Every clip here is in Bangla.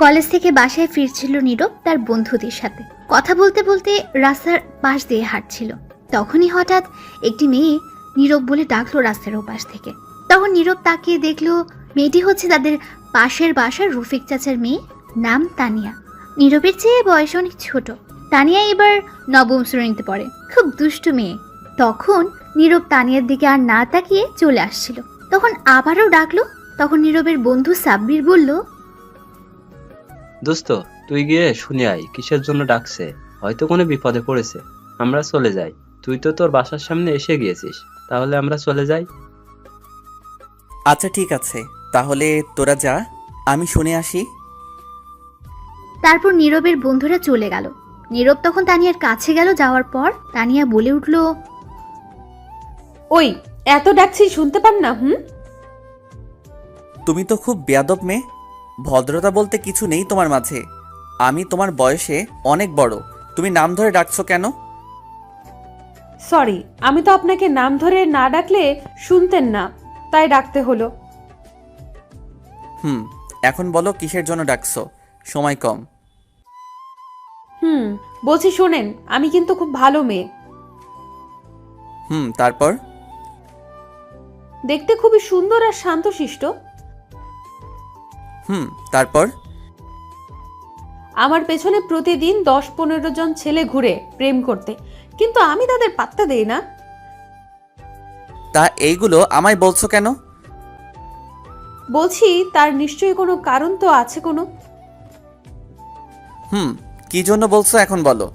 কলেজ থেকে বাসায় ফিরছিল নীরব তার বন্ধুদের সাথে। কথা বলতে বলতে রাস্তার পাশ দিয়ে হাঁটছিল। তখনই হঠাৎ একটি মেয়ে নীরব বলে ডাকলো রাস্তার ওপাশ থেকে। তখন নীরব তাকিয়ে দেখলো মেয়েটি হচ্ছে তাদের পাশের বাসার রফিক চাচার মেয়ে, নাম তানিয়া। নীরবের চেয়ে বয়স অনেক ছোট। তানিয়া এবার নবম শ্রেণীতে পড়ে, খুব দুষ্টু মেয়ে। তখন নীরব তানিয়ার দিকে আর না তাকিয়ে চলে আসছিল। তখন আবারও ডাকলো। তখন নীরবের বন্ধু সাব্বির বলল, দোস্ত, তুই গিয়ে শুনে আয় কিসের জন্য ডাকছে। হয়তো কোনো বিপদে পড়েছে। আমরা চলে যাই। তুই তো তোর বাসার সামনে এসে গিয়েছিস, তাহলে আমরা চলে যাই। আচ্ছা ঠিক আছে, তাহলে তোরা যা, আমি শুনে আসি। তারপর নীরবের বন্ধুরা চলে গেল। নীরব তখন তানিয়ার কাছে গেল। যাওয়ার পর তানিয়া বলে উঠল, ওই এত ডাকছি শুনতে পান না? তুমি তো খুব বেয়াদব মেয়ে। ভদ্রতা বলতে কিছু নেই তোমার মাঝে। আমি তোমার বয়সে অনেক বড়, তুমি নাম ধরে ডাকছো কেন? সরি, আমি তো আপনাকে নাম ধরে না ডাকলে শুনতেন না, তাই ডাকতে হলো। এখন বলো কিসের জন্য ডাকছো, সময় কম। বলছি শোনেন, আমি কিন্তু খুব ভালো মেয়ে। তারপর? দেখতে খুবই সুন্দর আর শান্তশিষ্ট। তারপর? আমার পেছনে প্রতিদিন 10-15 জন ছেলে ঘুরে প্রেম করতে, কিন্তু আমি তাদের পাত্তা দেই না। তা এইগুলো আমায় বলছো কেন? বলছি তার নিশ্চয়ই কোনো কারণ তো আছে কোনো। কি জন্য বলছো এখন বলো।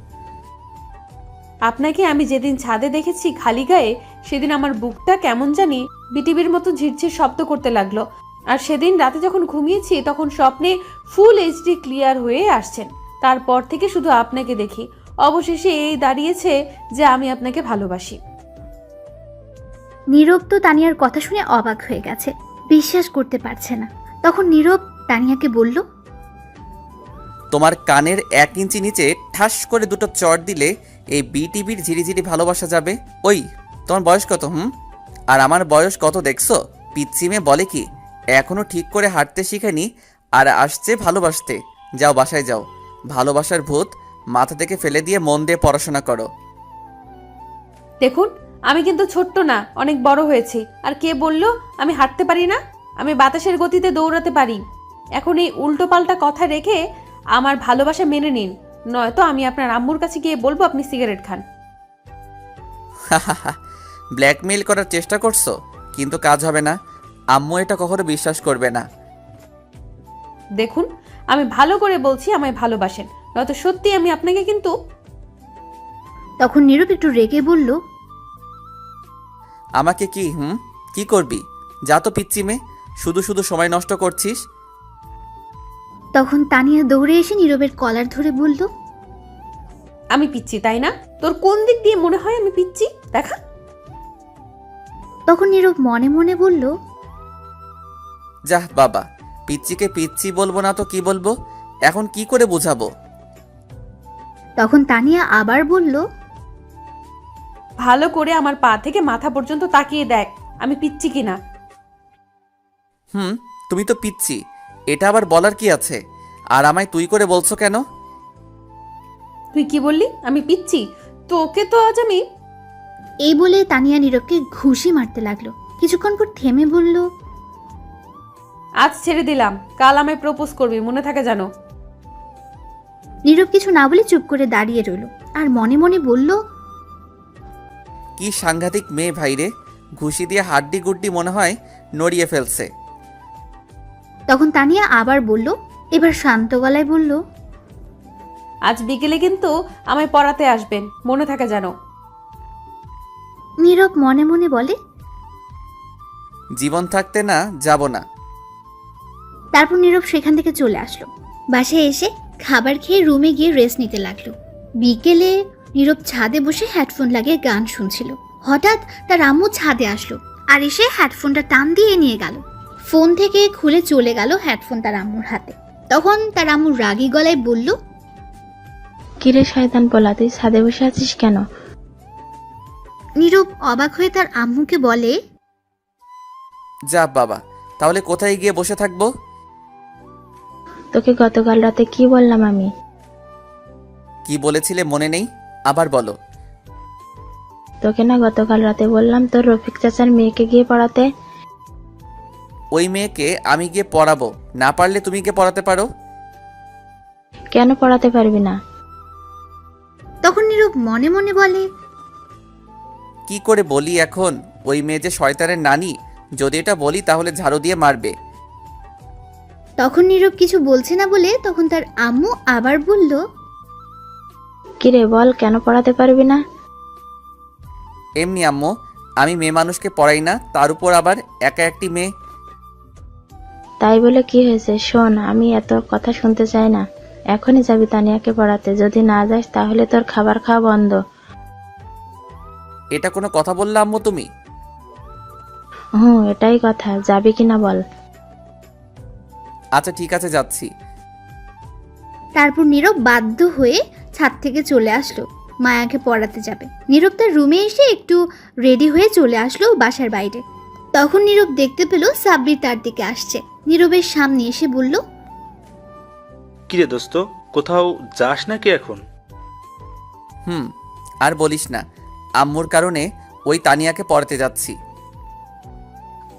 আপনাকে আমি যেদিন ছাদে দেখেছি খালি গায়ে, সেদিন আমার বুকটা কেমন জানি বিটিভির মতো ঝিরঝির শব্দ করতে লাগলো। আর সেদিন রাতে যখন ঘুমিয়েছি তখন স্বপ্নে ফুল এইচডি ক্লিয়ার হয়ে আসছেন। তারপর থেকে শুধু আপনাকে দেখি। অবশেষে এই দাঁড়িয়েছে যে আমি আপনাকে ভালোবাসি। নীরব তো তানিয়ার কথা শুনে অবাক হয়ে গেছে, বিশ্বাস করতে পারছে না। তখন নীরব তানিয়াকে বলল, তোমার কানের 1 ইঞ্চি নিচে ঠাস করে দুটো চড় দিলে এই বিটিভির ঝিরিঝিরি ভালোবাসা যাবে। ওই তোমার বয়স কত? আর আমার বয়স কত দেখছো? পিচ্চি মেয়ে বলে কি, এখনো ঠিক করে হাঁটতে শিখেনি আর আসছে ভালোবাসতে। যাও বাসায় যাও, ভালোবাসার ভূত মাথা থেকে ফেলে দিয়ে মন দিয়ে পড়াশোনা করো। দেখুন, আমি কিন্তু ছোট্ট না, অনেক বড় হয়েছি। আর কে বলল আমি হাঁটতে পারি না? আমি বাতাসের গতিতে দৌড়াতে পারি। এখন এই উল্টো পাল্টা কথা রেখে আমার ভালোবাসা মেনে নিন, নয়তো আমি আপনার আম্মুর কাছে গিয়ে বলবো আপনি সিগারেট খান। ব্ল্যাকমেইল করার চেষ্টা করছো, কিন্তু কাজ হবে না। আম্মু এটা কখনো বিশ্বাস করবে না। দেখুন, আমি ভালো করে বলছি আমায় ভালোবাসেন, নয়তো সত্যি আমি আপনাকে কিন্তু। তখন নীরব একটু রেগে বলল, আমাকে কি করবি? যা তো পিচ্চি মেয়ে, শুধু শুধু সময় নষ্ট করছিস। তখন তানিয়া দৌড়ে এসে নীরবের কলার ধরে বলল, আমি পিচ্ছি তাই না? তোর কোন দিক দিয়ে মনে হয় আমি পিচ্ছি দেখা? তখন নীরব মনে মনে বলল, যাহ বাবা, পিচ্চিকে পিচ্চি বলবো না তো কি বলবো? এখন কি করে বোঝাবো? তখন তানিয়া আবার বলল, ভালো করে আমার পা থেকে মাথা পর্যন্ত তাকিয়ে দেখ আমি পিচ্ছি কিনা। তুমি তো পিচ্চি, এটা আবার বলার কি আছে? আর আমায় তুই করে বলছো কেন? তুই কি বললি? আমি পিচ্ছি? তোকে তো আজ আমি। এই বলে তানিয়া নীরবকে ঘুষি মারতে লাগলো। কিছুক্ষণ পর থেমে বলল, আজ ছেড়ে দিলাম, কাল আমায় প্রপোজ করবি, মনে থাকে জানো। নীরব কিছু না বলে চুপ করে দাঁড়িয়ে রইল আর মনে মনে বলল, কি সাংঘাতিক মেয়ে ভাইরে, ঘুষি দিয়ে হাড্ডি গুড্ডি মনে হয় নড়িয়ে ফেলছে। তখন তানিয়া আবার বলল, এবার শান্ত গলায় বলল, আজ বিকেলে কিন্তু আমায় পড়াতে আসবেন, মনে থাকে জানো। নীরব মনে মনে বলে, জীবন থাকতে না যাব না। তারপর নীরব সেখান থেকে চলে আসলো। বাসায় এসে খাবার খেয়ে রুমে গিয়ে রেস্ট নিতে লাগলো। বিকেলে নীরব ছাদে বসে হেডফোন লাগিয়ে গান শুনছিল। হঠাৎ তার আম্মু ছাদে আসলো আর এসে হেডফোনটা টান দিয়ে নিয়ে গেল। ফোন থেকে খুলে চলে গেল হেডফোন তার আম্মুর হাতে। তখন তার আম্মু রাগী গলায় বলল, কিরে শয়তান পোলা, তুই ছাদে বসে আছিস কেন? নীরব অবাক হয়ে তার আম্মুকে বলে, যা বাবা, তাহলে কোথায় গিয়ে বসে থাকবো? তোকে গতকাল রাতে কি বললাম আমি? কি বলেছিলে মনে নেই? আবার বলো। তোকে না গতকাল রাতে বললাম তোর রফিক চাচার মেয়েকে গিয়ে পড়াতে? ওই মেয়েকে আমি গিয়ে পড়াবো, না পারলে তুমি গিয়ে পড়াতে পারো। কেন পড়াতে পারবি না? তখন নীরব মনে মনে বলে, কি করে বলি এখন? ওই মেয়ে যে শয়তানের নানি, যদি এটা বলি তাহলে ঝাড়ু দিয়ে মারবে। তখন নীরব কিছু বলছে না বলে তখন তার আম্মু আবার বলল, কিরে বল, কেন পড়াতে পারবি না? এমনি আম্মু, আমি মেয়ে মানুষকে পড়াই না, তার উপর আবার একা একটি মেয়ে। তাই বলে কি হয়েছে? শোন, আমি এত কথা শুনতে চাই না। এখনই যাবি তানিয়াকে পড়াতে, যদি না যাস তাহলে তোর খাবার খাওয়া বন্ধ। এটা কোনো কথা বললে আম্মু তুমি? এটাই কথা, যাবি কিনা বল। আচ্ছা ঠিক আছে, যাচ্ছি। তারপর নীরব বাধ্য হয়ে ছাদ থেকে চলে আসলো মায়াকে পড়াতে যাবে। নীরব তার রুমে এসে একটু রেডি হয়ে চলে আসলো বাসার বাইরে। তখন নীরব দেখতে পেল সাব্বির তার দিকে আসছে। নীরবের সামনে এসে বলল, কিরে দোস্ত, কোথাও যাস নাকি এখন? আর বলিস না, আম্মুর কারণে ওই তানিয়াকে পড়াতে যাচ্ছি।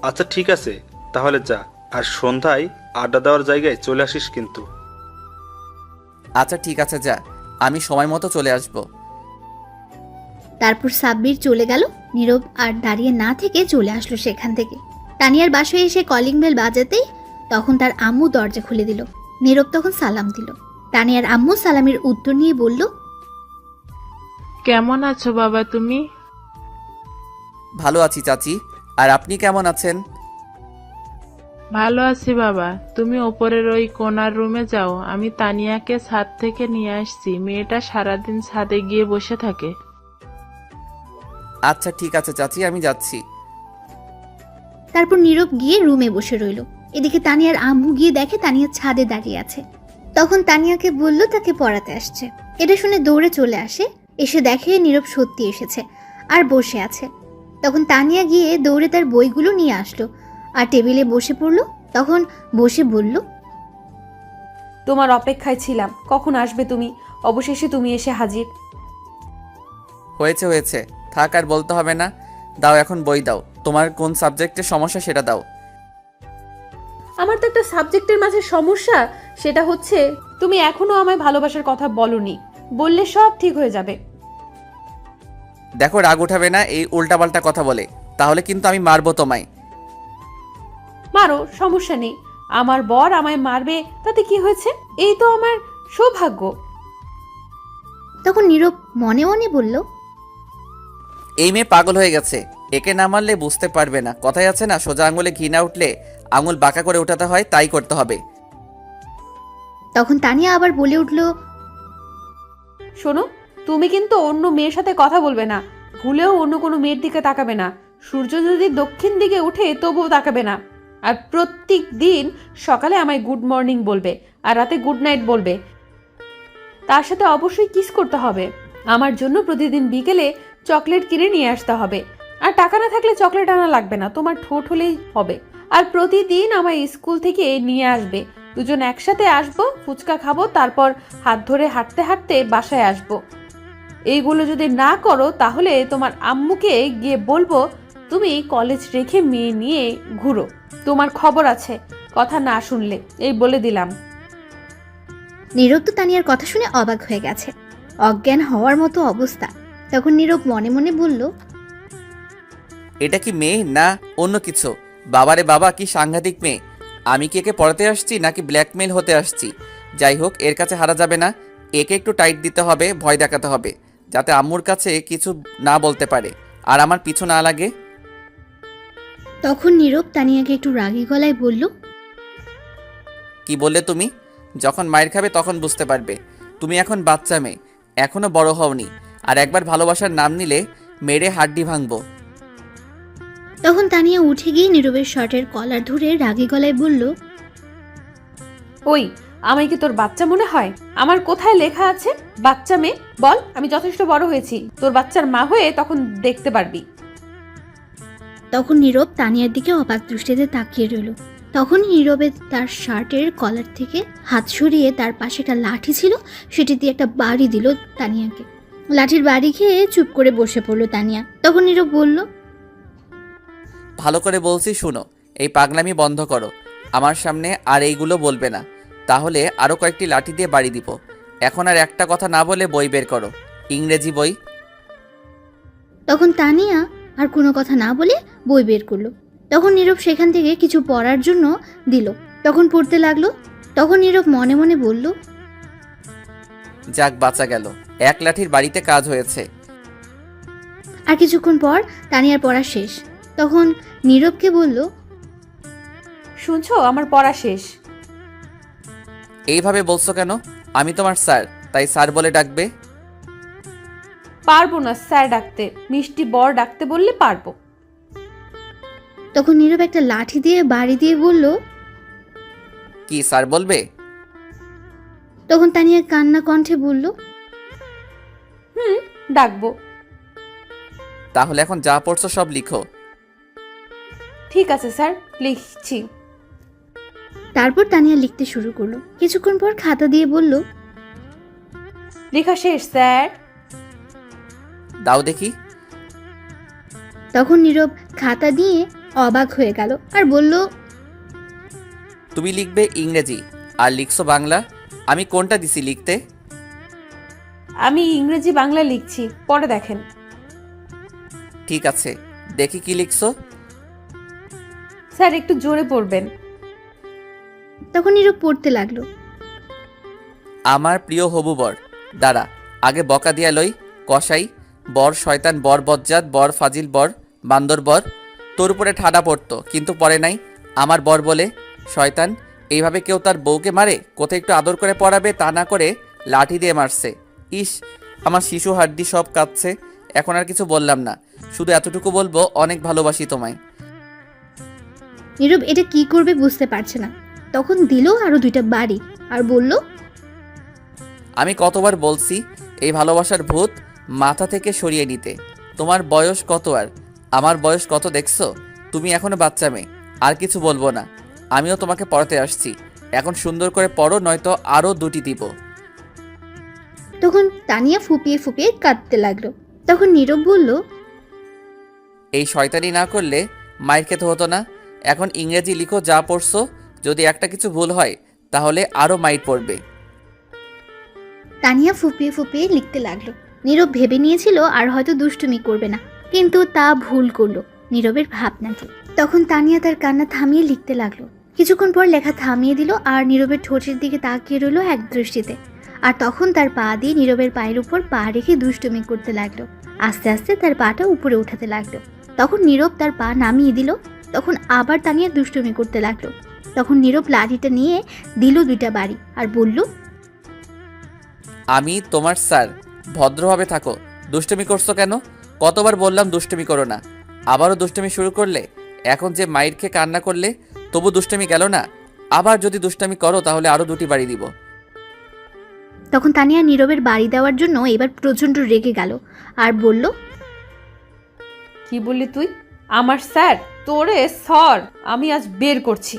আচ্ছা ঠিক আছে, তাহলে যা। আর সন্ধ্যায় আড্ডা দেওয়ার জায়গায় চলে আসিস কিন্তু। আচ্ছা ঠিক আছে, যা, আমি সময় মতো চলে আসব। তারপর সাব্বির চলে গেল। নীরব আর দাঁড়িয়ে না থেকে চলে আসলো সেখান থেকে। তানিয়ার বাসায় এসে কলিং বেল বাজাতেই তখন তার আম্মু দরজা খুলে দিল। নীরব তখন সালাম দিল। তানিয়ার আম্মু সালামের উত্তর নিয়ে বলল, কেমন আছো বাবা তুমি? ভালো আছি চাচি, আর আপনি কেমন আছেন? ভালো আছি বাবা। তুমি ওপরের ওই কোণার রুমে যাও, আমি তানিয়াকে ছাদ থেকে নিয়ে আসছি। মেয়েটা সারাদিন ছাদে গিয়ে বসে থাকে। আচ্ছা ঠিক আছে চাচি, আমি যাচ্ছি। তারপর নীরব গিয়ে রুমে বসে রইল। এদিকে তানিয়ার আম্মু গিয়ে দেখে তানিয়া ছাদে দাঁড়িয়ে আছে। তখন তানিয়াকে বলল তাকে পড়াতে আসছে। এটা শুনে দৌড়ে চলে আসে, এসে দেখে নীরব সত্যি এসেছে আর বসে আছে। তখন তানিয়া গিয়ে দৌড়ে তার বইগুলো নিয়ে আসলো আর টেবিলে বসে পড়লো। তখন বসে বলল, তোমার অপেক্ষায় ছিলাম, কখন আসবে তুমি? অবশেষে তুমি এসে হাজির। হয়েছে হয়েছে, থাক আর বলতে হবে না। দাও এখন বই দাও, তোমার কোন সাবজেক্টের সমস্যা সেটা দাও। আমার তো একটা সাবজেক্টের মাঝে সমস্যা, সেটা হচ্ছে তুমি এখনো আমায় ভালোবাসার কথা বলনি। বললে সব ঠিক হয়ে যাবে। দেখো রাগ উঠাবে না এই উল্টাপাল্টা কথা বলে, তাহলে কিন্তু আমি মারবো তোমায়। মারো, সমস্যা নেই। আমার বর আমায় মারবে তাতে কি হয়েছে? এই তো আমার সৌভাগ্য। তখন নীরব মনে মনে বলল, এই মেয়ে পাগল হয়ে গেছে, একে না মারলে বুঝতে পারবে না। কথাই আছে না, সোজা আঙুলে ঘি না উঠলে আঙুল বাঁকা করে উঠাতে হয়, তাই করতে হবে। তখন তানিয়া আবার বলে উঠল, শোনো, তুমি কিন্তু অন্য মেয়ের সাথে কথা বলবে না। ভুলেও অন্য কোনো মেয়ের দিকে তাকাবে না। সূর্য যদি দক্ষিণ দিকে উঠে তবুও তাকাবে না। আর প্রত্যেক দিন সকালে আমায় গুড মর্নিং বলবে আর রাতে গুড নাইট বলবে। তার সাথে অবশ্যই কিস করতে হবে। আমার জন্য প্রতিদিন বিকেলে চকলেট কিনে নিয়ে আসতে হবে। আর টাকা না থাকলে চকলেট আনা লাগবে না, তোমার ঠোঁট হলেই হবে। আর প্রতিদিন আমায় স্কুল থেকে নিয়ে আসবে। দুজন একসাথে আসবো, ফুচকা খাবো, তারপর হাত ধরে হাঁটতে হাঁটতে বাসায় আসবো। এইগুলো যদি না করো তাহলে তোমার আম্মুকে গিয়ে বলবো তুমি কলেজ রেখে মেয়ে নিয়ে ঘুরো। তোমার খবর আছে কথা না শুনলে, এই বলে দিলাম। নীরব তো তানিয়ার কথা শুনে অবাক হয়ে গেছে, অজ্ঞান হওয়ার মতো অবস্থা। তখন নীরব মনে মনে বলল, এটা কি মেয়ে না অন্য কিছু? বাবারে বাবা, কি সাংঘাতিক মেয়ে! আমি কি একে পড়াতে আসছি নাকি ব্ল্যাকমেল হতে আসছি? যাই হোক, এর কাছে হারা যাবে না। একে একটু টাইট দিতে হবে, ভয় দেখাতে হবে, যাতে আম্মুর কাছে কিছু না বলতে পারে আর আমার পিছু না লাগে। তখন নীরব তানিয়াকে একটু রাগী গলায় বলল, কি বললে তুমি? যখন মায়ের খাবে তখন বুঝতে পারবে। তুমি এখন বাচ্চা মেয়ে, এখনো বড় হওনি। আর একবার ভালোবাসার নাম নিলে মেরে হাড্ডি ভাঙবো। তখন তানিয়া উঠে গিয়ে নীরবের শার্টের কলার ধরে রাগী গলায় বলল, ওই, আমায় কি তোর বাচ্চা মনে হয়? আমার কোথায় লেখা আছে বাচ্চা মেয়ে? বল, আমি যথেষ্ট বড় হয়েছি, তোর বাচ্চার মা হয়ে তখন দেখতে পারবি। তখন নীরব তানিয়ার দিকে অবাক দৃষ্টিতে তাকিয়ে রইল। তখনই নীরবে তার শার্টের কলার থেকে হাত সরিয়ে তার পাশে একটা লাঠি ছিল, সেটি দিয়ে একটা বাড়ি দিল তানিয়াকে। লাঠির বাড়ি খেয়ে চুপ করে বসে পড়লো তানিয়া। তখন নীরব বলল, ভালো করে বলছি শুনো, এই পাগলামি বন্ধ করো। আমার সামনে আর এইগুলো বলবে না, তাহলে আরও কয়েকটি লাঠি দিয়ে বাড়ি দিব। এখন আর একটা কথা না বলে বই বের করো, ইংরেজি বই। তখন তানিয়া আর কোনো কথা না বলে বই বের করলো। তখন নীরব সেখান থেকে কিছু পড়ার জন্য দিল, তখন পড়তে লাগলো। তখন নীরব মনে মনে বলল, যাক বাঁচা গেল, এক লাঠির বাড়িতে কাজ হয়েছে। আর কিছুক্ষণ পর তানিয়ার পড়া শেষ। তখন নীরবকে বলল, শুনছো, আমার পড়া শেষ। এইভাবে বলছো কেন? আমি তোমার স্যার, তাই স্যার বলে ডাকবে। পারবো না স্যার ডাকতে, মিষ্টি বর ডাকতে বললে পারবো। তখন নীরব একটা লাঠি দিয়ে বাড়ি দিয়ে বলল, কি স্যার বলবে? তখন তানিয়া কান্না কণ্ঠে বলল, ডাকবো। তাহলে এখন যা পড়ছো সব লিখো। ঠিক আছে স্যার, লিখছি। তারপর তানিয়া লিখতে শুরু করলো। কিছুক্ষণ পর খাতা দিয়ে বলল, লেখা শেষ স্যার। দাও দেখি। তখন নীরব খাতা দিয়ে অবাক হয়ে গেল আর বলল, তুমি লিখবে ইংরেজি আর লিখছো বাংলা। আমি কোনটা দিছি লিখতে? আমি ইংরেজি বাংলা লিখছি, পরে দেখেন। ঠিক আছে, দেখি কি লিখছো। স্যার একটু জোরে পড়বেন। তখন নীরব পড়তে লাগলো। আমার প্রিয় হবু বর, দাঁড়া আগে বকা দিয়া লই। কসাই, বর শয়তান, বর বজ্জাত, বর ফাজিল, বর বান্দর, বর তোর উপরে ঠাডা পড়তো কিন্তু পরে নাই। আমার বর বলে শয়তান। এইভাবে কেউ তার বউকে মারে? কোথায় একটু আদর করে পড়াবে, তা না করে লাঠি দিয়ে মারছে। ইস, আমার শিশু হাড্ডি সব কাঁদছে। এখন আর কিছু বললাম না, শুধু এতটুকু বলবো, অনেক ভালোবাসি তোমায়। নীরব এটা কি করবে বুঝতে পারছে না। তখন দিল আরো 2টা বাড়ি আর বলল, আমি কতবার বলছি এই ভালোবাসার ভূত মাথা থেকে সরিয়ে নিতে। তোমার বয়স কত আর আমার বয়স কত দেখছো? তুমি এখনো বাচ্চা মেয়ে। আর কিছু বলবো না, আমিও তোমাকে পড়াতে আসছি। এখন সুন্দর করে পড়ো, নয়তো আরও 2টি দিব। তখন তানিয়া ফুপিয়ে ফুপিয়ে কাঁদতে লাগলো। তখন নীরব বলল, এই শয়তানি না করলে মাইর খেতে হতো না। এখন ইংরেজি লিখো যা পড়ছো, যদি একটা কিছু ভুল হয় তাহলে আরও মাইর পড়বে। তানিয়া ফুপিয়ে ফুপিয়ে লিখতে লাগলো। নীরব ভেবে নিয়েছিল আর হয়তো দুষ্টুমি করবে না, কিন্তু তা ভুল করলো নীরবের ভাবনাকে। তখন তানিয়া তার কান্না থামিয়ে লিখতে লাগলো। কিছুক্ষণ পর লেখা থামিয়ে দিল আর নীরবের ঠোঁটের দিকে তাকিয়ে রইল এক দৃষ্টিতে। আর তখন তার পা দিয়ে নীরবের পায়ের উপর পা রেখে দুষ্টুমি করতে লাগলো। আস্তে আস্তে তার পাটা উপরে উঠাতে লাগলো। তখন নীরব তার পা নামিয়ে দিল। তখন আবার তানিয়া দুষ্টুমি করতে লাগলো। তখন নীরব লাঠিটা নিয়ে দিল 2টা বাড়ি আর বলল, আমি তোমার স্যার, ভদ্রভাবে থাকো। দুষ্টুমি করছো কেন? কতবার বললাম দুষ্টুমি করো না, আবারও দুষ্টুমি শুরু করলে। এখন যে মাইর খেয়ে কান্না করলে তবু দুষ্টুমি গেল না। আবার যদি দুষ্টুমি করো তাহলে আরও 2টি বাড়ি দিব। তখন তানিয়া নীরবের বাড়ি দেওয়ার জন্য এবার প্রচণ্ড রেগে গেল আর বলল, কি বললি তুই? আমার স্যার? তোরে সর, আমি আজ বের করছি।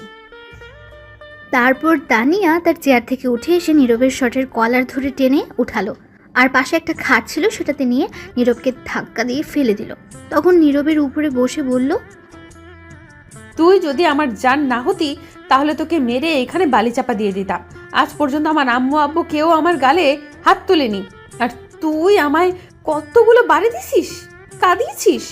তারপর তানিয়া তার চেয়ার থেকে উঠে এসে নীরবের শার্টের কলার ধরে টেনে উঠালো আর পাশে একটা খাট ছিল সেটাতে নিয়ে নীরবকে ধাক্কা দিয়ে ফেলে দিল। তখন নীরবের উপরে বসে বলল, তুই যদি আমার জান না হতি তাহলে তোকে মেরে এখানে বালিচাপা দিয়ে দিতাম। আজ পর্যন্ত আমার আম্মু আব্বু কেউ আমার গালে হাত তোলেনি, আর তুই আমায় কতগুলো বাড়ি দিছিস, কাঁদিয়েছিস।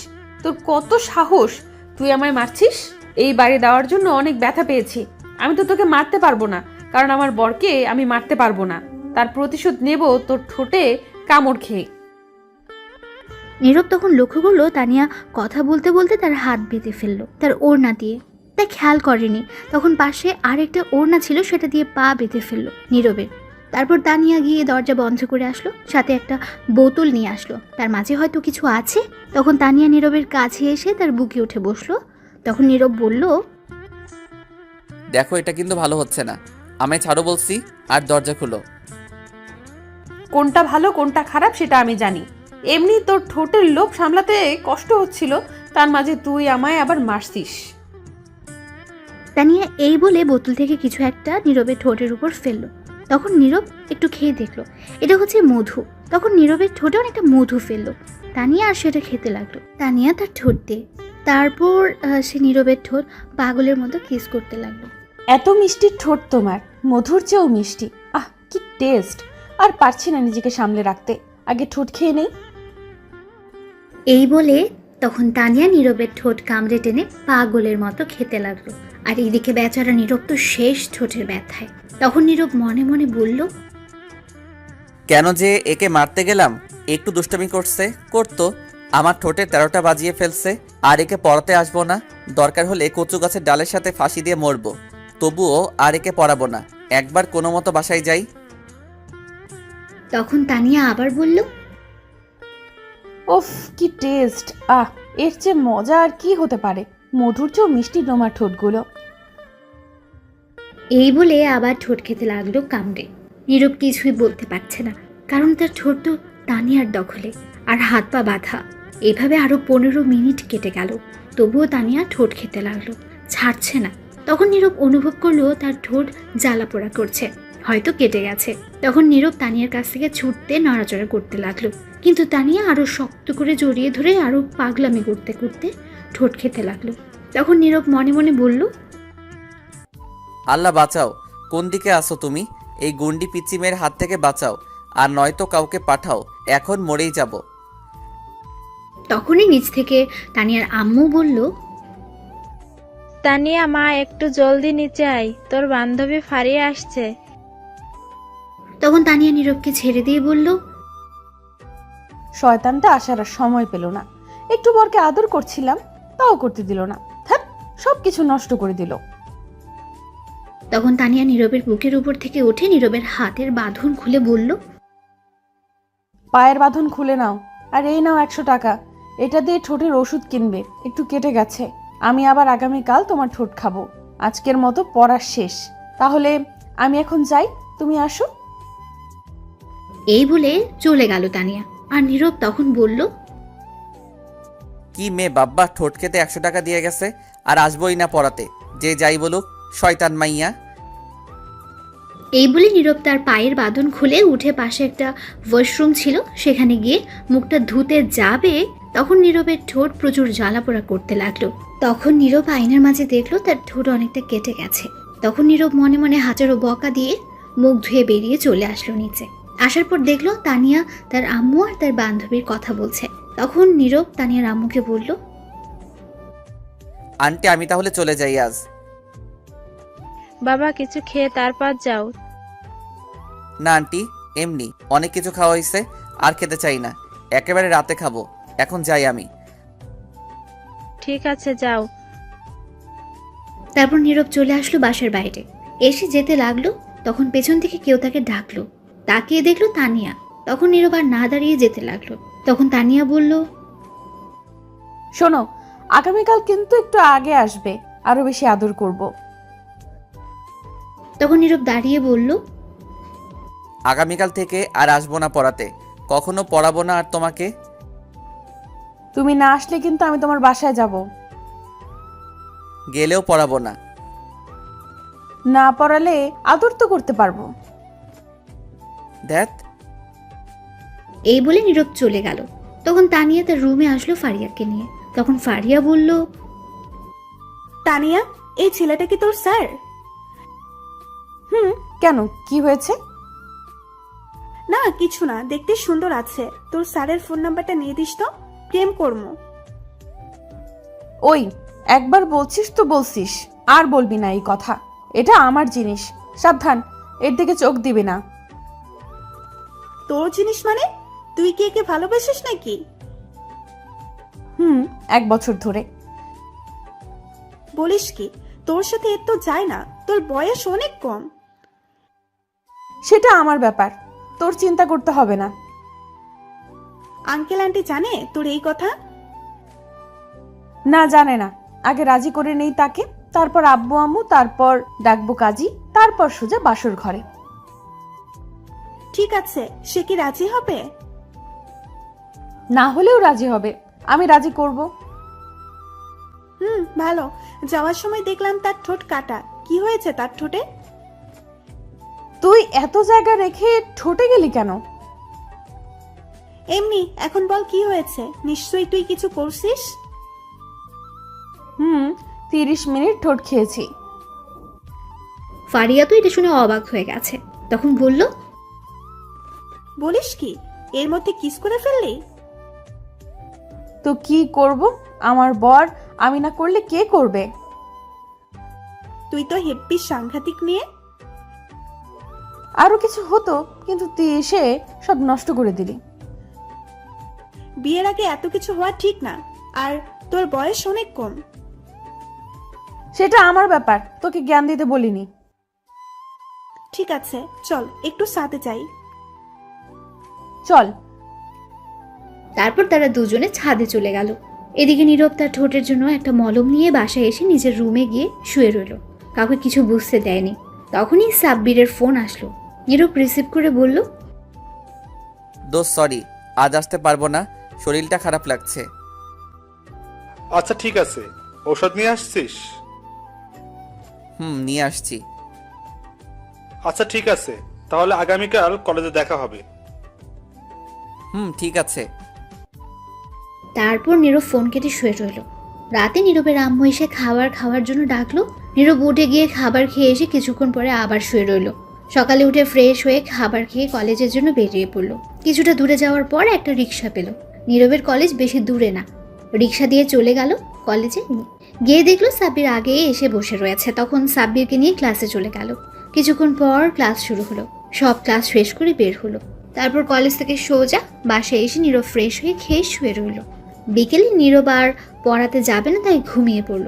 তোর কত সাহস, তুই আমায় মারছিস? এই বাড়ি দেওয়ার জন্য অনেক ব্যথা পেয়েছি। আমি তো তোকে মারতে পারবো না, কারণ আমার বরকে আমি মারতে পারবো না। তার প্রতিশোধ নেব তোর ঠোঁটে কামড় খেয়ে। নীরব তখন লক্ষ্য করলো তানিয়া কথা বলতে বলতে তার হাত বেঁধে ফেললো তার ওড়না দিয়ে। তা খেয়াল করেনি তখন পাশে আরেকটা ওড়না ছিল, সেটা দিয়ে পা বেঁধে ফেললো নীরবের। তারপর তানিয়া গিয়ে দরজা বন্ধ করে আসলো, সাথে একটা বোতল নিয়ে আসলো, তার মাঝে হয়তো কিছু আছে। তখন তানিয়া নীরবের কাছে এসে তার বুকে উঠে বসলো। তখন নীরব বলল, দেখো এটা কিন্তু ভালো হচ্ছে না, আমায় ছাড়ো বলছি, আর দরজা খুলো। কোনটা ভালো কোনটা খারাপ সেটা আমি জানি। এমনি তোর ঠোঁটের লোভ সামলাতে কষ্ট হচ্ছিল, তার মাঝে তুই আমায় আবার মারছিস। তানিয়া এই বলে বোতল থেকে কিছু একটা নীরবের ঠোঁটের উপর ফেললো। তখন নীরব একটু খেয়ে দেখলো এটা হচ্ছে মধু। তখন নীরবের ঠোঁটে অনেকটা মধু ফেললো। তানিয়া আর সেটা খেতে লাগলো। তানিয়া তার ঠোঁট দিয়ে, তারপর সে নীরবের ঠোঁট পাগলের মতো কিস করতে লাগলো। এত মিষ্টি ঠোঁট তোমার, মধুর চেয়েও মিষ্টি। আহ, কি টেস্ট! আর পারছি না নিজেকে সামলে রাখতে, আগে ঠোঁট খেয়ে নেই। এই বলে তখন তানিয়া নীরবের ঠোঁট কামড়ে টেনে পাগলের মতো খেতে লাগলো। আর এইদিকে বেচারা নীরব তো শেষ ঠোঁটের ব্যথায়। তখন নীরব মনে মনে বলল, কেন যে একে মারতে গেলাম, একটু দুষ্টামি করতো, আমার ঠোঁটে 13টা বাজিয়ে ফেলছে। আর একে পড়াতে আসবো না, দরকার হলে কচু গাছের ডালের সাথে ফাঁসি দিয়ে মরবো, তবুও আর একে পড়াবো না। একবার কোনো মতো বাসায় যাই। তখন তানিয়া আবার বলল, ওফ, কি টেস্ট! আহ, এর চেয়ে মজা আর কি হতে পারে? মধুর চেয়েও মিষ্টি তোমার ঠোঁটগুলো। এই বলে আবার ঠোঁট খেতে লাগলো কামড়ে। নীরব কিছুই বলতে পারছে না, কারণ তার ঠোঁট তো তানিয়ার দখলে আর হাত পা বাঁধা। এভাবে আরো 15 মিনিট কেটে গেল, তবুও তানিয়া ঠোঁট খেতে লাগলো, ছাড়ছে না। তখন নীরব অনুভব করলো তার ঠোঁট জ্বালা পোড়া করছে, হয়তো কেটে গেছে। তখন নীরব তানিয়ার কাছ থেকে ছুটতে নড়াচড়া করতে লাগলো, কিন্তু তানিয়া আরো শক্ত করে জড়িয়ে ধরে আরো পাগলামি করতে করতে ঠোঁট খেতে লাগলো। তখন নীরব মনে মনে বলল, আল্লাহ বাঁচাও, কোন দিকে আসো তুমি? এই গুন্ডি পিচিমের হাত থেকে বাঁচাও, আর নয়তো কাউকে পাঠাও, এখন মরেই যাব। তখনই নিচ থেকে তানিয়ার আম্মু বলল, তানিয়া মা, একটু জলদি নিচে আয়, তোর বান্ধবী ফারিয়ে আসছে। তখন তানিয়া নীরবকে ছেড়ে দিয়ে বলল, শয়তানটা আসার আর সময় পেল না। একটু বরকে আদর করছিলাম, তাও করতে দিল না। ধ্যাৎ, সব কিছু নষ্ট করে দিল। তখন তানিয়া নীরবের বুকের উপর থেকে উঠে নীরবের হাতের বাঁধন খুলে বলল, পায়ের বাঁধন খুলে নাও, আর এই নাও 100 টাকা। এটা দিয়ে ঠোঁটের ওষুধ কিনবে, একটু কেটে গেছে। আমি আবার আগামীকাল তোমার ঠোঁট খাবো। আজকের মতো পড়া শেষ। তাহলে আমি এখন যাই, তুমি আসো। এই বলে চলে গেল তানিয়া। আর নীরব তখন বলল, কি মেয়ে বাব্বা, ঠোঁট খেতে 100 টাকা দিয়ে গেছে, আর আসবোই না পড়াতে, যে যাই বলুক, শয়তান মাইয়া। এই বলে নীরব তার পায়ের বাঁধন খুলে উঠে পাশে একটা ওয়াশরুম ছিল, সেখানে গিয়ে মুখটা ধুতে যাবে, তখন নীরবের ঠোঁট প্রচুর জ্বালাপোড়া করতে লাগলো। তখন নীরব আয়নার মাঝে দেখলো তার ঠোঁট অনেকটা কেটে গেছে। তখন নীরব মনে মনে হাজারো বকা দিয়ে মুখ ধুয়ে বেরিয়ে চলে আসলো নিচে। আসার পর দেখলো তানিয়া তার আম্মু আর তার বান্ধবীর কথা বলছে। তখন নীরব তানিয়ার আম্মুকে বলল, আন্টি, আমি তাহলে চলে যাই আজ। বাবা, কিছু খেয়ে তারপর যাও। না আন্টি, এমনি অনেক কিছু খাওয়া হয়েছে, আর খেতে চাই না, একেবারে রাতে খাবো। এখন যাই আমি। ঠিক আছে, যাও। তারপর নীরব চলে আসলো বাসার বাইরে। এসে যেতে লাগলো, তখন পেছন থেকে কেউ তাকে ডাকলো। তাকিয়ে দেখলো তানিয়া। তখন নীরব আর না দাঁড়িয়ে যেতে লাগলো। তখন তানিয়া বলল, শোনো, আগামীকাল কিন্তু একটু আগে আসবে, আরো বেশি আদর করব। তখন নীরব দাঁড়িয়ে বলল, আগামীকাল থেকে আর আসবো না পড়াতে, কখনো পড়াবো না আর তোমাকে। তুমি না আসলে কিন্তু আমি তোমার বাসায় যাব। গেলেও পড়াবো না। না পড়ালে আদর তো করতে পারবো। দেখ, এই বলে নীরব চলে গেল। তখন তানিয়া তার রুমে আসলো ফারিয়াকে নিয়ে। তখন ফারিয়া বলল, তানিয়া, এই ছেলেটা কি তোর স্যার? কেন, কি হয়েছে? না কিছু না, দেখতে সুন্দর আছে। তোর স্যারের ফোন নাম্বারটা নিয়ে দিস তো, প্রেম করবো। ওই, একবার বলছিস তো বলছিস, আর বলবি না এই কথা। এটা আমার জিনিস, সাবধান, এর দিকে চোখ দিবি না। তোর জিনিস মানে? তুই কি একে ভালোবাসিস নাকি? 1 বছর ধরে। বলিস কি? তোর সাথে এর তো যায় না, তোর বয়স অনেক কম। সেটা আমার ব্যাপার, তোর চিন্তা করতে হবে না। আঙ্কেল আন্টি জানে তোর এই কথা? না, জানে না। আগে রাজি করে নেই তাকে, তারপর আব্বু আম্মু, তারপর ডাকবো কাজী, তারপর সোজা বাসর ঘরে। ঠিক আছে, সে কি রাজি হবে? না হলেও রাজি হবে, আমি রাজি করব। ভালো। যাওয়ার সময় দেখলাম তার ঠোঁট কাটা। কি হয়েছে তার ঠোঁটে? তুই এত জায়গা রেখে ঠোঁটে গেলি কেন? এমনি। এখন বল কি হয়েছে? নিশ্চয়ই তুই কিছু করছিস। 30 মিনিট ঠোঁট খেয়েছি। ফারিয়া তো এটা শুনে অবাক হয়ে গেছে, তখন বলল, বলিস কি, এর মধ্যে কিস করে ফেললি? তো কি করব? আমার বর, আমি না করলে কে করবে? তুই তো হেব্বি সাংঘাতিক নিয়ে। আরো কিছু হতো, কিন্তু তুই এসে সব নষ্ট করে দিলি। বিয়ের আগে এত কিছু হওয়া ঠিক না। আর তোর বয়স অনেক কম। সেটা আমার ব্যাপার, তোকে জ্ঞান দিতে বলিনি। ঠিক আছে, চল একটু সাথে যাই। চল। তারপর তারা দুজনে ছাদে চলে গেল। এদিকে নীরব তার ঠোঁটের জন্য একটা মলম নিয়ে বাসায় এসে নিজের রুমে গিয়ে শুয়ে রইল। কাউকে কিছু বুঝতে দেয়নি। তখনই সাব্বিরের ফোন আসলো। নীরব রিসিভ করে বলল, দোস্ত সরি, আজ আসতে পারবো না, শরীরটা খারাপ লাগছে। আচ্ছা ঠিক আছে, ঔষধ নিয়ে আসছিস? নিয়ে আসছি। আচ্ছা ঠিক আছে, তাহলে আগামীকাল কলেজে দেখা হবে। ঠিক আছে। তারপর নীরব ফোন কেটে শুয়ে রইল। রাতে নীরবের আম্মু এসে খাবার খাওয়ার জন্য ডাকলো। নীরব উঠে গিয়ে খাবার খেয়ে এসে কিছুক্ষণ পরে আবার শুয়ে রইল। সকালে উঠে ফ্রেশ হয়ে খাবার খেয়ে কলেজের জন্য বেরিয়ে পড়লো। কিছুটা দূরে যাওয়ার পর একটা রিক্সা পেল। নীরবের কলেজ বেশি দূরে না। রিক্সা দিয়ে চলে গেল কলেজে। গিয়ে দেখলো সাব্বির আগে এসে বসে রয়েছে। তখন সাব্বিরকে নিয়ে ক্লাসে চলে গেল। কিছুক্ষণ পর ক্লাস শুরু হলো। সব ক্লাস শেষ করে বের হলো। তারপর কলেজ থেকে সোজা বাসায় এসে নীরব ফ্রেশ হয়ে খেয়ে শুয়ে রইল। বিকেলে নীরব আর পড়াতে যাবে না, তাই ঘুমিয়ে পড়ল।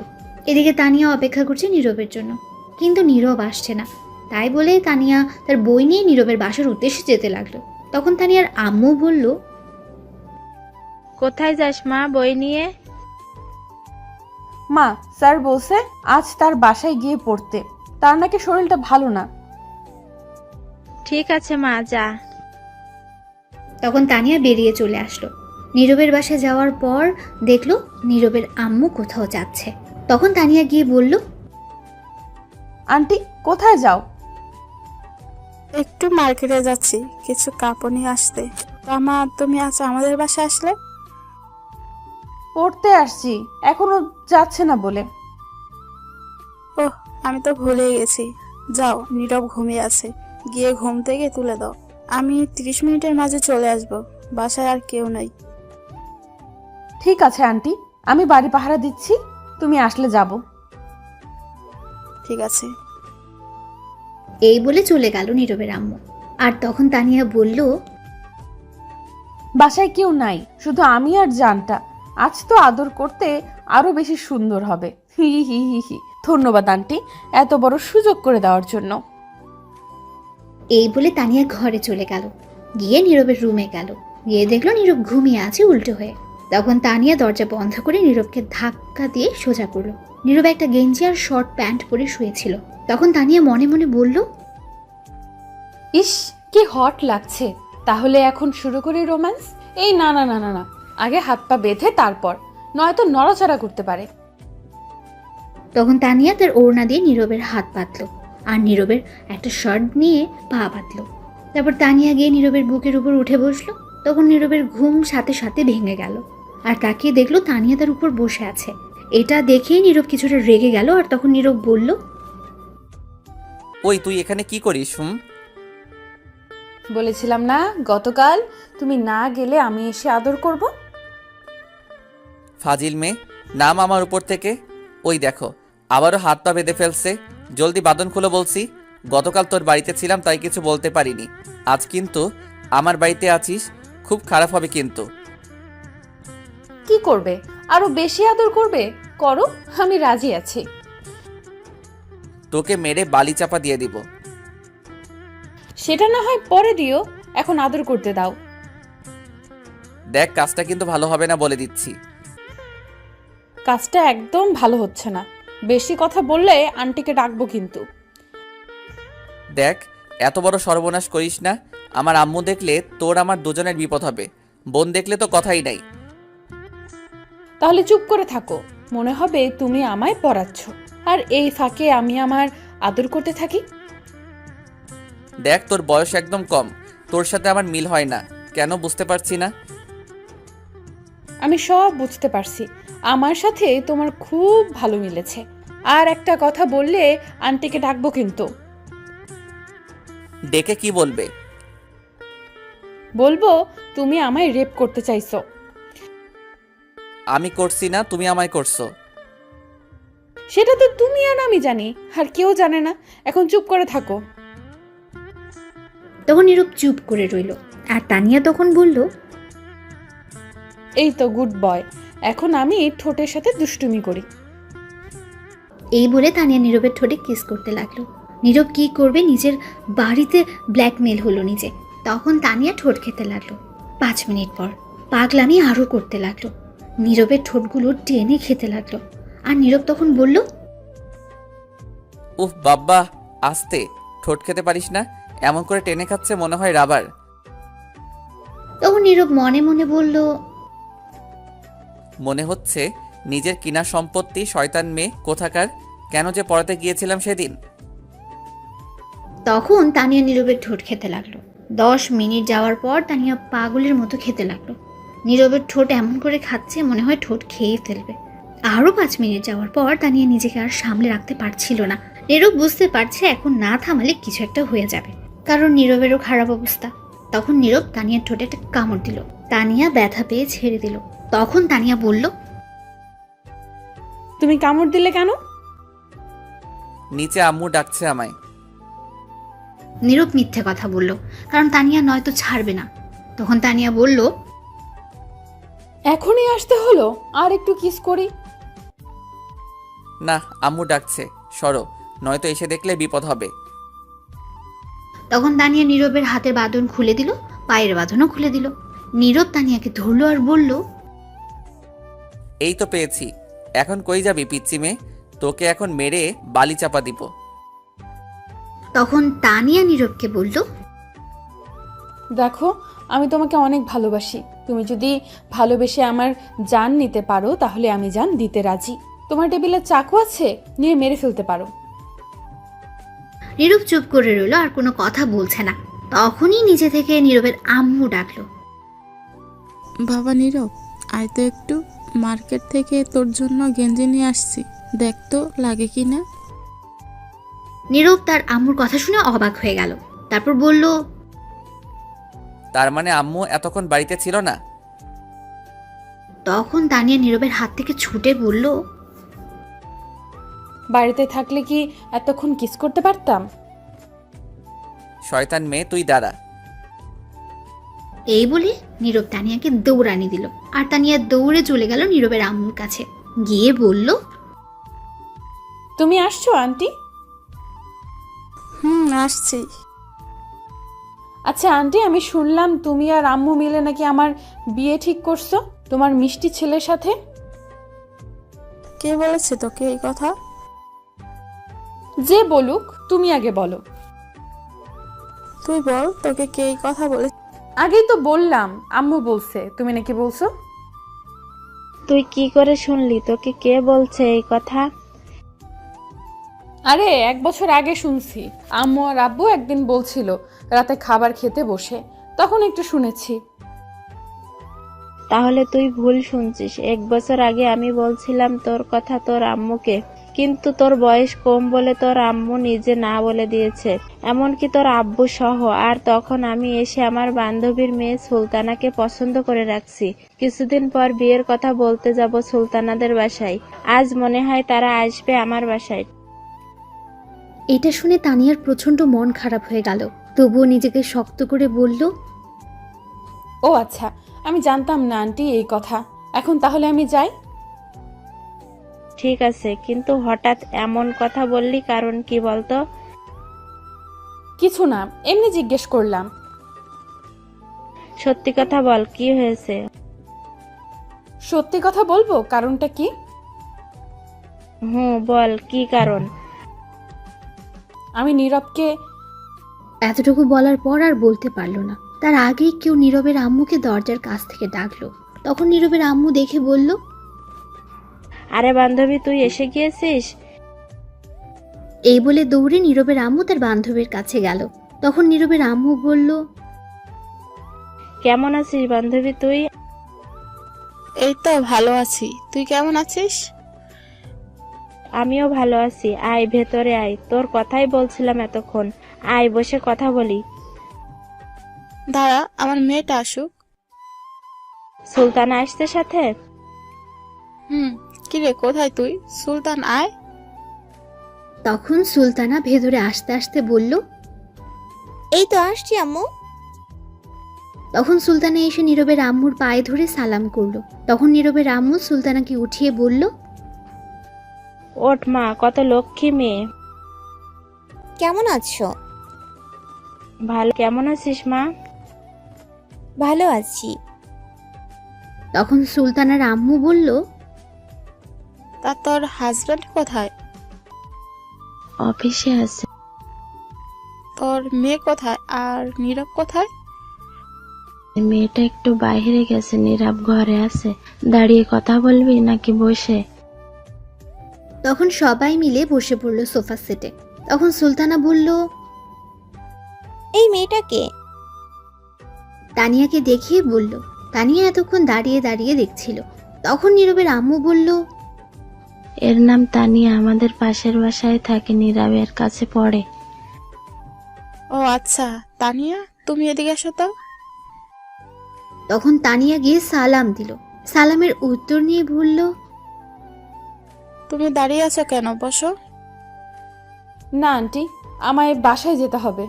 এদিকে তানিয়া অপেক্ষা করছে নীরবের জন্য, কিন্তু নীরব আসছে না। তাই বলে তানিয়া তার বই নিয়ে নীরবের বাসার উদ্দেশ্যে যেতে লাগলো। তখন তানিয়ার আম্মু বলল, কোথায় যাস মা বই নিয়ে? মা, স্যার বলছে আজ তার বাসায় গিয়ে পড়তে। তার নাকি শরীরটা ভালো না। ঠিক আছে মা, যা। তখন তানিয়া বেরিয়ে চলে আসলো। নীরবের বাসায় যাওয়ার পর দেখলো নীরবের আম্মু কোথাও যাচ্ছে। তখন তানিয়া গিয়ে বলল, আন্টি কোথায় যাও? একটু মার্কেটে যাচ্ছি, কিছু কাপড় নিয়ে আসতে। মা, তুমি আজ আমাদের বাসায় আসলে? পড়তে আসছি, এখনো যাচ্ছে না বলে। ওহ, আমি তো ভুলেই গেছি। যাও, নীরব ঘুমিয়ে আছে, গিয়ে ঘুম থেকে তুলে দাও। আমি 30 মিনিটের মাঝে চলে আসব। বাসায় আর কেউ নাই। ঠিক আছে আন্টি, আমি বাড়ি পাহারা দিচ্ছি, তুমি আসলে যাব। ঠিক আছে। এই বলে চলে গেল নীরবের আম্মু। আর তখন তানিয়া বলল, বাসায় কেউ নাই, শুধু আমি আর জানটা। আজ তো আদর করতে আরো বেশি সুন্দর হবে। হি হি হি হি। ধন্যবাদ আন্টি, এত বড় সুযোগ করে দেওয়ার জন্য। এই বলে তানিয়া ঘরে চলে গেল। গিয়ে নীরবের রুমে গেল। গিয়ে দেখলো নীরব ঘুমিয়ে আছে উল্টো হয়ে। তখন তানিয়া দরজা বন্ধ করে নীরবকে ধাক্কা দিয়ে সোজা করলো। নীরব একটা গেঞ্জি আর শর্ট প্যান্ট পরে শুয়েছিল। তখন তানিয়া মনে মনে বলল, ইস, কি হট লাগছে। তাহলে এখন শুরু করি রোম্যান্স? এই না না না না না, আগে হাত পা বেঁধে তারপর, নয়তো নড়াচড়া করতে পারে। তখন তানিয়া তার ওড়না দিয়ে নীরবের হাত বাঁধলো আর নীরবের একটা শার্ট নিয়ে পা বাঁধলো। তারপর তানিয়া গিয়ে নীরবের বুকের উপর উঠে বসলো। তখন নীরবের ঘুম সাথে সাথে ভেঙে গেল। আর তাকিয়ে দেখলো তানিয়া তার উপর বসে আছে। এটা দেখেই নীরব কিছুটা রেগে গেল। আর তখন নীরব বলল, ওই তুই এখানে কি করিস? বলেছিলাম না গতকাল, তুমি না গেলে আমি এসে আদর করব। ফাজিল মেয়ে, নাম আমার উপর থেকে। ওই দেখো, আবারও হাত পা বেঁধে ফেলছে। জলদি বাঁধন খুলে বলছি। গতকাল তোর বাড়িতে ছিলাম তাই কিছু বলতে পারিনি। আজ কিন্তু আমার বাড়িতে আছিস, খুব খারাপ হবে কিন্তু। কি করবে? আরো বেশি আদর করবে? করো, আমি রাজি আছি। তোকে মেরে বালি চাপা দিয়ে দিব। সেটা না হয় পরে দিও, এখন আদর করতে দাও। দেখ, কাজটা কিন্তু ভালো হবে না বলে দিচ্ছি। কাজটা একদম ভালো হচ্ছে না। বেশি কথা বললে আন্টিকে ডাকবো কিন্তু। দেখ, এত বড় সর্বনাশ করিস না। আমার আম্মু দেখলে তোর আমার দুজনের বিপদ হবে। বোন দেখলে তো কথাই নাই। তাহলে চুপ করে থাকো। মনে হবে তুমি আমায় পড়াচ্ছ, আর এই ফাঁকে আমি আমার আদর করতে থাকি। দেখ, তোর বয়স একদম কম, তোর সাথে আমার মিল হয় না। কেন বুঝতে পারছি না। আমি সব বুঝতে পারছি, আমার সাথে তোমার খুব ভালো মিলেছে। আর একটা কথা বললে আন্টিকে ডাকবো কিন্তু। ডেকে কি বলবে? বলবো তুমি আমায় রেপ করতে চাইছো। আমি করছি না, তুমি আমায় করছো। সেটা তো তুমি আর আমি জানি, আর কেউ জানে না। এখন চুপ করে থাকো। তখন নীরব চুপ করে রইল, আর তানিয়া তখন বলল, এই তো গুড বয়, এখন আমি ঠোঁটের সাথে দুষ্টুমি করি। এই বলে তানিয়া নীরবের ঠোঁটে কিস করতে লাগলো। নীরব কি করবে, নিজের বাড়িতে ব্ল্যাকমেল হলো নিজে। তখন তানিয়া ঠোঁট খেতে লাগলো। 5 মিনিট পর পাগলামি আরও করতে লাগলো, নীরবের ঠোঁটগুলো টেনে খেতে লাগলো। আর নীরব তখন বলল, উফ বাব্বা, আস্তে, ঠোঁট খেতে পারিস না? এমন করে টেনে খাচ্ছে মনে হয় রাবার। তখন নীরব মনে মনে বলল, মনে হচ্ছে নিজের কিনা সম্পত্তি। শয়তান মেয়ে কোথাকার, কেন যে পড়াতে গিয়েছিলাম সেদিন। তখন তানিয়া নীরবের ঠোঁট খেতে লাগলো। 10 মিনিট যাওয়ার পর তানিয়া পাগলের মতো খেতে লাগলো। নীরবের ঠোঁট এমন করে খাচ্ছে মনে হয় ঠোঁট খেয়ে ফেলবে। আরও 5 মিনিট যাওয়ার পর তানিয়া নিজেকে আর সামলে রাখতে পারছিল না। নীরব বুঝতে পারছে এখন না থামালে কিছু একটা হয়ে যাবে, কারণ নীরবেরও খারাপ অবস্থা। তখন নীরব তানিয়ার ঠোঁটে একটা কামড় দিল। তানিয়া ব্যথা পেয়ে ছেড়ে দিল। তখন তানিয়া বলল, তুমি কামড় দিলে কেন? নিচে আম্মু ডাকছে আমায়। নীরব মিথ্যে কথা বলল, কারণ তানিয়া নয়তো ছাড়বে না। তখন তানিয়া বলল, এখনই আসতে হলো, আর একটু কিস করি। না, আম্মু ডাকছে, সরো, নয়তো এসে দেখলে বিপদ হবে। তখন তানিয়া নীরবের হাতের বাঁধন খুলে দিল, পায়ের বাঁধনও খুলে দিল। নীরব তানিয়াকে ধরলো আর বলল, এই তো পেয়েছি, এখন কই যাবি পিচ্চি মেয়ে? তোকে এখন মেরে বালি চাপা দিব। তখন তানিয়া নীরবকে বলল, দেখো, আমি তোমাকে অনেক ভালোবাসি। তুমি যদি ভালোবেসে আমার জান নিতে পারো তাহলে আমি জান দিতে রাজি। তোমার টেবিলে চাকু আছে, নিয়ে মেরে ফেলতে পারো। নীরব চুপ করে রইল, আর কোনো কথা বলছে না। তখনই নিজে থেকে নীরবের আম্মু ডাকলো। বাবা নীরব, আয় তো একটু, মার্কেট থেকে তোর জন্য গেঞ্জি নিয়ে আসছি, দেখ তো লাগে কি না। নীরব তার আম্মুর কথা শুনে অবাক হয়ে গেল। তারপর বলল, তার মানে আম্মু এতক্ষণ বাড়িতে ছিল না? তখন তানিয়া নীরবের হাত থেকে ছুটে বলল, বাড়িতে থাকলে কি এতক্ষণ কিস করতে পারতাম? শয়তান মেয়ে, তুই দাঁড়া। এই বলে নীরব তানিয়াকে দৌড়ানি দিল, আর তানিয়া দৌড়ে চলে গেল নীরবের আম্মুর কাছে। গিয়ে বলল, তুমি আসছো আন্টি? আসছি। আচ্ছা আন্টি, আমি শুনলাম তুমি আর আম্মু মিলে নাকি আমার বিয়ে ঠিক করছো তোমার মিষ্টি ছেলের সাথে। কে বলেছে তোকে এই কথা? যে বলুক, তুমি আগে বলো। তুই বল, তোকে কে এই কথা বলে? আগেই তো বললাম, আম্মু বলছে। তুমি নাকি বলছো? তুই কি করে শুনলি? তোকে কে বলছে এই কথা? আরে 1 বছর আগে শুনছি। আম্মু আর আব্বু একদিন বলছিল রাতে খাবার খেতে বসে, তখন একটু শুনেছি। তাহলে তুই ভুল শুনছিস। 1 বছর আগে আমি বলছিলাম তোর কথা তোর আম্মুকে, কিন্তু তোর বয়স কম বলে তোর আম্মু নিজে না বলে দিয়েছে, এমনকি তোর আব্বু সহ। আর তখন আমি এসে আমার বান্ধবীর মেয়ে সুলতানাকে পছন্দ করে রাখছি। কিছুদিন পর বিয়ের কথা বলতে যাব সুলতানাদের বাসায়। আজ মনে হয় তারা আসবে আমার বাসায়। এটা শুনে তানিয়ার প্রচন্ড মন খারাপ হয়ে গেল। তবুও নিজেকে শক্ত করে বলল, ও আচ্ছা, আমি জানতাম না আন্টি এই কথা। এখন তাহলে আমি যাই? ঠিক আছে, কিন্তু হঠাৎ এমন কথা বললি, কারণ কি বলতো? কিছু না, এমনি জিজ্ঞেস করলাম। সত্যি কথা বল, কি হয়েছে? সত্যি কথা বলবো, কারণটা কি? বল, কি কারণ? আমি নীরবকে। এতটুকু বলার পর আর বলতে পারল না। তার আগেই কেউ নীরবের আম্মুকে দরজার কাছ থেকে ডাকলো। তখন নীরবের আম্মু দেখে বলল, আরে বান্ধবী, তুই এসে গিয়েছিস? এই বলে দৌড়ে নীরবের আম্মু তার বান্ধবীর কাছে গেল। তখন নীরবের আম্মু বলল, কেমন আছিস বান্ধবী তুই? এই তো ভালো আছি, তুই কেমন আছিস? আমিও ভালো আছি। আয় ভেতরে আয়, তোর কথাই বলছিলাম এতক্ষণ। আয় বসে কথা বলি। দাঁড়া, আমার মেয়েটা আসুক। সুলতানা আসছে সাথে? কিরে, কোথায় তুই? সুলতান আয়। তখন সুলতানা ভেতরে আসতে আসতে বলল, এই তো আসছি আম্মু। তখন সুলতানা এসে নীরবের আম্মুর পায়ে ধরে সালাম করলো। তখন নীরবের আম্মু সুলতানাকে উঠিয়ে বলল, ওঠ মা, কত লক্ষ্মী মেয়ে। কেমন আছো? ভালো। কেমন আছিস মা? ভালো আছি। তখন সুলতানার আম্মু বলল, তা তোর হাজব্যান্ড কোথায়? অফিসে আছে। তোর মেয়ে কোথায় আর নীরব কোথায়? মেয়েটা একটু বাইরে গেছে, নীরব ঘরে আছে। দাঁড়িয়ে কথা বলবি নাকি বসে? তখন সবাই মিলে বসে পড়ল সোফা সেটে। তখন সুলতানা বলল, এই মেয়েটাকে? তানিয়াকে দেখিয়ে বলল। তানিয়া এতক্ষণ দাঁড়িয়ে দাঁড়িয়ে দেখছিল। তখন নীরবের আম্মু বলল, এর নাম তানিয়া, আমাদের পাশের বাসায় থাকে, নীরবের কাছে পড়ে। ও আচ্ছা, তানিয়া তুমি এদিকে এসো তো। তখন তানিয়া গিয়ে সালাম দিল। সালামের উত্তর নিয়ে বলল, তুমি দাঁড়িয়ে আছো কেন? বসো। না আন্টি, আমায় বাসায় যেতে হবে।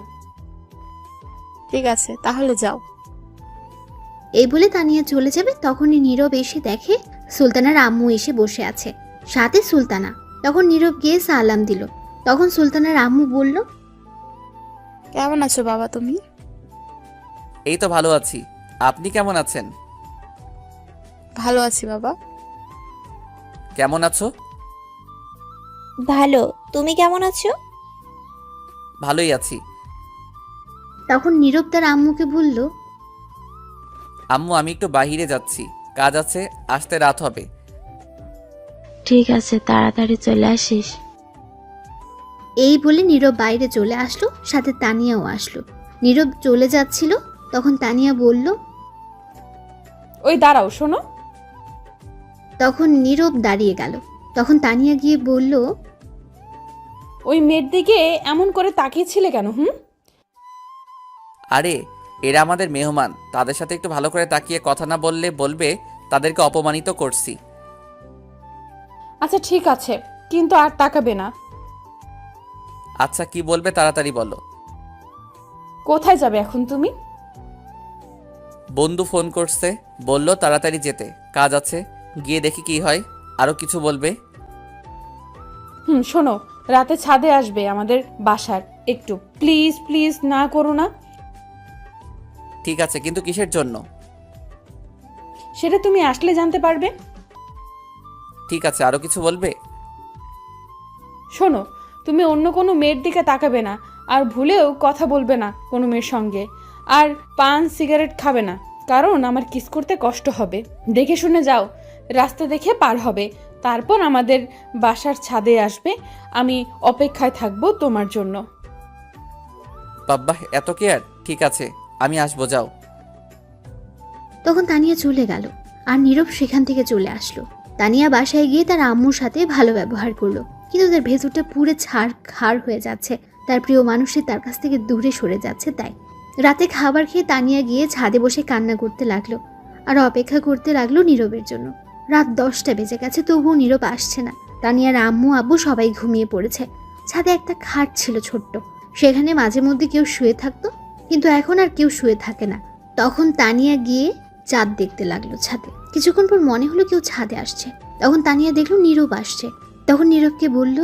ঠিক আছে, তাহলে যাও। এই বলে তানিয়া চলে যাবে। তখনই নীরব এসে দেখে সুলতানার আম্মু এসে বসে আছে, সাথে সুলতানা। তখন নীরব গিয়ে সালাম দিল। তখন সুলতানার আম্মু বলল, কেমন আছো বাবা তুমি? এই তো ভালো আছি, আপনি কেমন আছেন? ভালো আছি বাবা। কেমন আছো? ভালো। তুমি কেমন আছো? ভালোই আছি। তখন নীরব তার আম্মুকে বলল, আম্মু, আমি একটু বাইরে যাচ্ছি, কাজ আছে, আসতে রাত হবে। ঠিক আছে, তাড়াতাড়ি চলে আসিস। এই বলে নীরব বাইরে চলে আসলো, সাথে তানিয়াও আসলো। নীরব চলে যাচ্ছিল, তখন তানিয়া বলল। ওই দাঁড়াও, শোনো। তখন নীরব দাঁড়িয়ে গেল। তখন তানিয়া গিয়ে বলল, ওই মেয়ের দিকে এমন করে তাকিয়েছিলে কেন? আরে এরা আমাদের মেহমান, তাদের সাথে একটু ভালো করে তাকিয়ে কথা না বললে বলবে তাদেরকে অপমানিত করছি। আচ্ছা ঠিক আছে, কিন্তু আর তাকাবে না। আচ্ছা কি বলবে তাড়াতাড়ি বলো। কোথায় যাবে এখন তুমি? বন্ধু ফোন করছে, বলল তাড়াতাড়ি যেতে, কাজ আছে, গিয়ে দেখি কি হয়। আরো কিছু বলবে? শোনো, রাতে ছাদে আসবে আমাদের বাসার, একটু প্লিজ প্লিজ না করো না। ঠিক আছে, কিন্তু কিসের জন্য? সেটা তুমি আসলে জানতে পারবে। ঠিক আছে, আরো কিছু বলবে? শোনো, তুমি অন্য কোনো মেয়ের দিকে তাকাবে না, আর ভুলেও কথা বলবে না কোনো মেয়ের সঙ্গে, আর পান সিগারেট খাবে না, কারণ আমার কিস করতে কষ্ট হবে। দেখে শুনে যাও, রাস্তা দেখে পার হবে, তারপর আমাদের বাসার ছাদে আসবে। আমি অপেক্ষায় থাকবো তোমার জন্য। বাব্বাহ, এত কেয়ার? ঠিক আছে, আমি আসবো, যাও। তখন তানিয়া চলে গেল, আর নীরব সেখান থেকে চলে আসলো। তানিয়া বাসায় গিয়ে তার আম্মুর সাথে ভালো ব্যবহার করলো, কিন্তু তার ভেতরটা পুরো ছাড় হয়ে যাচ্ছে। তার প্রিয় মানুষটি তার কাছ থেকে দূরে সরে যাচ্ছে। তাই রাতে খাবার খেয়ে তানিয়া গিয়ে ছাদে বসে কান্না করতে লাগলো, আর অপেক্ষা করতে লাগলো নীরবের জন্য। রাত 10টা বেজে গেছে, তবুও নীরব আসছে না। তানিয়ার আম্মু আব্বু সবাই ঘুমিয়ে পড়েছে। ছাদে একটা খাট ছিল ছোট্ট, সেখানে মাঝে মধ্যে কেউ শুয়ে থাকতো, কিন্তু এখন আর কেউ শুয়ে থাকে না। তখন তানিয়া গিয়ে চাঁদ দেখতে লাগলো ছাদে। কিছুক্ষণ পর মনে হলো কেউ ছাদে আসছে। তখন তানিয়া দেখলো নীরব আসছে। তখন নীরবকে বলল,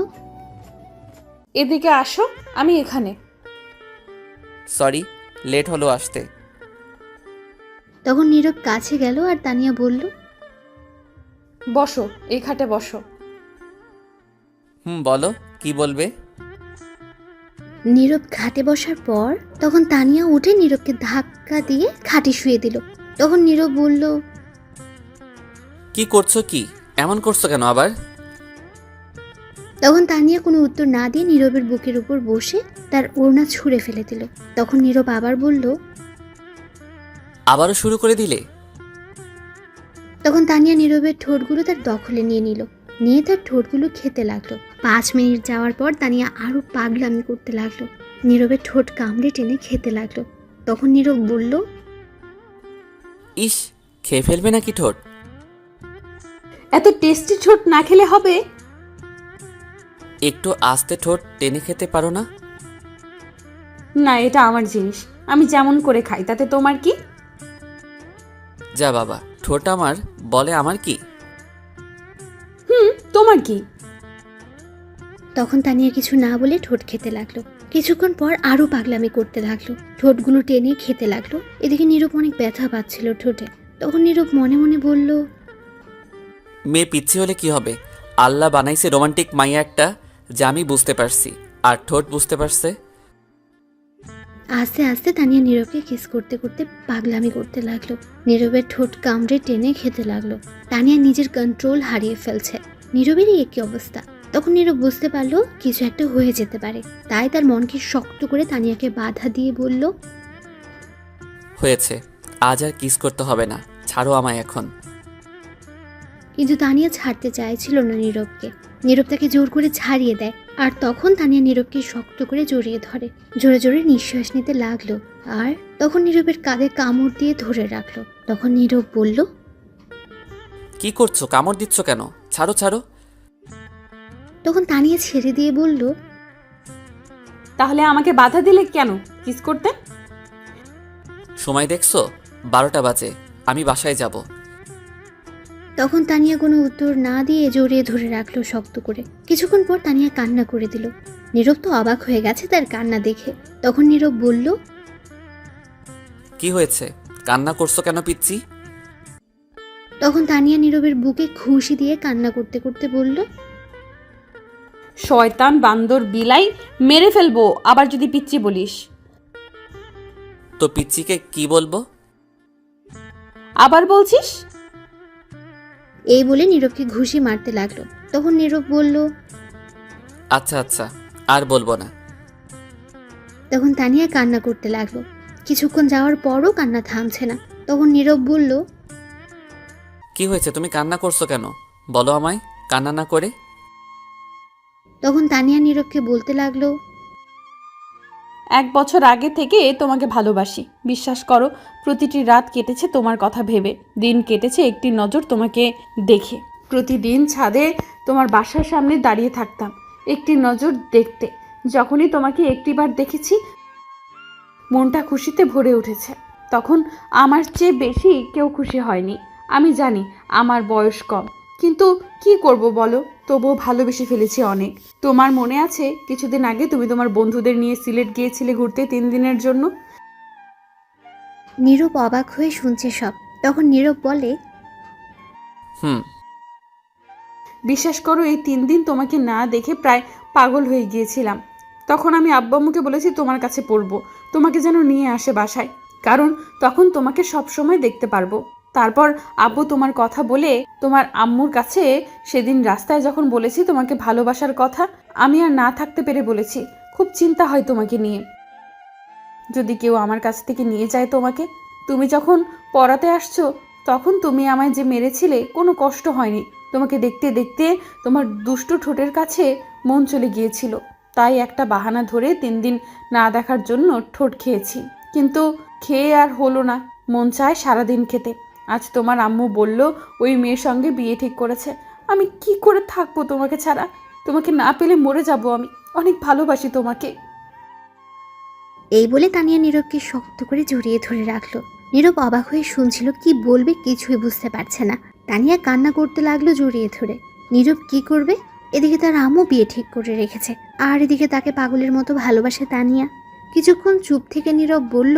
এদিকে আসো, আমি এখানে। সরি, লেট হলো আসতে। তখন নীরব কাছে গেল, আর তানিয়া বলল, বসো, এই খাটে বসো। বলো, কি বলবে? নীরব খাটে বসার পর তখন তানিয়া উঠে নীরবকে ধাক্কা দিয়ে খাটে শুয়ে দিল। তখন নীরব বলল, কি করছো? কি এমন করছো কেন আবার? তখন তানিয়া কোনো উত্তর না দিয়ে নীরবের বুকের উপর বসে তার ওড়না ছুঁড়ে ফেলে দিল। তখন নীরব আবার বলল, আবারও শুরু করে দিলে? তখন তানিয়া নীরবের ঠোঁটগুলো তার দখলে নিয়ে নিল, নিয়ে তার ঠোঁটগুলো খেতে লাগলো। 5 মিনিট যাওয়ার পর তানিয়া আরো পাগলামি করতে লাগলো, নীরবের ঠোঁট কামড়ে টেনে খেতে লাগলো। তখন নীরব বলল, ইস, খেয়ে ফেলবে নাকি ঠোঁট? এত টেস্টি ঠোঁট না খেলে হবে? একটু আস্তে ঠোঁট টেনে খেতে পারো না? না, এটা আমার জিনিস, আমি যেমন করে খাই, তাতে তোমার কি? যা বাবা, ঠোঁট আমার বলে আমার কি? তোমার কি? তখন তানিয়া কিছু না বলে ঠোঁট খেতে লাগলো। কিছুক্ষণ পর আরো পাগলামি করতে লাগলো, ঠোঁটগুলো টেনে খেতে লাগলো। এদিকে নীরব অনেক ব্যথা পাচ্ছিল ঠোঁটে। তখন নীরব মনে মনে বলল, মেয়ে পিচ্ছি হলে কি হবে? আল্লাহ বানাইছে রোমান্টিক মাইয়া একটা, যা আমি বুঝতে পারছি, আর ঠোঁট বুঝতে পারছে। আস্তে আস্তে তানিয়া নীরবকে কিস করতে করতে পাগলামি করতে লাগলো, নীরবের ঠোঁট কামড়ে টেনে খেতে লাগলো। তানিয়া নিজের কন্ট্রোল হারিয়ে ফেলছে। নীরবেরই একই অবস্থা। তখন নীরব বুঝতে পারলো কিছু একটা হয়ে যেতে পারে, তাই তার মনকে শক্ত করে তানিয়াকে বাধা দিয়ে বলল, হয়েছে, আজ আর কিস করতে হবে না, ছাড়ো আমায় এখন। কিন্তু তানিয়া ছাড়তে চাইছিল না নীরবকে। নীরব তাকে জোর করে ছাড়িয়ে দেয়, আর তখন তানিয়া নীরবকে শক্ত করে জড়িয়ে ধরে, জোরে জোরে নিঃশ্বাস নিতে লাগলো। আর তখন নীরবের কাঁধে কামড় দিয়ে ধরে রাখলো। তখন নীরব বলল, কি করছো? কামড় দিচ্ছ কেন? ছাড়ো ছাড়ো। তখন তানিয়া ছেড়ে দিয়ে বলল, তাহলে আমাকে বাধা দিলে কেন কিস করতে? সময় দেখছো? 12টা বাজে, আমি বাসায় যাব। তখন তানিয়া কোনো উত্তর না দিয়ে জড়িয়ে ধরে রাখলো শক্ত করে। কিছুক্ষণ পর তানিয়া কান্না করে দিল। নীরব তো অবাক হয়ে গেছে তার কান্না দেখে। তখন নীরব বলল, কি হয়েছে? কান্না করছো কেন পিচ্ছি? তখন তানিয়া নীরবের বুকে ঘুষি দিয়ে কান্না করতে করতে বলল, শয়তান বান্দর বিলাই, মেরে ফেলবো আবার যদি পিচ্চি বলিস। তো পিচ্চিকে কি বলবো? আবার বলছিস? এই বলে নীরবকে ঘুষি মারতে লাগলো। তখন নীরব বলল, আচ্ছা আচ্ছা, আর বলবো না। তখন তানিয়া কান্না করতে লাগলো। কিছুক্ষণ যাওয়ার পরও কান্না থামছে না। তখন নীরব বলল, কি হয়েছে? তুমি কান্না করছো কেন? বলো আমায়, কান্না না করে। তখন তানিয়া নীরবকে বলতে লাগলো, 1 বছর আগে থেকে তোমাকে ভালোবাসি, বিশ্বাস করো। প্রতিটি রাত কেটেছে তোমার কথা ভেবে, দিন কেটেছে একটি নজর তোমাকে দেখে। প্রতিদিন ছাদে তোমার বাসার সামনে দাঁড়িয়ে থাকতাম একটি নজর দেখতে। যখনই তোমাকে একটিবার দেখেছি মনটা খুশিতে ভরে উঠেছে। তখন আমার চেয়ে বেশি কেউ খুশি হয়নি। আমি জানি আমার বয়স কম, কিন্তু কি করব বলো, তবুও ভালোবেসে ফেলেছি অনেক। তোমার মনে আছে কিছুদিন আগে তুমি তোমার বন্ধুদের নিয়ে সিলেট গিয়েছিলে ঘুরতে 3 দিনের জন্য? নীরব অবাক হয়ে শুনছে সব। তখন নীরব বলে, হুম। বিশ্বাস করো, এই 3 দিন তোমাকে না দেখে প্রায় পাগল হয়ে গিয়েছিলাম। তখন আমি আব্বু আম্মুকে বলেছি তোমার কাছে পড়বো, তোমাকে যেন নিয়ে আসে বাসায়, কারণ তখন তোমাকে সব সময় দেখতে পারবো। তারপর আব্বু তোমার কথা বলে তোমার আম্মুর কাছে সেদিন রাস্তায় যখন বলেছি তোমাকে ভালোবাসার কথা, আমি আর না থাকতে পেরে বলেছি খুব চিন্তা হয় তোমাকে নিয়ে, যদি কেউ আমার কাছ থেকে নিয়ে যায় তোমাকে। তুমি যখন পড়াতে আসছো তখন তুমি আমায় যে মেরেছিলে কোনো কষ্ট হয়নি। তোমাকে দেখতে দেখতে তোমার দুষ্টু ঠোঁটের কাছে মন চলে গিয়েছিল, তাই একটা বাহানা ধরে 3 দিন না দেখার জন্য ঠোঁট খেয়েছি, কিন্তু খেয়ে আর হলো না, মন চায় সারাদিন খেতে। আজ তোমার আম্মু বলল ওই মেয়ের সঙ্গে বিয়ে ঠিক করেছে। আমি কি করে থাকবো তোমাকে ছাড়া? তোমাকে না পেলে মরে যাব আমি, অনেক ভালোবাসি তোমাকে। এই বলে তানিয়া নীরবকে শক্ত করে জড়িয়ে ধরে রাখলো। নীরব অবাক হয়ে শুনছিল, কি বলবে কিছুই বুঝতে পারছে না। তানিয়া কান্না করতে লাগলো জড়িয়ে ধরে। নীরব কি করবে? এদিকে তার আম্মু বিয়ে ঠিক করে রেখেছে, আর এদিকে তাকে পাগলের মতো ভালোবাসে তানিয়া। কিছুক্ষণ চুপ থেকে নীরব বলল,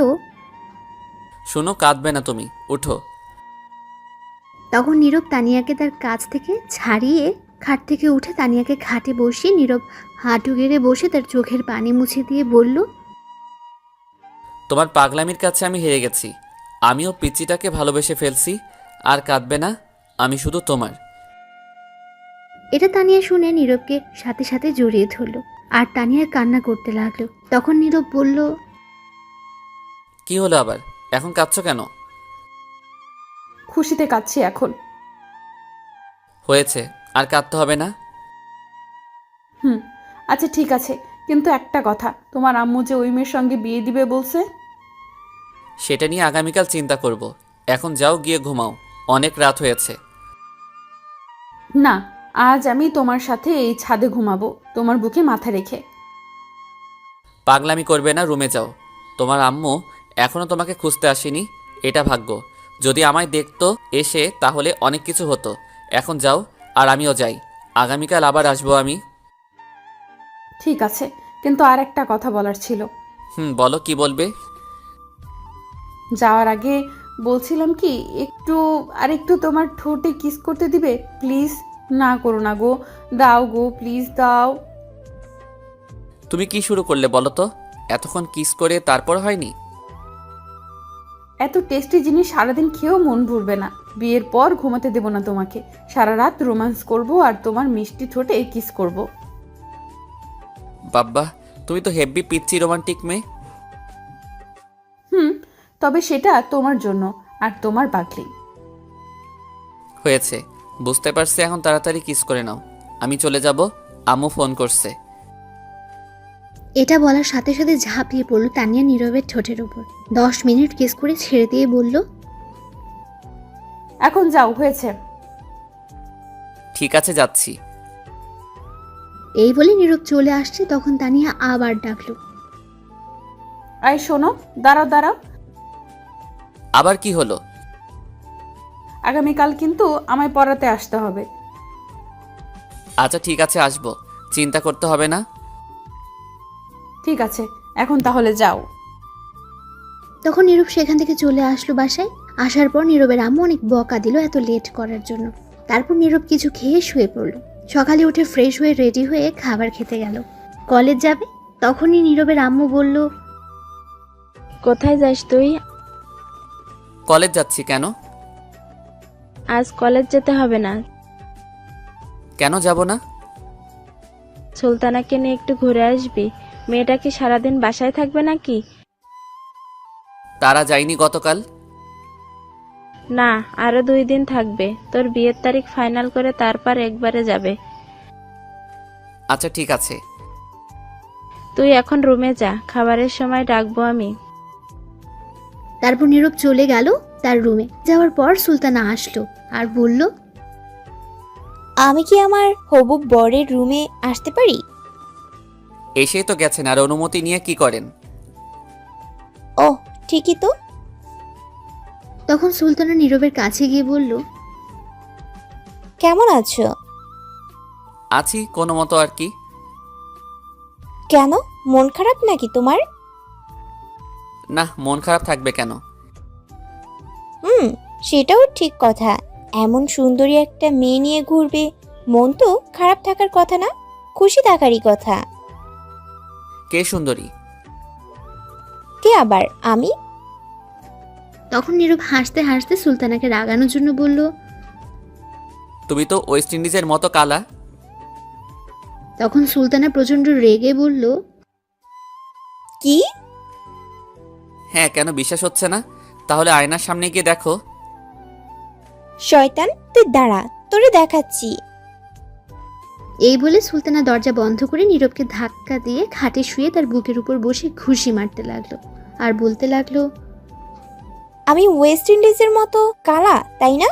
শোনো, কাঁদবে না তুমি, উঠো। তখন নীরব তানিয়াকে তার কাছ থেকে ছাড়িয়ে খাট থেকে উঠে তানিয়াকে খাটে বসিয়ে নীরব হাঁটু গেড়ে বসে তার চোখের পানি মুছে দিয়ে বলল, তোমার পাগলামির কাছে আমি হেরে গেছি। আমিও পিচ্চিটাকে ভালোবেসে ফেলছি। আর কাঁদবে না, আমি শুধু তোমার। এটা তানিয়া শুনে নীরবকে সাথে সাথে জড়িয়ে ধরল আর তানিয়া কান্না করতে লাগলো। তখন নীরব বলল, কি হলো আবার? এখন কাঁদছো কেন? খুশিতে কাঁদছি এখন। হয়েছে, আর কাঁদতে হবে না। আচ্ছা ঠিক আছে, কিন্তু একটা কথা, তোমার আম্মু যে ওই মেয়ের সঙ্গে বিয়ে দিবে বলছে। সেটা নিয়ে আগামীকাল চিন্তা করব। এখন যাও, গিয়ে ঘুমাও, অনেক রাত হয়েছে। না, আজ আমি তোমার সাথে এই ছাদে ঘুমাবো, তোমার বুকে মাথা রেখে। পাগলামি করবে না, রুমে যাও। তোমার আম্মু এখনো তোমাকে খুঁজতে আসেনি, এটা ভাগ্য। যদি আমায় দেখতো এসে তাহলে অনেক কিছু হতো। এখন যাও, আর আমিও যাই। আগামীকাল আবার আসবো আমি। ঠিক আছে, কিন্তু আর একটা কথা বলার ছিল। বলো, কি বলবে? যাওয়ার আগে বলছিলাম কি, একটু তোমার ঠোঁটে কিস করতে দিবে প্লিজ? না করো না গো, দাও গো, প্লিজ দাও। তুমি কি শুরু করলে বলো তো? এতক্ষণ কিস করে তারপর হয়নি? এত টেস্টি জিনিস সারাদিন খেয়েও মন ভরবে না। বিয়ের পর ঘুমাতে দেব না তোমাকে, সারা রাত রোম্যান্স করব আর তোমার মিষ্টি ঠোঁটে কিস করব। বাব্বা, তুমি তো হেব্বি পিচ্চি রোমান্টিক মেয়ে। তবে সেটা তোমার জন্য আর তোমার পাগলি। হয়েছে, বুঝতে পারছি, এখন তাড়াতাড়ি কিস করে নাও। আমি চলে যাব, আম্মু ফোন করছে। এটা বলার সাথে সাথে ঝাঁপিয়ে পড়ল তানিয়া নীরবের ঠোঁটের উপর। 10 মিনিট কিস করে ছেড়ে দিয়ে বলল, এখন যাও, হয়েছে। ঠিক আছে, যাচ্ছি। এই বলে নীরব চলে আসছে। তখন তানিয়া আবার ডাকলো, আয় শোনো, দাঁড়াও দাঁড়াও। আবার কি হলো? আগামীকাল কিন্তু আমায় পড়াতে আসতে হবে। আচ্ছা ঠিক আছে, আসবো, চিন্তা করতে হবে না। ঠিক আছে, এখন তাহলে যাও। তখন নীরব সেখান থেকে চলে আসলো বাসায়। আসার পর নীরবের আম্মু অনেক বকা দিল এত লেট করার জন্য। তারপর নীরব কিছু খেয়ে শুয়ে পড়ল। সকালে উঠে ফ্রেশ হয়ে রেডি হয়ে খাবার খেতে গেল। কলেজ যাবে। তখনই নীরবের আম্মু বলল, কোথায় যাস তুই? কলেজ যাচ্ছি। কেন? আজ কলেজ যেতে হবে না। কেন যাব না? সুলতানাকে নিয়ে একটু ঘুরে আসবি। মেয়েটা কি সারাদিন বাসায় থাকবে নাকি? তারা যায়নি গতকাল? না, আরো 2 দিন থাকবে। তোর বিয়ের তারিখ ফাইনাল করে তারপর একবারে যাবে। আচ্ছা ঠিক আছে। তুই এখন রুমে যা, খাবারের সময় ডাকবো আমি। তারপর নীরব চলে গেল তার রুমে। যাওয়ার পর সুলতানা আসলো আর বলল, আমি কি আমার হবু বরের রুমে আসতে পারি? এসেই তো গেছেন, আর অনুমতি নিয়ে কি করেন? ওহ, ঠিকই তো। তখন সুলতানা নীরবের কাছে গিয়ে বলল, কেমন আছো? আছি কোনো মতো আর কি। কেন, মন খারাপ নাকি তোমার? না, মন খারাপ থাকবে কেন? সেটাও ঠিক কথা। এমন সুন্দরী একটা মেয়ে নিয়ে ঘুরবে, মন তো খারাপ থাকার কথা না, খুশি থাকারই কথা। কে সুন্দরী? কে আবার? আমি। তখন নীরব হাসতে হাসতে সুলতানাকে রাগানোর জন্য বলল, তুমি তো ওয়েস্ট ইন্ডিজের মতো কালা। তখন সুলতানা প্রচন্ড রেগে বলল, কি? হ্যাঁ, কেন বিশ্বাস হচ্ছে না? তাহলে আয়নার সামনে গিয়ে দেখো। শয়তান, তুই দাঁড়া, তোরে দেখাচ্ছি। এই বলে সুলতানা দরজা বন্ধ করে নীরবকে ধাক্কা দিয়ে খাটে শুয়ে তার বুকের উপর বসে ঘুষি মারতে লাগলো আর বলতে লাগলো, আমি ওয়েস্ট ইন্ডিজের মতো কালা, তাই না?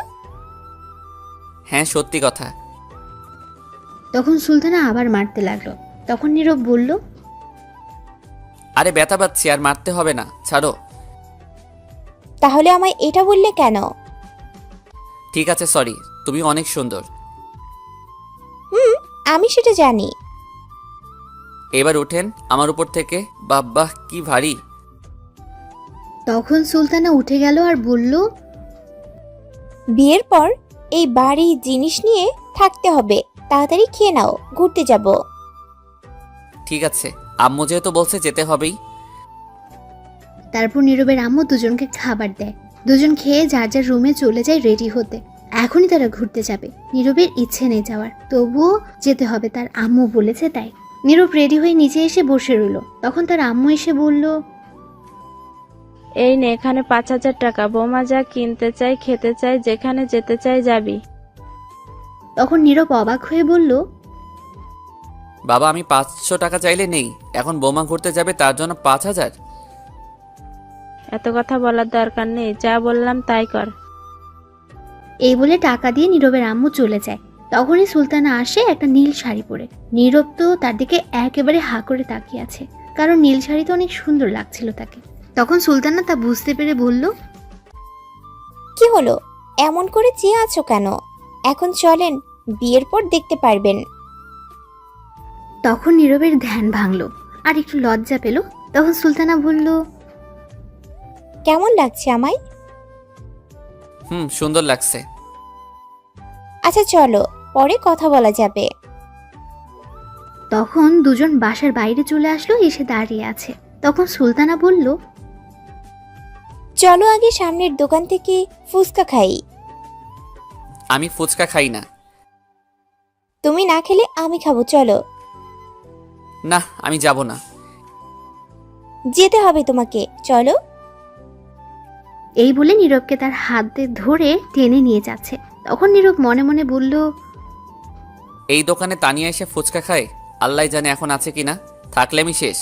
হ্যাঁ, সত্যি কথা। তখন সুলতানা আবার মারতে লাগলো। তখন নীরব বলল, আরে ব্যথা পাচ্ছি, আর মারতে হবে না, ছাড়ো। তাহলে আমায় এটা বললে কেন? ঠিক আছে, সরি, তুমি অনেক সুন্দর। আমি সেটা জানি। এবার উঠেন আমার উপর থেকে। বাব্বা, কি ভারী। তখন সুলতানা উঠে গেল আর বলল, বিয়ের পর এই বাড়ি জিনিস নিয়ে থাকতে হবে, তাড়াতাড়ি খেয়ে নাও, ঘুরতে যাব। ঠিক আছে, আম্মু যেহেতু বলছে যেতে হবেই। তারপর নীরবের আম্মু দুজনকে খাবার দেয়। দুজন খেয়ে যার যার রুমে চলে যায় রেডি হতে। এখনই তারা ঘুরতে যাবে। নীরবের ইচ্ছে নেই যাওয়ার, তবুও যেতে হবে, তার আম্মু বলেছে তাই। নীরব রেডি হয়ে নিচে এসে বসে রইল। তখন তার আম্মু এসে বলল, এই নে এখানে 5,000 টাকা। বৌমা যা কিনতে চাই, খেতে চাই, যেখানে যেতে চাই যাবি। তখন নীরব অবাক হয়ে বলল, বাবা, আমি 500 টাকা চাইলে নেই, এখন বোমা ঘুরতে যাবে তার জন্য 5,000? এত কথা বলার দরকার নেই, যা বললাম তাই কর। এই বলে টাকা দিয়ে নীরবের আম্মু চলে যায়। তখনই সুলতানা আসে একটা নীল শাড়ি পরে। নীরব তো তার দিকে একেবারে হা করে তাকিয়ে আছে, কারণ নীল শাড়িতে অনেক সুন্দর লাগছিল তাকে। তখন সুলতানা তা বুঝতে পেরে বলল, কি হলো, এমন করে চেয়ে আছো কেন? এখন চলেন, বিয়ের পর দেখতে পারবেন। তখন নীরবের ধ্যান ভাঙলো আর একটু লজ্জা পেল। তখন সুলতানা বলল, কেমন লাগছে আমায়? সুন্দর লাগছে। আচ্ছা চলো, পরে কথা বলা যাবে। তখন দুজন বাসার বাইরে চলে আসলো, এসে দাঁড়িয়ে আছে। তখন সুলতানা বলল, চলো আগে সামনের দোকান থেকে ফুচকা খাই। আমি ফুচকা খাই না। তুমি না খেলে আমি খাবো, চলো। না, আমি যাব না। যেতে হবে তোমাকে, চলো। এই বলে নীরবকে তার হাতে ধরে টেনে নিয়ে যাচ্ছে। তখন নীরব মনে মনে বলল, এই দোকানে তানিয়া এসে ফুচকা খায়, আল্লাহ জানে এখন আছে কিনা, থাকলে আমি শেষ।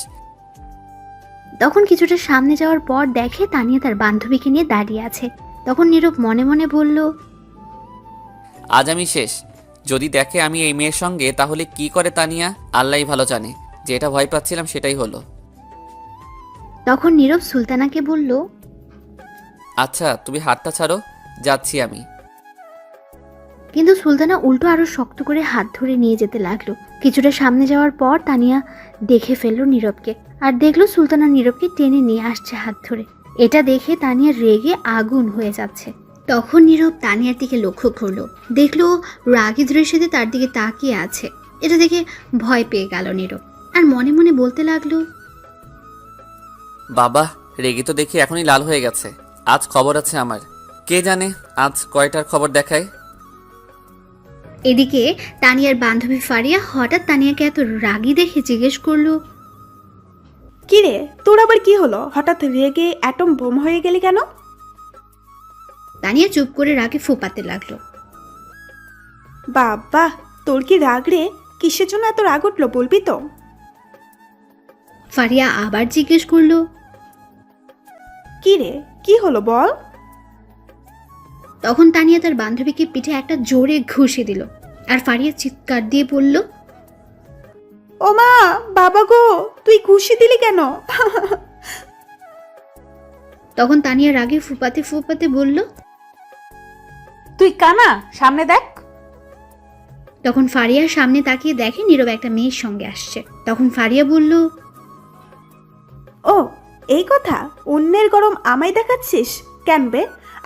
তখন কিছুটা সামনে যাওয়ার পর দেখে তানিয়া তার বান্ধবীকে নিয়ে দাঁড়িয়ে আছে। তখন নীরব মনে মনে বলল, আজ আমি শেষ। যদি দেখে আমি এই মেয়ের সঙ্গে, তাহলে কি করে তানিয়া, আল্লাহই ভালো জানে। যেটা ভয় পাচ্ছিলাম সেটাই হলো। তখন নীরব সুলতানাকে বলল, আচ্ছা তুমি হাতটা ছাড়ো, যাচ্ছি আমি। কিন্তু সুলতানা উল্টো আরো শক্ত করে হাত ধরে নিয়ে যেতে লাগলো। কিছুটা সামনে যাওয়ার পর তানিয়া দেখে ফেললো নীরবকে, আর দেখলো সুলতানা নীরবকে টেনে নিয়ে আসছে হাত ধরে। এটা দেখে তানিয়া রেগে আগুন হয়ে যাচ্ছে। তখন নীরব তানিয়ার দিকে লক্ষ্য করলো, দেখলো রাগী দৃষ্টিতে তার দিকে তাকিয়ে আছে। এটা দেখে ভয় পেয়ে গেল নীরব, আর মনে মনে বলতে লাগলো, বাবা, রেগে তো দেখি এখনই লাল হয়ে গেছে। আজ খবর আছে আমার, কে জানে আজ কয়টার খবর দেখায়। এদিকে তানিয়ার বান্ধবী ফারিয়া হঠাৎ তানিয়াকে এত রাগী দেখে জিজ্ঞেস করলো, কি রে, তোর আবার কি হলো? হঠাৎ রেগে অ্যাটম বোম হয়ে গেলি কেন? তানিয়া চুপ করে রাগে ফোপাতে লাগলো। বাবা, তোর কি রাগ রে? কিসের জন্য এত রাগ উঠলো, বলবি তো? ফারিয়া আবার জিজ্ঞেস করলো, কি রে, কি হলো বল? তখন তানিয়া তার বান্ধবীকে পিঠে একটা জোরে ঘুষি দিল, আর ফারিয়া চিৎকার দিয়ে বলল, ও মা, বাবা গো, তুই ঘুষি দিলি কেন? তখন তানিয়া রাগে ফুপাতে ফুপাতে বলল, তুই কানা, সামনে দেখ। তখন ফারিয়ার সামনে তাকিয়ে দেখে নীরব একটা মেয়ের সঙ্গে আসছে। তখন ফারিয়া বলল, ও এই কথা, অন্যের গরম আমায় দেখাচ্ছিস কেন বে?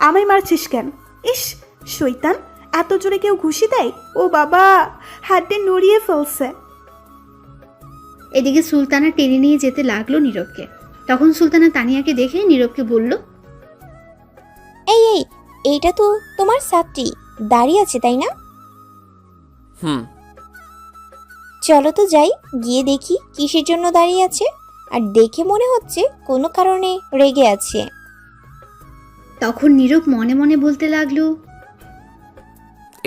আমায় মারছিস কেন? ইস শয়তান, এত জোরে কেউ ঘুষি দেয়? ও বাবা, হাতে নড়িয়ে ফেলছে। এদিকে সুলতানা টেনে নিয়ে যেতে লাগলো নীরবকে। তখন সুলতানা তানিয়াকে দেখে নীরবকে বলল, এই এইটা তো তোমার ছাত্রী, দাঁড়িয়ে আছে তাই না? চলো তো যাই, গিয়ে দেখি কিসের জন্য দাঁড়িয়ে আছে। আর দেখে মনে হচ্ছে কোনো কারণে রেগে আছে। তখন নীরব মনে মনে বলতে লাগলো,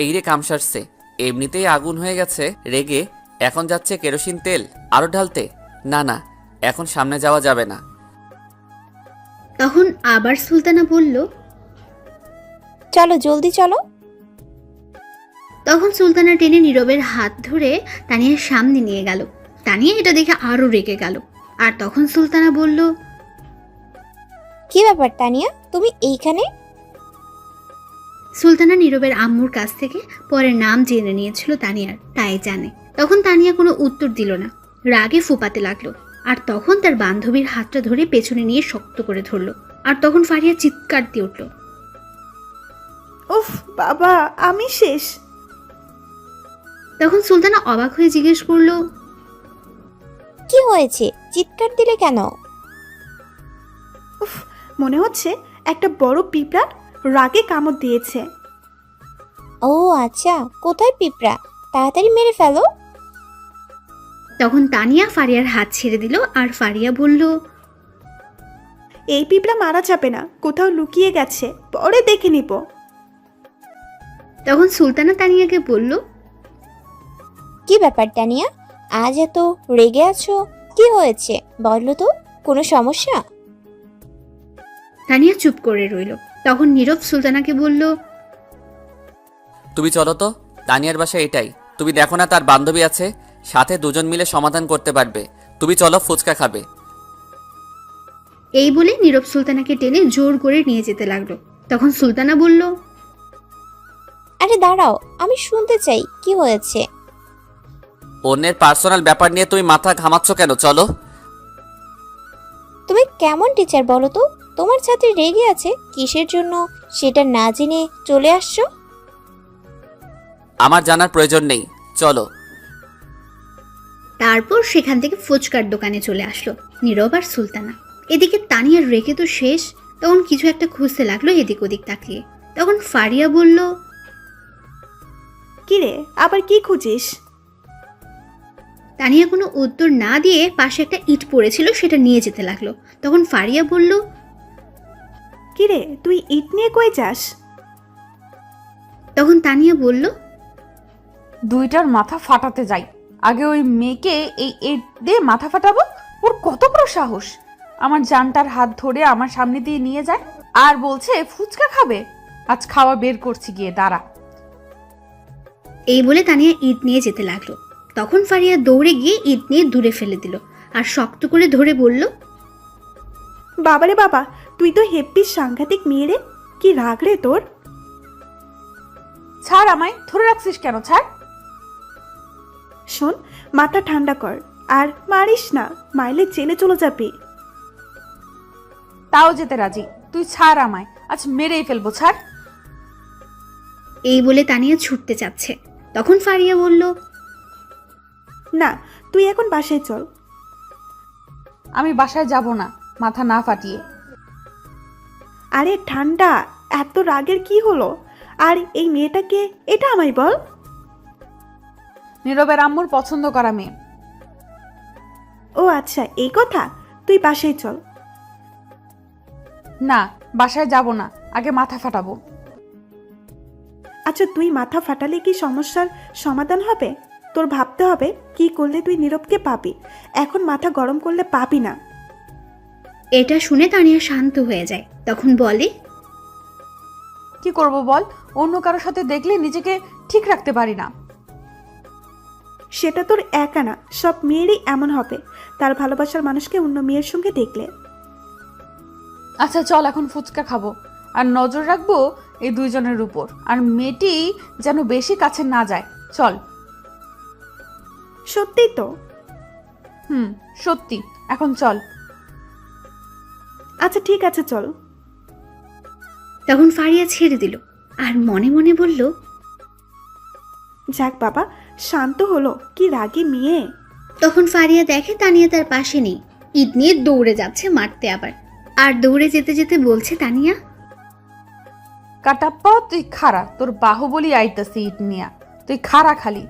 এই রে কাম সারছে, এমনিতেই আগুন হয়ে গেছে রেগে, এখন যাচ্ছে কেরোসিন তেল আরো ঢালতে। না না, এখন সামনে যাওয়া যাবে না। তখন আবার সুলতানা বলল, চলো জলদি চলো। তখন সুলতানা টেনে নীরবের হাত ধরে তানিয়ার সামনে নিয়ে গেল। তানিয়া এটা দেখে আরো রেগে গেল। আর তখন সুলতানা বলল, কি ব্যাপার তানিয়া, তুমি এইখানে? সুলতানা নীরবের আম্মুর কাছ থেকে পরে নাম জেনে নিয়েছিল তানিয়ার, তাই জানে। তখন তানিয়া কোনো উত্তর দিল না, রাগে ফুপাতে লাগলো। আর তখন তার বান্ধবীর হাতটা ধরে পেছনে নিয়ে শক্ত করে ধরলো। আর তখন ফারিয়া চিৎকার দিয়ে উঠল, উফ বাবা, আমি শেষ। তখন সুলতানা অবাক হয়ে জিজ্ঞেস করলো, কি হয়েছে, চিৎকার দিলে কেন? উফ, মনে হচ্ছে একটা বড় পিঁপড়া রাগে কামড় দিয়েছে। ও আচ্ছা, কোথায় পিঁপড়া? তাড়াতাড়ি মেরে ফেলো। তখন তানিয়া ফারিয়ার হাত ছেড়ে দিল আর ফারিয়া বলল, এই পিঁপড়া মারা যাবে না, কোথাও লুকিয়ে গেছে, পরে দেখে নিব। তখন সুলতানা তানিয়াকে বলল, কি ব্যাপার তানিয়া, আজ এত রেগে আছো? কি হয়েছে বলো তো, কোনো সমস্যা? তানিয়া চুপ করে রইল। তখন নীরব সুলতানাকে বলল, তুমি চলো তো, তানিয়ার বাসা এটাই। তুমি দেখো না তার বান্ধবী আছে, সাথে দুজন মিলে সমাধান করতে পারবে। তুমি চলো, ফুচকা খাবে। এই বলে নীরব সুলতানাকে টেনে জোর করে নিয়ে যেতে লাগলো। তখন সুলতানা বলল, আরে দাঁড়াও, আমি শুনতে চাই কি হয়েছে। অন্যের পার্সোনাল ব্যাপার নিয়ে তুমি মাথা ঘামাচ্ছ কেন? চলো। তুমি কেমন টিচার বলো তো? তোমার ছাত্রী রেগে আছে কিসের জন্য সেটা না জেনে চলে আসছো? আমার জানার প্রয়োজন নেই, চলো। তারপর সেখান থেকে ফুচকার দোকানে চলে আসলো নীরব আর সুলতানা। এদিকে তানিয়ার রেখে তো শেষ। তখন কিছু একটা খুঁজতে লাগলো এদিক ওদিক তাকিয়ে। তখন ফারিয়া বলল, কিরে, আবার কি খুঁজিস? তানিয়া কোনো উত্তর না দিয়ে পাশে একটা ইট পড়েছিল, সেটা নিয়ে যেতে লাগলো। তখন ফারিয়া বলল, কিরে, তুই ইট নিয়ে কই যাস? তখন তানিয়া বলল, দুইটার মাথা ফাটাতে যাই। আগে ওই মেয়েকে এই ইট দিয়ে মাথা ফাটাবো। ওর কত বড় সাহস! আমার জানটার হাত ধরে আমার সামনে দিয়ে নিয়ে যায় আর বলছে ফুচকা খাবে। আজ খাওয়া বের করছি, গিয়ে দাঁড়া। এই বলে তানিয়া ইট নিয়ে যেতে লাগলো। তখন ফারিয়া দৌড়ে গিয়ে ইট নিয়ে দূরে ফেলে দিল আর শক্ত করে ধরে বলল, বাবারে বাবা, তুই তো হেব্বি সাংঘাতিক মেয়ে রে, কি রাগ রে তোর? ছাড় আমায়, ধরে রাখছিস কেন? ছাড়। শোন, মাথা ঠান্ডা কর আর মারিস না, মাইলে জেলে চলে যাবি। তাও যেতে রাজি। তুই ছাড় আমায়, আজ মেরেই ফেলবো, ছাড়। এই বলে তানিয়া ছুটতে চাচ্ছে। তখন ফারিয়া বলল, না, তুই এখন বাসায় চল। আমি বাসায় যাব না মাথা না ফাটিয়ে। আরে ঠান্ডা, এত রাগের কি হলো? আর এই মেয়েটাকে, এটা আমায় বল। নীরবের আম্মুর পছন্দ করা মেয়ে। ও আচ্ছা, এই কথা। তুই বাসায় চল। না, বাসায় যাব না, আগে মাথা ফাটাবো। আচ্ছা, তুই মাথা ফাটালে কি সমস্যার সমাধান হবে? তোর ভাবতে হবে কি করলে তুই নীরবকে পাবি। এখন মাথা গরম করলে পাবি না। এটা শুনে তানিয়া শান্ত হয়ে যায়। তখন বলে, কি করব বল? অন্য কারোর সাথে দেখলে নিজেকে ঠিক রাখতে পারি না। সেটা তোর একা না, সব মেয়েরই এমন হবে, তার ভালোবাসার মানুষকে অন্য মেয়ের সঙ্গে দেখলে। আচ্ছা চল, এখন ফুচকা খাবো আর নজর রাখবো এই দুইজনের উপর, আর মেয়েটি যেন বেশি কাছে না যায়। চল। সত্যিই তো। সত্যি, এখন চল। আচ্ছা ঠিক আছে, চল। তখন ফারিয়া ছেড়ে দিল আর মনে মনে বলল, যাক বাবা, শান্ত হলো। কি রাগী মেয়ে। তখন ফারিয়া দেখে তানিয়া তার পাশে নেই। ইট নিয়ে দৌড়ে যাচ্ছে মারতে আবার। আর দৌড়ে যেতে যেতে বলছে তানিয়া, কাটাপ্পা, তুই খারা, তোর বাহুবলি আইতাছে ইট নিয়া, তুই খারা খালি।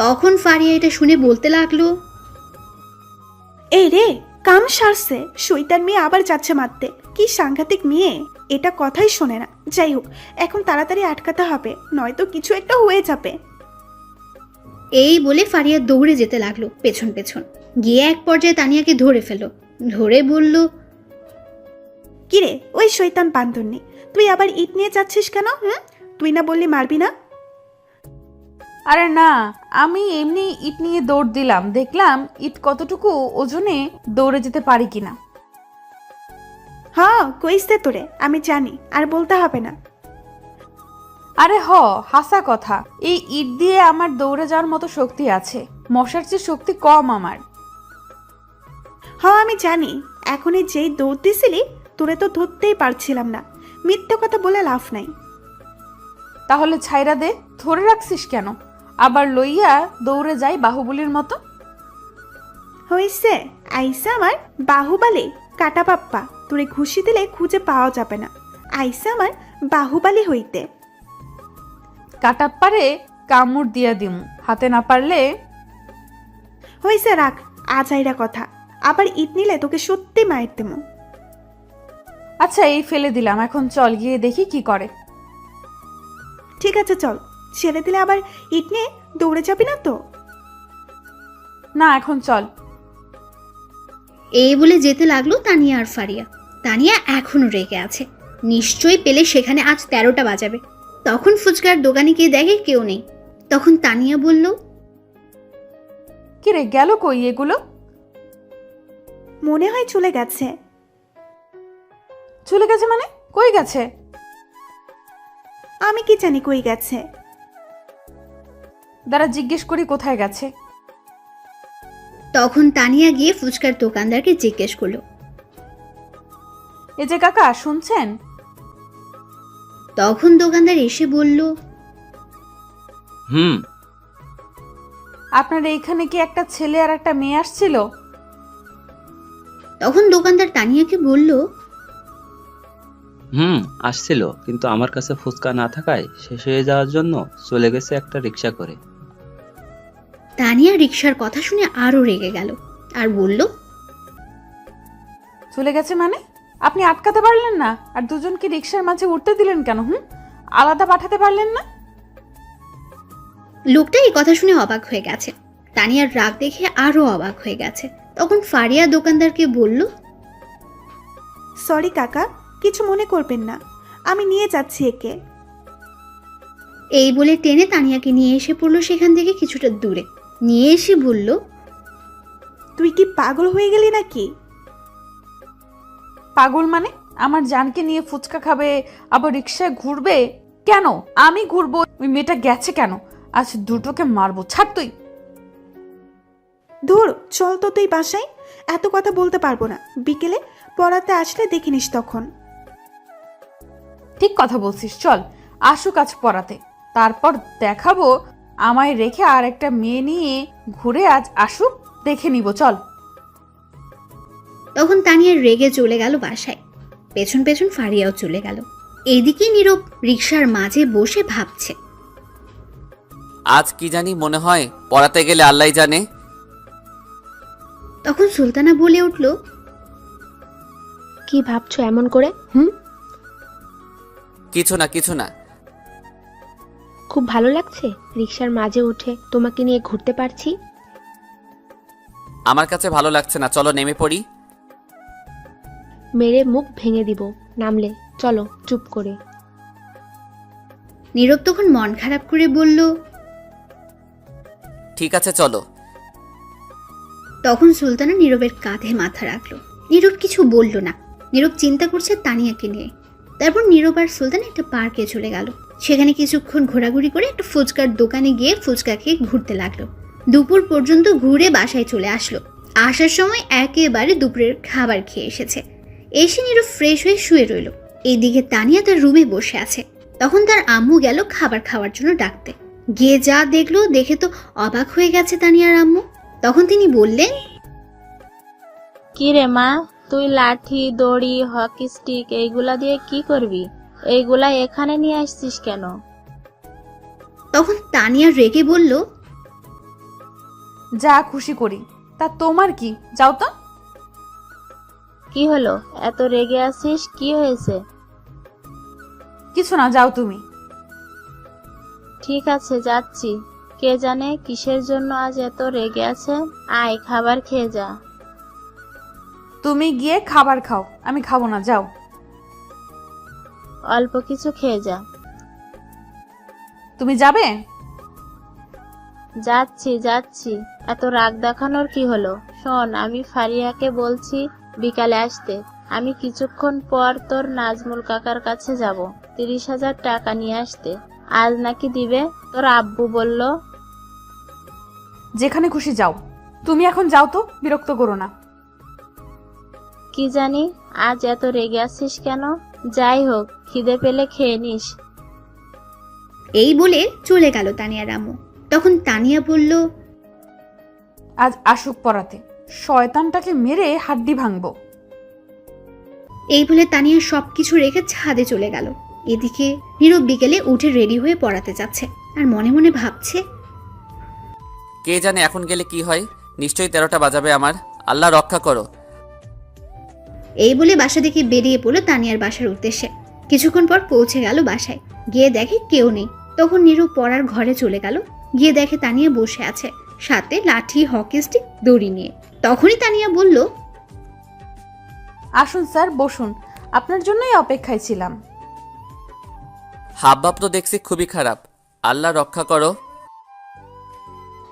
তখন ফারিয়া এটা শুনে বলতে লাগলো, এই রে, কাম সারছে, শৈতান মেয়ে আবার যাচ্ছে মারতে। কি সাংঘাতিক মেয়ে, এটা কথাই শোনে না। যাই হোক, এখন তাড়াতাড়ি আটকাতে হবে, নয়তো কিছু একটা হয়ে যাবে। এই বলে ফারিয়া দৌড়ে যেতে লাগলো পেছন পেছন। গিয়ে এক পর্যায়ে তানিয়াকে ধরে ফেলল। ধরে বলল, কিরে, ওই শৈতান বান্ধবী, তুই আবার ইট নিয়ে যাচ্ছিস কেন? তুই না বললি মারবি না? আরে না, আমি এমনি ইট নিয়ে দৌড় দিলাম, দেখলাম ইট কতটুকু ওজনে দৌড়ে যেতে পারি কিনা। হ্যাঁ, কইসতে তোরে, আমি জানি, আর বলতে হবে না। আরে হাসা কথা। এই ইট দিয়ে আমার দৌড়ে যাওয়ার মতো শক্তি আছে, মশার চেয়ে শক্তি কম আমার। হ্যাঁ আমি জানি, এখনই যেই দৌড় দিছিলি তোরে তো ধরতেই পারছিলাম না। মিথ্যে কথা বলে লাভ নাই। তাহলে ছাইরা দে, ধরে রাখছিস কেন? আবার লইয়া দৌড়ে যাই বাহুবলীর মতো। হয়েছে, আইসা আমার বাহুবালি কাটা পাপ্পা, তোরে ঘুষি দিলে খুঁজে পাওয়া যাবে না। আইসা আমার বাহুবালি হইতে। কাটা পারে কামড় দিয়া দিমু, হাতে না পারলে। হয়েছে, রাখ আজ আইরা কথা। আবার ঈদ নিলে তোকে সত্যি মায়ের দেবো। আচ্ছা এই ফেলে দিলাম, এখন চল গিয়ে দেখি কি করে। ঠিক আছে চল, ছেড়ে দিলে আবার ঈদ নিয়ে দৌড়ে যাবি না তো? না এখন চল। এই বলে যেতে লাগলো তানিয়া আর ফারিয়া। তানিয়া এখনো রেগে আছে, নিশ্চয়ই পেলে সেখানে আজ 13টা বাজাবে। তখন ফুচকার দোকানে গিয়ে দেখে কেউ নেই। তখন তানিয়া বলল, কি রে, গেল কই এগুলো? মনে হয় চলে গেছে। চলে গেছে মানে? কই গেছে? আমি কি জানি কই গেছে। দাঁড়া জিজ্ঞেস করি কোথায় গেছে। তখন তানিয়া গিয়ে ফুচকার দোকানদারকে জিজ্ঞেস করলো। এই যে কাকা শুনছেন? তখন দোকানদার এসে বলল, হুম। আপনার এইখানে কি একটা ছেলে আর একটা মেয়ে আসছিল? তখন দোকানদার তানিয়াকে বলল, হুম, আসছিল, কিন্তু আমার কাছে ফুচকা না থাকায় শেষ হয়ে যাওয়ার জন্য চলে গেছে একটা রিক্সা করে। তানিয়া রিক্সার কথা শুনে আরো রেগে গেল আর বলল, চলে গেছে মানে? আপনি আটকাতে পারলেন না? আর দুজনকে রিক্সার মাঝে উঠতে দিলেন কেন? আলাদা পাঠাতে পারলেন না? লোকটা এই কথা শুনে অবাক হয়ে গেছে। তানিয়ার রাগ দেখে আরো অবাক হয়ে গেছে। তখন ফারিয়া দোকানদারকে বলল, সরি কাকা, কিছু মনে করবেন না, আমি নিয়ে যাচ্ছি একে। এই বলে টেনে তানিয়াকে নিয়ে এসে পড়লো সেখান থেকে কিছুটা দূরে। নিয়ে এসে বলল, তুই কি পাগল হয়ে গেলি নাকি? পাগল মানে? আমার জানকে নিয়ে ফুচকা খাবে, আবার রিক্সায় ঘুরবে কেন? আমি ঘুরবো, ওই মেয়েটা গেছে কেন? আজ দুটোকে মারবো, ছাড় তুই। ধুর, চল তো তুই বাসায়। এত কথা বলতে পারবো না, বিকেলে পড়াতে আসলে দেখে নিস তখন। ঠিক কথা বলছিস, চল আসুক আজ পড়াতে, তারপর দেখাবো আমায় রেখে আর একটা মেয়ে নিয়ে ঘুরে। আজ আসুক, দেখে নিব, চল। তখন তানিয়া রেগে চলে গেল বাসায়। পেছন পেছন ফারিয়াও চলে গেল। এইদিকে নীরব রিক্সার মাঝে বসে ভাবছে। আজ কি জানি মনে হয় পড়াতে গেলে আল্লাহ জানে। তখন সুলতানা বলে উঠল, কি ভাবছো এমন করে? কিছু না কিছু না। খুব ভালো লাগছে রিক্সার মাঝে উঠে তোমাকে নিয়ে ঘুরতে পারছি। আমার কাছে ভালো লাগছে না, চলো নেমে পড়ি। মেরে মুখ ভেঙে দিব নামলে, চলো চুপ করে। নীরব তখন মন খারাপ করে বলল, ঠিক আছে চলো। তখন সুলতানা নীরবের কাঁধে মাথা রাখলো। নীরব কিছু বলল না। নীরব চিন্তা করছে তানিয়াকে নিয়ে। তারপর নীরব আর সুলতান একটা পার্কে চলে গেল। সেখানে কিছুক্ষণ ঘোরাঘুরি করে একটা ফুচকার দোকানে গিয়ে ফুচকা খেয়ে ঘুরতে লাগলো। দুপুর পর্যন্ত ঘুরে বাসায় চলে আসলো। আসার সময় একেবারে দুপুরের খাবার খেয়ে এসেছে। এসে নীরব ফ্রেশ হয়ে শুয়ে রইল। এইদিকে তানিয়া তার রুমে বসে আছে। তখন তার আম্মু গেল খাবার খাওয়ার জন্য ডাকতে। গিয়ে যা দেখলো, দেখে তো অবাক হয়ে গেছে তানিয়ার আম্মু। তখন তিনি বললেন, কি রে মা, তুই লাঠি, দড়ি, হকি স্টিক এইগুলা দিয়ে কি করবি? এইগুলা এখানে নিয়ে আসছিস কেন? তখন তানিয়া রেগে বলল, যা খুশি করি, তা তোমার কি? যাও তো। কি হলো, এত রেগে আছিস? কি হয়েছে? কিছু না, যাও তুমি। ঠিক আছে যাচ্ছি। কে জানে কিসের জন্য আজ এত রেগে আছে। আয় খাবার খেয়ে যা। তুমি গিয়ে খাবার খাও, আমি খাবো না, যাও। অল্প কিছু খেয়ে যা। তুমি যাবে? যাচ্ছি যাচ্ছি, এত রাগ দেখানোর কি হলো? শোন, আমি ফারিয়াকে বলছি বিকালে আসতে। আমি কিছুক্ষণ পর তোর নাজমুল কাকার কাছে যাব 30,000 টাকা নিয়ে আসতে। আজ নাকি দিবে, তোর আব্বু বলল। যেখানে খুশি যাও, তুমি এখন যাও তো, বিরক্ত করো না। কি জানি আজ এত রেগে আছিস কেন? যাই হোক, খিদে পেলে খেয়ে নিস। এই বলে চলে গেল তানিয়ার আম্মু। তখন তানিয়া বলল, আজ আসুক পড়াতে, শয়তানটাকে মেরে হাড্ডি ভাঙবো। এই বলে তানিয়া সবকিছু রেখে ছাদে চলে গেল। এদিকে নীরব বিকেলে উঠে রেডি হয়ে পড়াতে যাচ্ছে আর মনে মনে ভাবছে, কে জানে এখন গেলে কি হয়। নিশ্চয়ই 13টা বাজাবে আমার। আল্লাহ রক্ষা করো। এই বলে বাসা থেকে বেরিয়ে পড়লো তানিয়ার বাসার উদ্দেশ্যে। কিছুক্ষণ পর পৌঁছে গেল বাসায়। গিয়ে দেখে কেউ নেই। তখন নীরব পড়ার ঘরে চলে গেল। গিয়ে দেখে তানিয়া বসে আছে, সাথে লাঠি, হকি স্টিক, দড়ি নিয়ে। তখনই তানিয়া বলল, আসুন স্যার, বসুন, আপনার জন্যই অপেক্ষায় ছিলাম। হাবভাব তো দেখছি খুবই খারাপ। আল্লাহ রক্ষা করো।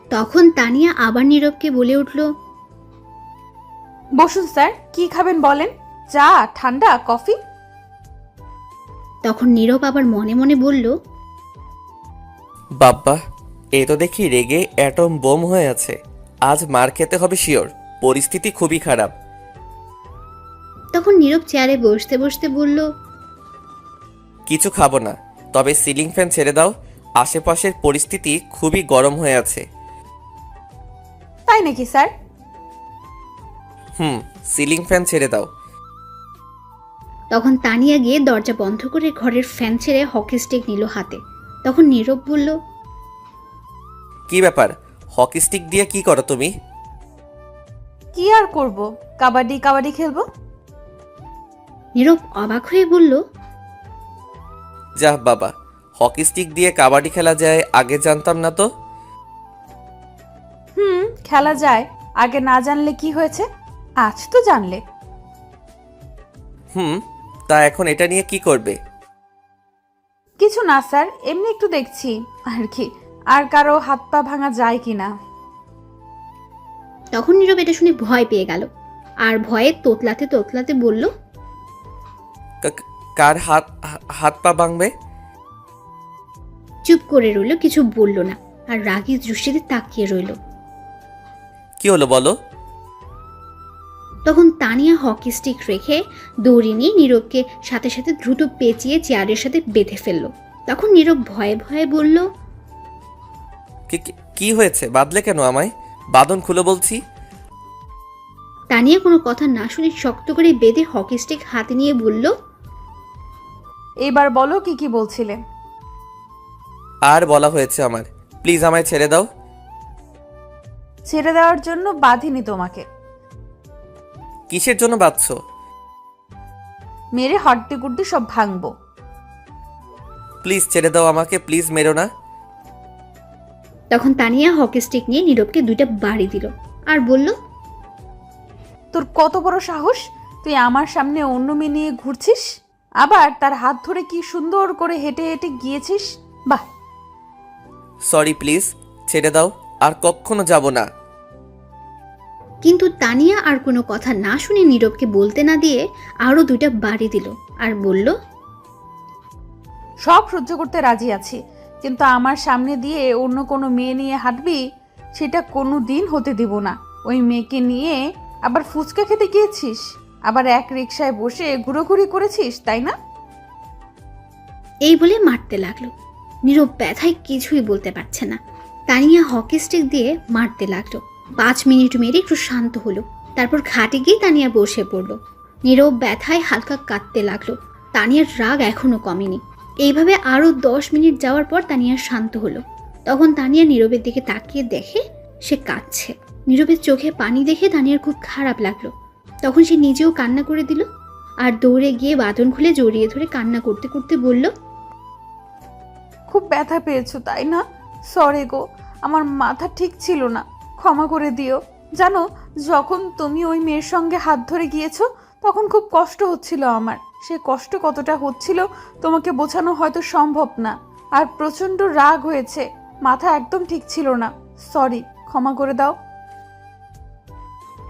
তখন তানিয়া আবার নীরবকে বলে উঠল, বসুন স্যার, কি খাবেন বলেন? চা, ঠান্ডা, কফি? তখন নীরব আবার মনে মনে বলল, বাব্বা, এ তো দেখি রেগে অ্যাটম বোম হয়ে আছে। আজ মার খেতে হবে শিওর। পরিস্থিতি খুবই খারাপ। তখন নীরব চেয়ারে বসতে বসতে বলল, কিছু খাবো না, তবে সিলিং ফ্যান ছেড়ে দাও। আশেপাশের পরিস্থিতি খুবই গরম হয়ে আছে। তাই নাকি স্যার? সিলিং ফ্যান ছেড়ে দাও। তখন তানিয়া গিয়ে দরজা বন্ধ করে ঘরের ফ্যান ছেড়ে হকি স্টিক নিল হাতে। তখন নীরব বলল, কি ব্যাপার? হকি স্টিক দিয়ে কি করো তুমি? কি আর করব, কাবাডি কাবাডি খেলবো। নীরব অবাক হয়ে বলল, যাহ বাবা, হকি স্টিক দিয়ে কাবাডি খেলা যায়, আগে জানতাম না তো। খেলা যায়, আগে না জানলে কি হয়েছে, আজ তো জানলে। তা এখন এটা নিয়ে কি করবে? কিছু না স্যার, এমনি একটু দেখছি আর কি, আর কারো হাত পা ভাঙা যায় কিনা। তখন নীরব এটা শুনে ভয় পেয়ে গেল আর ভয়ে তোতলাতে তোতলাতে বলল, কার হাত পা ভাঙবে? চুপ করে রইল, কিছু বলল না আর রাগী দৃষ্টিতে তাকিয়ে রইল। কি হলো বলো? তখন তানিয়া হকি স্টিক রেখে দড়ি নিয়ে নীরবকে সাথে সাথে দ্রুত পেঁচিয়ে চেয়ারের সাথে বেঁধে ফেলল। তখন নীরব ভয়ে ভয়ে বলল, কি হয়েছে? বাঁধলে কেন আমায়? বাঁধন খুলে বলছি। তানিয়া কোনো কথা না শুনে শক্ত করে বেঁধে হকি স্টিক হাতে নিয়ে বলল, এবার বলো কি কি বলছিলে। আর বলা হয়েছে আমার। প্লিজ আমায় ছেড়ে দাও। ছেড়ে দেওয়ার জন্য বাঁধিনি তোমাকে। কিসের জন্য বাঁধছো? মেরে হড্ডি গুড্ডি সব ভাঙবো। প্লিজ ছেড়ে দাও আমাকে, প্লিজ মেরো না। তখন তানিয়া হকি স্টিক নিয়ে নীরবকে 2টা বাড়ি দিল আর বলল, তোর কত বড় সাহস, তুই আমার সামনে অন্য মেয়ে নিয়ে ঘুরছিস, আবার তার হাত ধরে কি সুন্দর করে হেঁটে হেঁটে গিয়েছিস। বাহ। সরি, প্লিজ ছেড়ে দাও, আর কখনো যাব না। কিন্তু তানিয়া আর কোনো কথা না শুনে নীরবকে বলতে না দিয়ে আরো 2টা বাড়ি দিল আর বলল, সব সহ্য করতে রাজি আছি, কিন্তু আমার সামনে দিয়ে অন্য কোনো মেয়ে নিয়ে হাঁটবি, সেটা কোনো দিন হতে দিব না। ওই মেয়েকে নিয়ে আবার ফুচকা খেতে গিয়েছিস, আবার এক রিকশায় বসে ঘুরোঘুরি করেছিস, তাই না? এই বলে মারতে লাগলো। নীরব ব্যথায় কিছুই বলতে পারছে না। তানিয়া হকি স্টিক দিয়ে মারতে লাগলো। 5 মিনিট মেরে একটু শান্ত হলো। তারপর খাটে গিয়ে তানিয়া বসে পড়লো। নীরব ব্যথায় হালকা কাঁদতে লাগলো। তানিয়ার রাগ এখনো কমেনি। এইভাবে আরো 10 মিনিট যাওয়ার পর তানিয়া শান্ত হলো। তখন তানিয়া নীরবের দিকে তাকিয়ে দেখে সে কাঁদছে। নীরবের চোখে পানি দেখে তানিয়ার খুব খারাপ লাগলো। তখন সে নিজেও কান্না করে দিল আর দৌড়ে গিয়ে বাঁধন খুলে জড়িয়ে ধরে কান্না করতে করতে বলল, খুব ব্যথা পেয়েছো তাই না? সরি গো, আমার মাথা ঠিক ছিল না, ক্ষমা করে দিও। জানো, যখন তুমি ওই মেয়ের সঙ্গে হাত ধরে গিয়েছো তখন খুব কষ্ট হচ্ছিল আমার। সে কষ্ট কতটা হচ্ছিল তোমাকে বোঝানো হয়তো সম্ভব না। আর প্রচণ্ড রাগ হয়েছে, মাথা একদম ঠিক ছিল না। সরি, ক্ষমা করে দাও।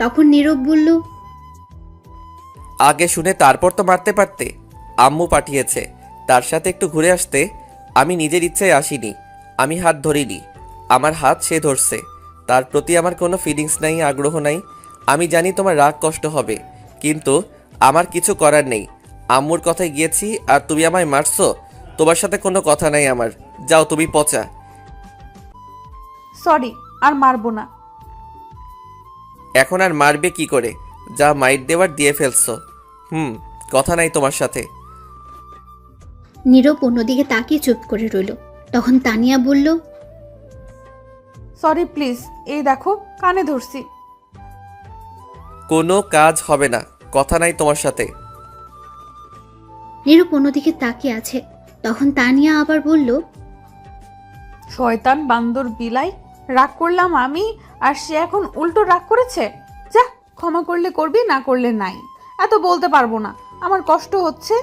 তখন নীরব বলল, আগে শুনে তারপর তো মারতে পারতে। আম্মু পাঠিয়েছে, তার সাথে একটু ঘুরে আসতে। আমি নিজের ইচ্ছায় আসিনি, আমি হাত ধরিনি। আমার হাত সে ধরছে। তার প্রতি আমার কোনো ফিলিংস নাই, আগ্রহ নাই। আমি জানি তোমার রাগ কষ্ট হবে, কিন্তু আমার কিছু করার নেই। আম্মুর কথায় গিয়েছি আর তুমি আমায় মারছো। তোমার সাথে কোনো কথা নাই আমার। যাও, তুমি পচা। সরি, আর মারবো না। এখন আর মারবে কি করে? যা মাইট দেওয়ার দিয়ে ফেলছো। কথা নাই তোমার সাথে। নীরব অন্যদিকে তাকিয়ে চুপ করে রইল। তখন তানিয়া বলল, সরি প্লিজ, এই দেখো কানে ধরছি। কোনো কাজ হবে না, কথা নাই তোমার সাথে। নীরব অন্যদিকে তাকিয়ে আছে। তখন তানিয়া আবার বলল, শয়তান বান্দর বিলাই, রাগ করলাম আমি আর সে এখন উল্টো রাগ করেছে। যা, ক্ষমা করলে করবি, না করলে নাই। এত বলতে পারবো না, আমার কষ্ট হচ্ছে,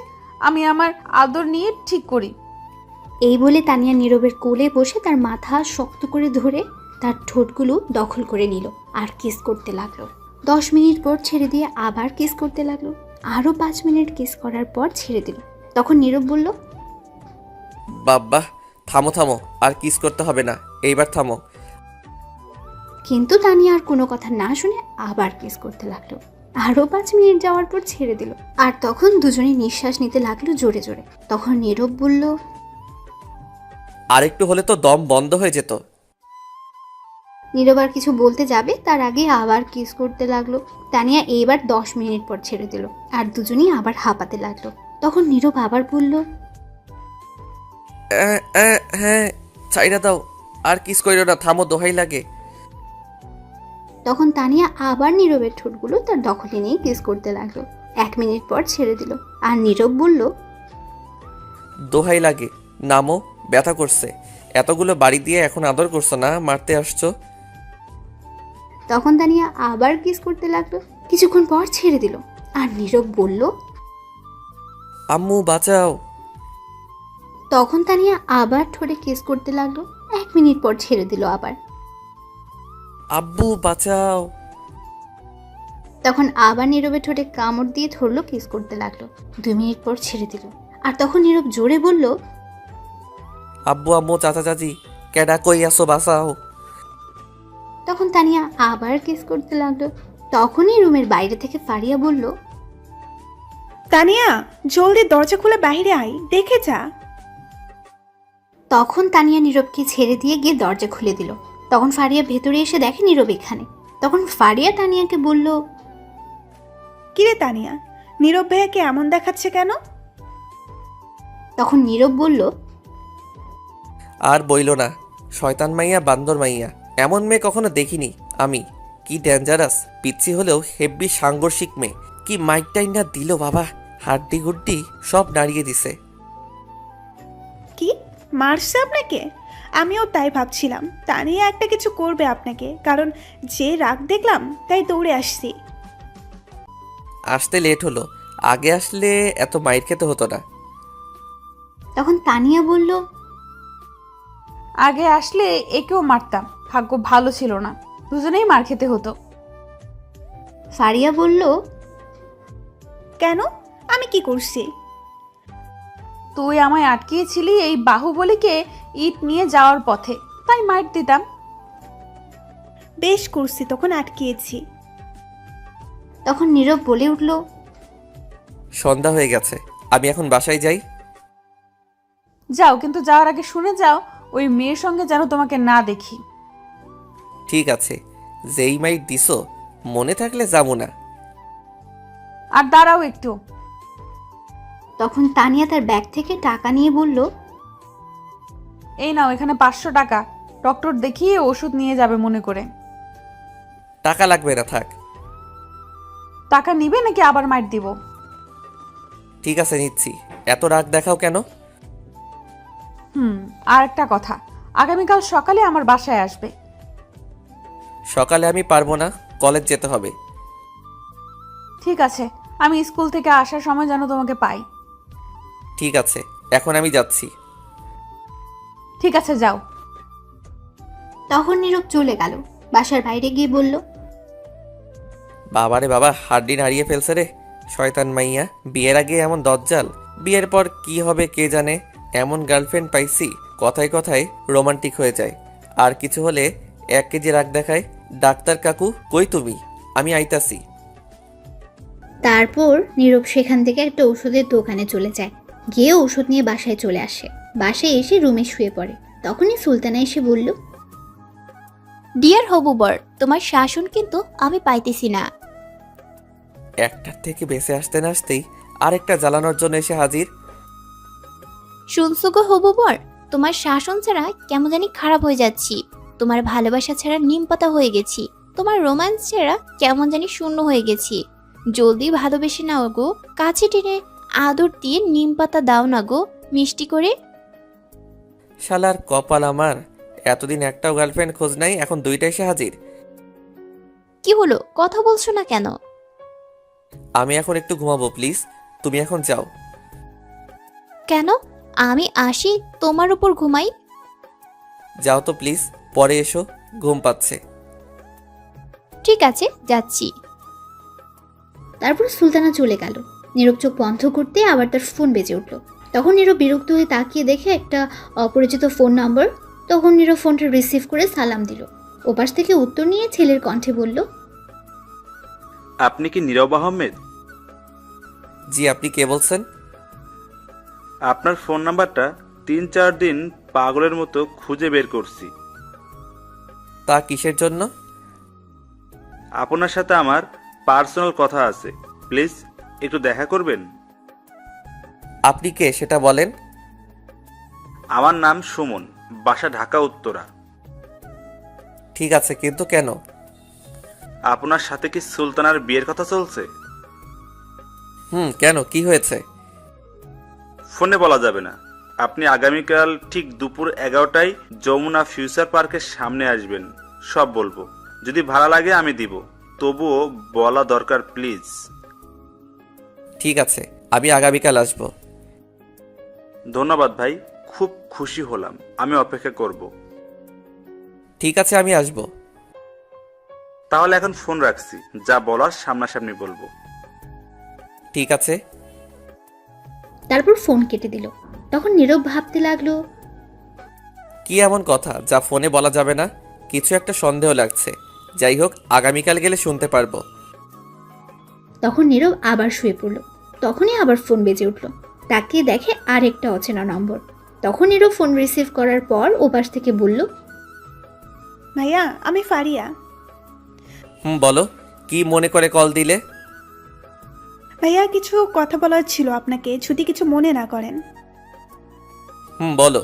আমি আমার আদর নিয়ে ঠিক করি। এই বলে তানিয়া নীরবের কোলে বসে তার মাথা শক্ত করে ধরে তার ঠোঁটগুলো দখল করে নিল আর কিস করতে লাগলো। 10 মিনিট পর ছেড়ে দিয়ে আবার কিস করতে লাগলো। আরও 5 মিনিট কিস করার পর ছেড়ে দিল। তখন নীরব বলল, বাব্বা, থামো থামো, আর কিস করতে হবে না, এইবার থামো। কিন্তু তানিয়া আর কোনো কথা না শুনে আবার কিস করতে লাগলো। আরও 5 মিনিট যাওয়ার পর ছেড়ে দিল। আর তখন দুজনে নিঃশ্বাস নিতে লাগলো জোরে জোরে। তখন নীরব বলল, আরেকটু হলে তো দম বন্ধ হয়ে যেত। নীরব আর কিছু বলতে যাবে তার আগে আবার কিস করতে লাগলো। তানিয়া এইবার 10 মিনিট পর ছেড়ে দিল আর দুজনেই আবার হাঁপাতে লাগলো। তখন নীরব আবার বলল, হ্যাঁ, ছাইরা দাও, আর কিস কইরো না, থামো, দোহাই লাগে। তখন তানিয়া আবার নীরবের ঠোঁটগুলো তার দখলে নিয়ে কিস করতে লাগলো। 1 মিনিট পর ছেড়ে দিল আর নীরব বলল, দোহাই লাগে, নামো, ব্যথা করছে। এতগুলো বাড়ি দিয়ে এখন আদর করছো না, মারতে আসছো। তখন তানিয়া আবার কিস করতে লাগলো। কিছুক্ষণ পর ছেড়ে দিল আর নীরব বলল, আম্মু বাঁচাও। তখন তানিয়া আবার ঠোঁটে কিস করতে লাগলো। 1 মিনিট পর ছেড়ে দিল আবার। আব্বু বাঁচাও। তখন আবার নীরবের ঠোঁটে কামড় দিয়ে ধরলো, কিস করতে লাগলো। 2 মিনিট পর ছেড়ে দিল। আর তখন নীরব জোরে বলল, আব্বু আম্মু চাচা চাচি, কেডা কই আসো, বাঁচাও। তখন তানিয়া আবার কিস করতে লাগলো। তখনই রুমের বাইরে থেকে ফারিয়া বলল, তানিয়া, জলদি দরজা খুলে বাইরে আয়, দেখে যা। তখন তানিয়া নীরবকে ছেড়ে দিয়ে গিয়ে দরজা খুলে দিল। তখন ফারিয়া ভেতরে এসে দেখে নীরব এখানে। তখন ফারিয়া তানিয়াকে বলল, কিরে তানিয়া, নীরব ভাইয়াকে এমন দেখাচ্ছে কেন? তখন নীরব বলল, আর বইলো না, শয়তান মাইয়া, বান্দর মাইয়া, এমন মেয়ে কখনো দেখিনি আমি। কি ডেঞ্জারাস, পিচ্ছি হলেও হেব্বি সাংঘর্ষিক মেয়ে। কি মাইক টাইনা দিল বাবা, হাড্ডি গুড্ডি সব নাড়িয়ে দিছে। কি মারছে আপনাকে? আমিও তাই ভাবছিলাম তানিয়া একটা কিছু করবে আপনাকে, কারণ যে রাগ দেখলাম তাই দৌড়ে আসছি। আসতে লেট হলো, আগে আসলে এত মাইর খেতে হতো না। তখন তানিয়া বলল, আগে আসলে একেও মারতাম, ভাগ্য ভালো ছিল না, দুজনেই মার খেতে হতো। ফারিয়া বলল, কেন, আমি কি করছি? তুই আমায় আটকিয়েছিলি এই বাহুবলীকে ইট নিয়ে যাওয়ার পথে, তাই মার দিতাম। বেশ করছি, তখন আটকিয়েছি। তখন নীরব বলে উঠল, সন্ধ্যা হয়ে গেছে, আমি এখন বাসায় যাই। যাও, কিন্তু যাওয়ার আগে শুনে যাও ওই মেয়ের সঙ্গে যেন তোমাকে না দেখি। ঠিক আছে, যেই মাইর দিছো মনে থাকলে যাবো না। আর দাঁড়াও একটু। তখন তানিয়া তার ব্যাগ থেকে টাকা নিয়ে বলল, এই নাও, এখানে 500 টাকা, ডক্টর দেখিয়ে ওষুধ নিয়ে যাবে মনে করে। টাকা লাগবে না, থাক। টাকা নিবে নাকি আবার মার দিব? ঠিক আছে, নিচ্ছি। এত রাগ দেখাও কেন? আর একটা কথা, আগামীকাল সকালে আমার বাসায় আসবে। সকালে আমি পারবো না, কলেজ যেতে হবে। ঠিক আছে, আমি স্কুল থেকে আসার সময় যেন তোমাকে পাই। ঠিক আছে, এখন আমি যাচ্ছি। ঠিক আছে, যাও। তখন নীরব চলে গেল। বাসার বাইরে গিয়ে বলল, বাবারে বাবা, হাড্ডি নাড়িয়ে ফেলছে রে, শয়তান মাইয়া। বিয়ের আগে এমন দজ্জাল, বিয়ের পর কি হবে কে জানে। এমন গার্লফ্রেন্ড পাইছি, কথায় কথায় রোমান্টিক হয়ে যায়, আর কিছু হলে 1 কেজি রাগ দেখায়। ডাক্তার কাকু কই তুমি, আমি আইতাছি। তারপর নীরব সেখান থেকে একটা ওষুধের দোকানে চলে যায়। গিয়ে ওষুধ নিয়ে বাসায় চলে আসে। বাসায় এসে রুমে শুয়ে পড়ে। তখনই সুলতানা এসে বলল, ডিয়ার হবু বর, তোমার শাসন কিন্তু আমি পাইতেছি না। একটার থেকে বেঁচে আসতে না আসতেই আরেকটা জ্বালানোর জন্য এসে হাজির। শুনছো গো হবু বর, তোমার শাসন ছাড়া কেমন জানি খারাপ হয়ে যাচ্ছি। তোমার ভালোবাসা ছাড়া নিমপাতা হয়ে গেছি। তোমার রোম্যান্স ছাড়া কেমন জানি শূন্য হয়ে গেছি। জলদি ভালোবেসে নাও গো, কাছে টেনে আদর দিয়ে নিমপাতা দাও না গো, মিষ্টি করে। শালার কপাল আমার, এতদিন একটাও গার্লফ্রেন্ড খোঁজ নাই, এখন দুইটা এসে হাজির। কি হলো, কথা বলছো না কেন? আমি এখন একটু ঘুমাবো প্লিজ, তুমি এখন যাও। কেন? আমি আসি তোমার উপর ঘুমাই? যাও তো প্লিজ, পরে এসো, ঘুম পাচ্ছে। ঠিক আছে, যাচ্ছি। তারপর সুলতানা চলে গেল। নীরব চোখ বন্ধ করতে আবার তার ফোন বেজে উঠল। তখন নীরব বিরক্ত হয়ে তাকিয়ে দেখে একটা অপরিচিত ফোন নম্বর। তখন নীরব ফোনটা রিসিভ করে সালাম দিল। ওপাশ থেকে উত্তর নিয়ে ছেলের কণ্ঠে বলল, আপনি কি নীরব আহমেদ? জি, আপনি কে বলছেন? আপনার ফোন নাম্বারটা 3-4 দিন পাগলের মতো খুঁজে বের করছি। তা কিসের জন্য? আপনার সাথে আমার পার্সোনাল কথা আছে, প্লিজ একটু দেখা করবেন? আপনি কে সেটা বলেন। আমার নাম সুমন, বাসা ঢাকা উত্তরা। ঠিক আছে, কিন্তু কেন? আপনার সাথে কি সুলতানার বিয়ের কথা চলছে? কেন, কি হয়েছে? ফোনে বলা যাবে না। আপনি আগামীকাল ঠিক দুপুর 11টায় যমুনা ফিউচার পার্কের সামনে আসবেন, সব বলবো। যদি ভাড়া লাগে আমি দিব, তবুও বলা দরকার প্লিজ। ঠিক আছে, আমি আগামীকাল আসবো। ধন্যবাদ ভাই, খুব খুশি হলাম। আমি অপেক্ষা করব। ঠিক আছে, আমি আসবো। তাহলে এখন ফোন রাখছি, যা বলার সামনাসামনি বলবো। ঠিক আছে। তারপর ফোন কেটে দিল। তখন নীরব ভাবতে লাগলো, কি এমন কথা যা ফোনে বলা যাবে না? কিছু একটা সন্দেহ লাগছে। যাই হোক, আগামীকাল গেলে শুনতে পারবো। তখন নীরব আবার শুয়ে পড়ল। তখনই আবার ফোন বেজে উঠল। তাকিয়ে দেখে আর একটা অচেনা নম্বর। তখন নীরব ফোন রিসিভ করার পর ওপাশ থেকে বলল, ভাইয়া, আমি ফারিয়া। বলো, কি মনে করে কল দিলে? ভাইয়া, কিছু কথা বলার ছিল আপনাকে, যদি কিছু মনে না করেন। বলো।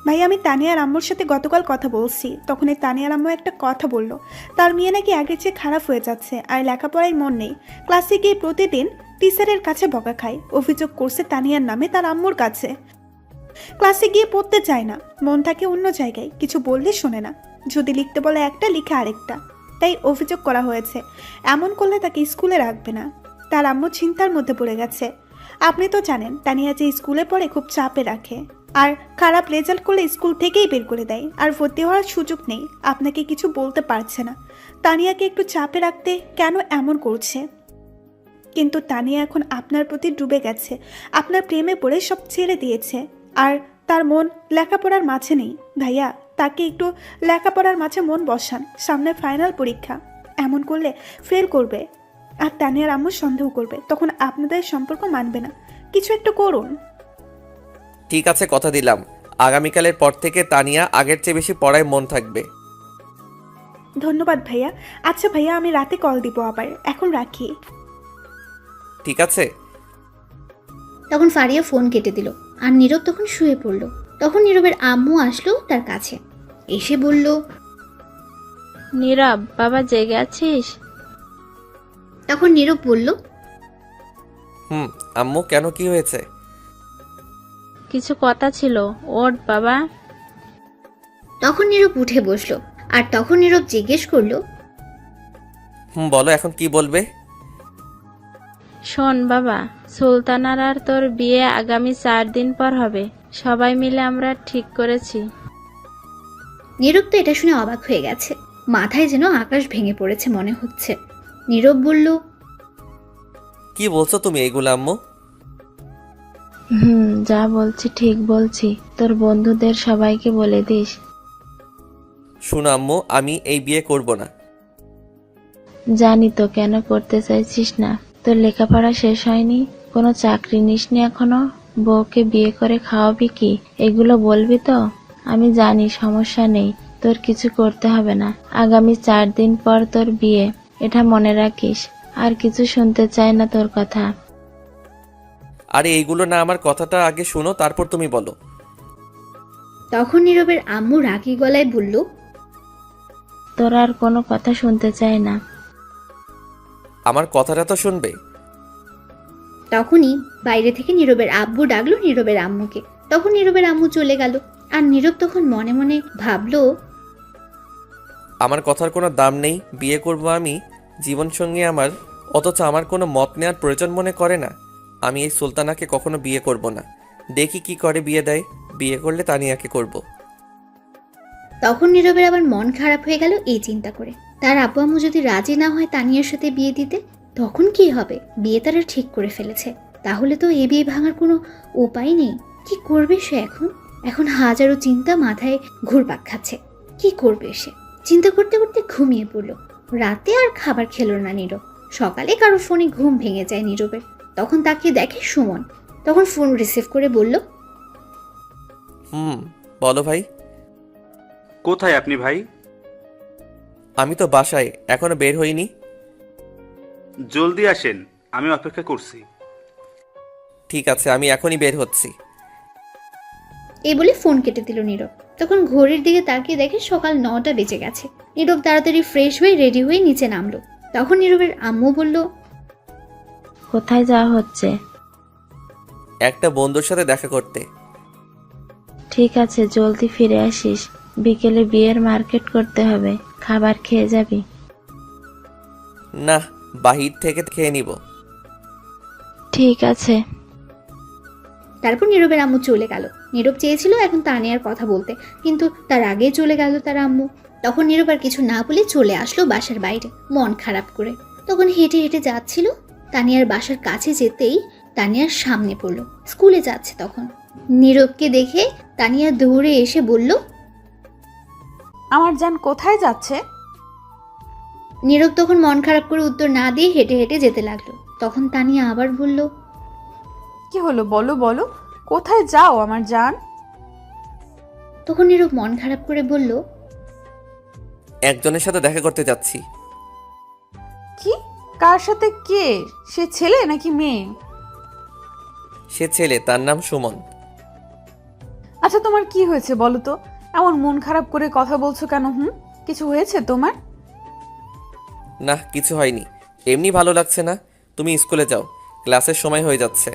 ভাইয়া, আমি তানিয়ার আম্মুর সাথে গতকাল কথা বলছি। তখন এই তানিয়ার আম্মু একটা কথা বলল, তার মেয়ে নাকি আগের চেয়ে খারাপ হয়ে যাচ্ছে, আর লেখাপড়ায় মন নেই। ক্লাসে গিয়ে প্রতিদিন টিচারের কাছে বকা খায়। অভিযোগ করছে তানিয়ার নামে তার আম্মুর কাছে। ক্লাসে গিয়ে পড়তে চায় না, মন থাকে অন্য জায়গায়, কিছু বললে শোনে না। যদি লিখতে বলে একটা, লিখে আরেকটা। তাই অভিযোগ করা হয়েছে, এমন করলে তাকে স্কুলে রাখবে না। তার আম্মু চিন্তার মধ্যে পড়ে গেছে। আপনি তো জানেন তানিয়া যে স্কুলে পড়ে খুব চাপে রাখে, আর খারাপ রেজাল্ট করলে স্কুল থেকেই বের করে দেয়, আর ভর্তি হওয়ার সুযোগ নেই। আপনাকে কিছু বলতে পারছে না। তানিয়াকে একটু চাপে রাখতে কেন এমন করছে? কিন্তু তানিয়া এখন আপনার প্রতি ডুবে গেছে, আপনার প্রেমে পড়ে সব ছেড়ে দিয়েছে। আর তার মন লেখাপড়ার মাঝে নেই। ভাইয়া, তাকে একটু লেখাপড়ার মাঝে মন বসান। সামনে ফাইনাল পরীক্ষা, এমন করলে ফেল করবে, আর তানিয়ার আম্মু সন্দেহ করবে, তখন আপনাদের সম্পর্ক মানবে না। কিছু একটু করুন। ঠিক আছে, কথা দিলাম, আগামীকালের পর থেকে তানিয়া আগের চেয়ে বেশি পড়ায় মন থাকবে। ধন্যবাদ ভাইয়া। আচ্ছা ভাইয়া, আমি রাতে কল দিব আবার, এখন রাখি। ঠিক আছে। তখন ফারিয়া ফোন কেটে দিল। আর নীরব তখন শুয়ে পড়ল। তখন নীরবের আম্মু আসলো তার কাছে, এসে বলল, নীরব বাবা, জেগে আছিস? তখন নীরব বলল, আম্মু, কেন, কি হয়েছে? কিছু কথা ছিল, ওঠ বাবা। তখন নীরব উঠে বসলো। আর তখন নীরব জিজ্ঞেস করলো, বলো, এখন কি বলবে? শোন বাবা, সুলতানার আর তোর বিয়ে আগামী 4 দিন পর হবে। সবাই মিলে আমরা ঠিক করেছি। নীরব তো এটা শুনে অবাক হয়ে গেছে। মাথায় যেন আকাশ ভেঙে পড়েছে মনে হচ্ছে। নীরব বলল, কি বলছো তুমি এগুলো আম্মু? যা বলছি ঠিক বলছি, তোর বন্ধুদের সবাইকে বলে দিস। শোনো আম্মু, আমি এই বিয়ে করব না। জানি তো কেন করতে চাইছিস না। তোর লেখাপড়া শেষ হয়নি, কোনো চাকরি নিসনি এখনো, বউকে বিয়ে করে খাওয়াবি কি, এগুলো বলবি তো? আমি জানি সমস্যা নেই, তোর কিছু করতে হবে না। আগামী 4 দিন পর তোর বিয়ে, এটা মনে রাখিস। আর কিছু শুনতে চাই না তোর কথা। আরে এইগুলো না, আমার কথাটা আগে শোনো, তারপর তুমি বলো। তখন নীরবের আম্মু রাগী গলায় বলল, তোর আর কোনো কথা শুনতে চাই না। আমার কথাটা তো শুনবে। তখনই বাইরে থেকে নীরবের আব্বু ডাকলো নীরবের আম্মুকে। তখন নীরবের আম্মু চলে গেল। আর নীরব তখন মনে মনে ভাবলো, আমার কথার কোনো দাম নেই, বিয়ে করব আমি জীবনসঙ্গী আমার, অথচ আমার কোনো মত নেওয়ার প্রয়োজন মনে করে না। আমি এই সুলতানাকে কখনো বিয়ে করব না, দেখি কি করে বিয়ে দেয়, বিয়ে করলে তানিয়াকে করব। তখন নীরবের আবার মন খারাপ হয়ে গেল এই চিন্তা করে। তার আব্বু আম্মু যদি রাজি না হয় তানিয়ার সাথে বিয়ে দিতে, তখন কি হবে? বিয়ে তারা ঠিক করে ফেলেছে, তাহলে তো এই বিয়ে ভাঙার কোনো উপায় নেই। কি করবে সে এখন? এখন হাজারো চিন্তা মাথায় ঘুরপাক খাচ্ছে। কি করবে সে? চিন্তা করতে করতে ঘুমিয়ে পড়ল। রাতে আর খাবার খেলো না নীরব। সকালে কারো ফোনে ঘুম ভেঙে যায় নীরবের। তখন তাকে দেখে সুমন। তখন ফোন রিসিভ করে বলল, বলো ভাই। কোথায় আপনি ভাই? আমি তো বাসায়, এখনো বের হইনি। জলদি আসেন, আমি অপেক্ষা করছি। ঠিক আছে, আমি এখনই বের হচ্ছি। এই বলে ফোন কেটে দিল নীরব। তখন ঘড়ির দিকে তাকিয়ে দেখে সকাল 9টা বেজে গেছে। নীরব তাড়াতাড়ি ফ্রেশ হয়ে রেডি হয়ে নিচে নামলো। তখন নীরবের আম্মু বলল, কোথায় যাওয়া হচ্ছে? একটা বন্ধুর সাথে দেখা করতে। ঠিক আছে, জলদি ফিরে আসিস। বিকেলে বিয়ের মার্কেট করতে হবে, খাবার খেয়ে যাবি? না, বাহির থেকে খেয়ে নিব। ঠিক আছে। তারপর নীরবের আম্মু চলে গেল। নীরব চেয়েছিল এখন তানিয়ার কথা বলতে, কিন্তু তার আগেই চলে গেল তার আম্মু। তখন নীরব আর কিছু না বলে চলে আসলো বাসার বাইরে মন খারাপ করে। তখন হেঁটে হেঁটে যাচ্ছিল। তানিয়ার বাসার কাছে যেতেই তানিয়ার সামনে পড়লো। স্কুলে যাচ্ছে তখন। নীরবকে দেখে তানিয়া দৌড়ে এসে বলল, আমার জান কোথায় যাচ্ছে? নীরব তখন মন খারাপ করে উত্তর না দিয়ে হেঁটে হেঁটে যেতে লাগলো। তখন তানিয়া আবার বলল, কি হলো বলো বলো, কোথায় যাও আমার জান? তখন নীরব মন খারাপ করে বলল, একজনের সাথে দেখা করতে যাচ্ছি। কি? কার সাথে? কে সে? ছেলে নাকি মেয়ে? সে ছেলে, তার নাম সুমন। আচ্ছা তোমার কি হয়েছে বলো তো? এমন মন খারাপ করে কথা বলছো কেন? কিছু হয়েছে তোমার? না, কিছু হয়নি, এমনি ভালো লাগছে না। তুমি স্কুলে যাও, ক্লাসের সময় হয়ে যাচ্ছে।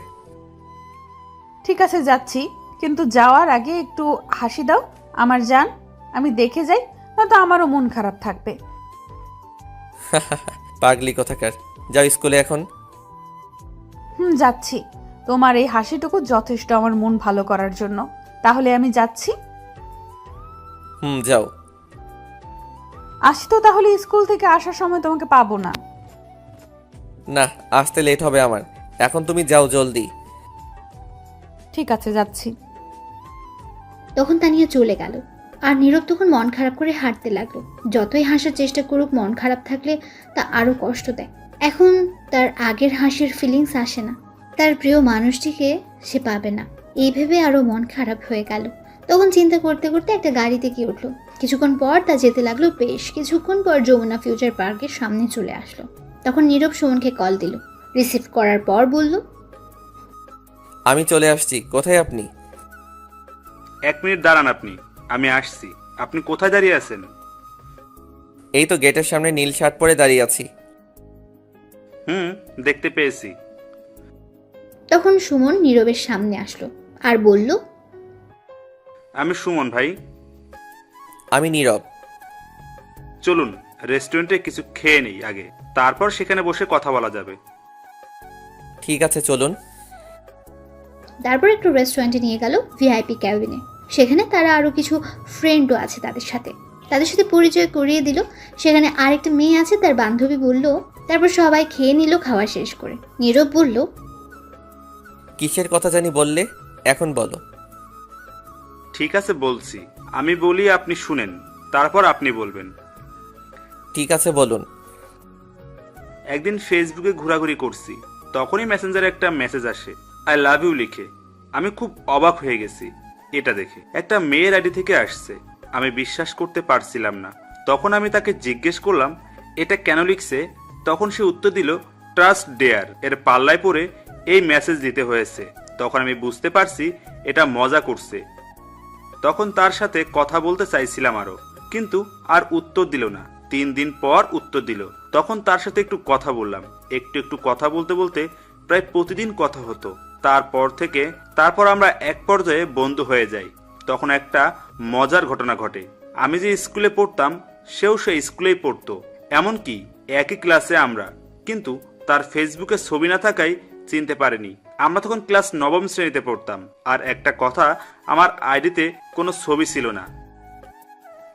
ঠিক আছে যাচ্ছি, কিন্তু যাওয়ার আগে একটু হাসি দাও আমার জান, আমি দেখে যাই, না তো আমারও মন খারাপ থাকবে। পাগলি কোথাকার, যাও স্কুলে এখন। যাচ্ছি। তোমার এই হাসিটুকু যথেষ্ট আমার মন ভালো করার জন্য। তাহলে আমি যাচ্ছি। যাও। আসি তো তাহলে, স্কুল থেকে আসার সময় তোমাকে পাবো না। না, আসতে লেট হবে আমার, এখন তুমি যাও জলদি। ঠিক আছে যাচ্ছি। তখন তানিয়া চলে গেল। আর নীরব তখন মন খারাপ করে হাঁটতে লাগলো। যতই হাসার চেষ্টা করুক, মন খারাপ থাকলে তা আরো কষ্ট দেয়। এখন তার আগের হাসির ফিলিংস আসে না। তার প্রিয় মানুষটিকে সে পাবে না, এই ভেবে আরো মন খারাপ হয়ে গেল। তখন চিন্তা করতে করতে একটা গাড়িতে গিয়ে উঠলো। কিছুক্ষণ পর তা যেতে লাগলো। বেশ কিছুক্ষণ পর যমুনা ফিউচার পার্কের সামনে চলে আসলো। তখন নীরব সুমনকে কল দিল। রিসিভ করার পর বলল, আমি চলে আসছি, কোথায় আপনি? 1 মিনিট দাঁড়ান আপনি, আমি আসছি। আপনি কোথায় দাঁড়িয়ে আছেন? এই তো গেটের সামনে নীল শার্ট পরে দাঁড়িয়ে আছি। দেখতে পেয়েছি। তখন সুমন নীরবের সামনে আসলো আর বলল, আমি সুমন ভাই। আমি নীরব। চলুন রেস্টুরেন্টে কিছু খেয়ে নেই আগে, তারপর সেখানে বসে কথা বলা যাবে। ঠিক আছে, চলুন। তারপর একটু রেস্টুরেন্টে নিয়ে গেল, ভিআইপি ক্যাবিনে। সেখানে তারা আরো কিছু ফ্রেন্ডও আছে তাদের সাথে পরিচয় করিয়ে দিল। সেখানে আরেকটা মেয়ে আছে, তার বান্ধবী বলল। তারপর সবাই খেয়ে নিল। খাওয়া শেষ করে নীরব বলল, কিসের কথা জানি বললে, এখন বলো। ঠিক আছে বলছি, আমি বলি আপনি শুনেন, তারপর আপনি বলবেন। ঠিক আছে, বলুন। একদিন ফেসবুকে ঘোরাঘুরি করছি, তখনই মেসেঞ্জারে একটা মেসেজ আসে, আই লাভ ইউ লিখে। আমি খুব অবাক হয়ে গেছি এটা দেখে। একটা মেয়ের আইডি থেকে আসছে। আমি বিশ্বাস করতে পারছিলাম না। তখন আমি তাকে জিজ্ঞেস করলাম এটা কেন লিখছে। তখন সে উত্তর দিল, ট্রাস্ট ডেয়ার। এর পাল্লায় পড়ে এই মেসেজ দিতে হয়েছে। তখন আমি বুঝতে পারছি এটা মজা করছে। তখন তার সাথে কথা বলতে চাইছিলাম আরো, কিন্তু আর উত্তর দিল না। 3 দিন পর উত্তর দিল। তখন তার সাথে একটু কথা বললাম। একটু কথা বলতে বলতে প্রায় প্রতিদিন কথা হতো। তারপর আমরা এক পর্যায়ে বন্ধু হয়ে যাই। তখন একটা মজার ঘটনা ঘটে। আমি যে স্কুলে পড়তাম সেও সেই স্কুলেই পড়তো, এমনকি একই ক্লাসে আমরা, কিন্তু তার ফেসবুকে ছবি না থাকায় চিনতে পারেনি। আমরা তখন ক্লাস 9ম শ্রেণীতে পড়তাম। আর একটা কথা, আমার আইডিতে কোনো ছবি ছিল না।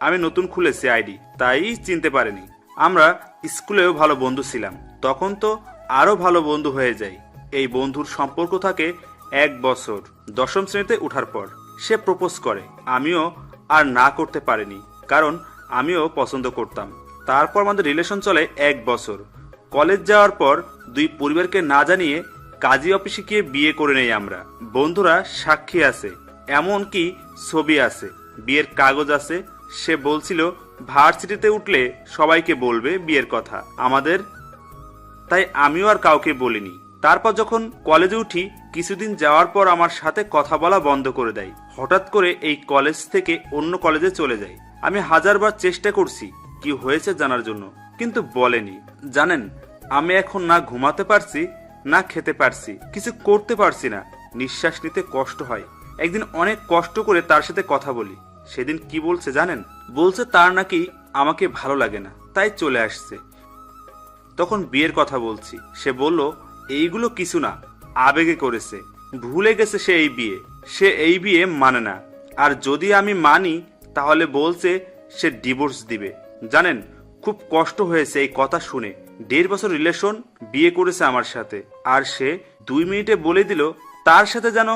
আমি নতুন খুলেছি আইডি, তাই চিনতে পারেনি। আমরা স্কুলেও ভালো বন্ধু ছিলাম। তখন তো আরো ভালো বন্ধু হয়ে যায়। এই বন্ধুর সম্পর্ক থাকে 1 বছর। 10ম শ্রেণীতে ওঠার পর সে প্রপোজ করে। আমিও আর না করতে পারিনি, কারণ আমিও পছন্দ করতাম। তারপর আমাদের রিলেশন চলে 1 বছর। কলেজ যাওয়ার পর 2 পরিবারকে না জানিয়ে কাজী অফিসে গিয়ে বিয়ে করে নেই আমরা। বন্ধুরা সাক্ষী আছে, এমনকি ছবি আছে, বিয়ের কাগজ আছে। সে বলছিল ভার্সিটিতে উঠলে সবাইকে বলবে বিয়ের কথা আমাদের, তাই আমিও আর কাউকে বলিনি। তারপর যখন কলেজে উঠি, কিছুদিন যাওয়ার পর আমার সাথে কথা বলা বন্ধ করে দেয়। হঠাৎ করে এই কলেজ থেকে অন্য কলেজে চলে যায়। আমি 1000বার চেষ্টা করছি কি হয়েছে জানার জন্য, কিন্তু বলেনি। জানেন, আমি এখন না ঘুমাতে পারছি, না খেতে পারছি, কিছু করতে পারছি না। নিঃশ্বাস নিতে কষ্ট হয়। একদিন অনেক কষ্ট করে তার সাথে কথা বলি। সেদিন কি বলছে জানেন? বলছে তার নাকি আমাকে ভালো লাগে না, তাই চলে আসছে। তখন বিয়ের কথা বলছি। সে বলল এইগুলো কিছু না, আবেগে করেছে, ভুলে গেছে সে এই বিয়ে মানে না। আর যদি আমি মানি তাহলে বলছে সে ডিভোর্স দিবে। জানেন, খুব কষ্ট হয়েছে এই কথা শুনে। 1.5 বছর রিলেশন, বিয়ে করেছে আমার সাথে, আর সে 2 মিনিটে বলে দিল তার সাথে যেন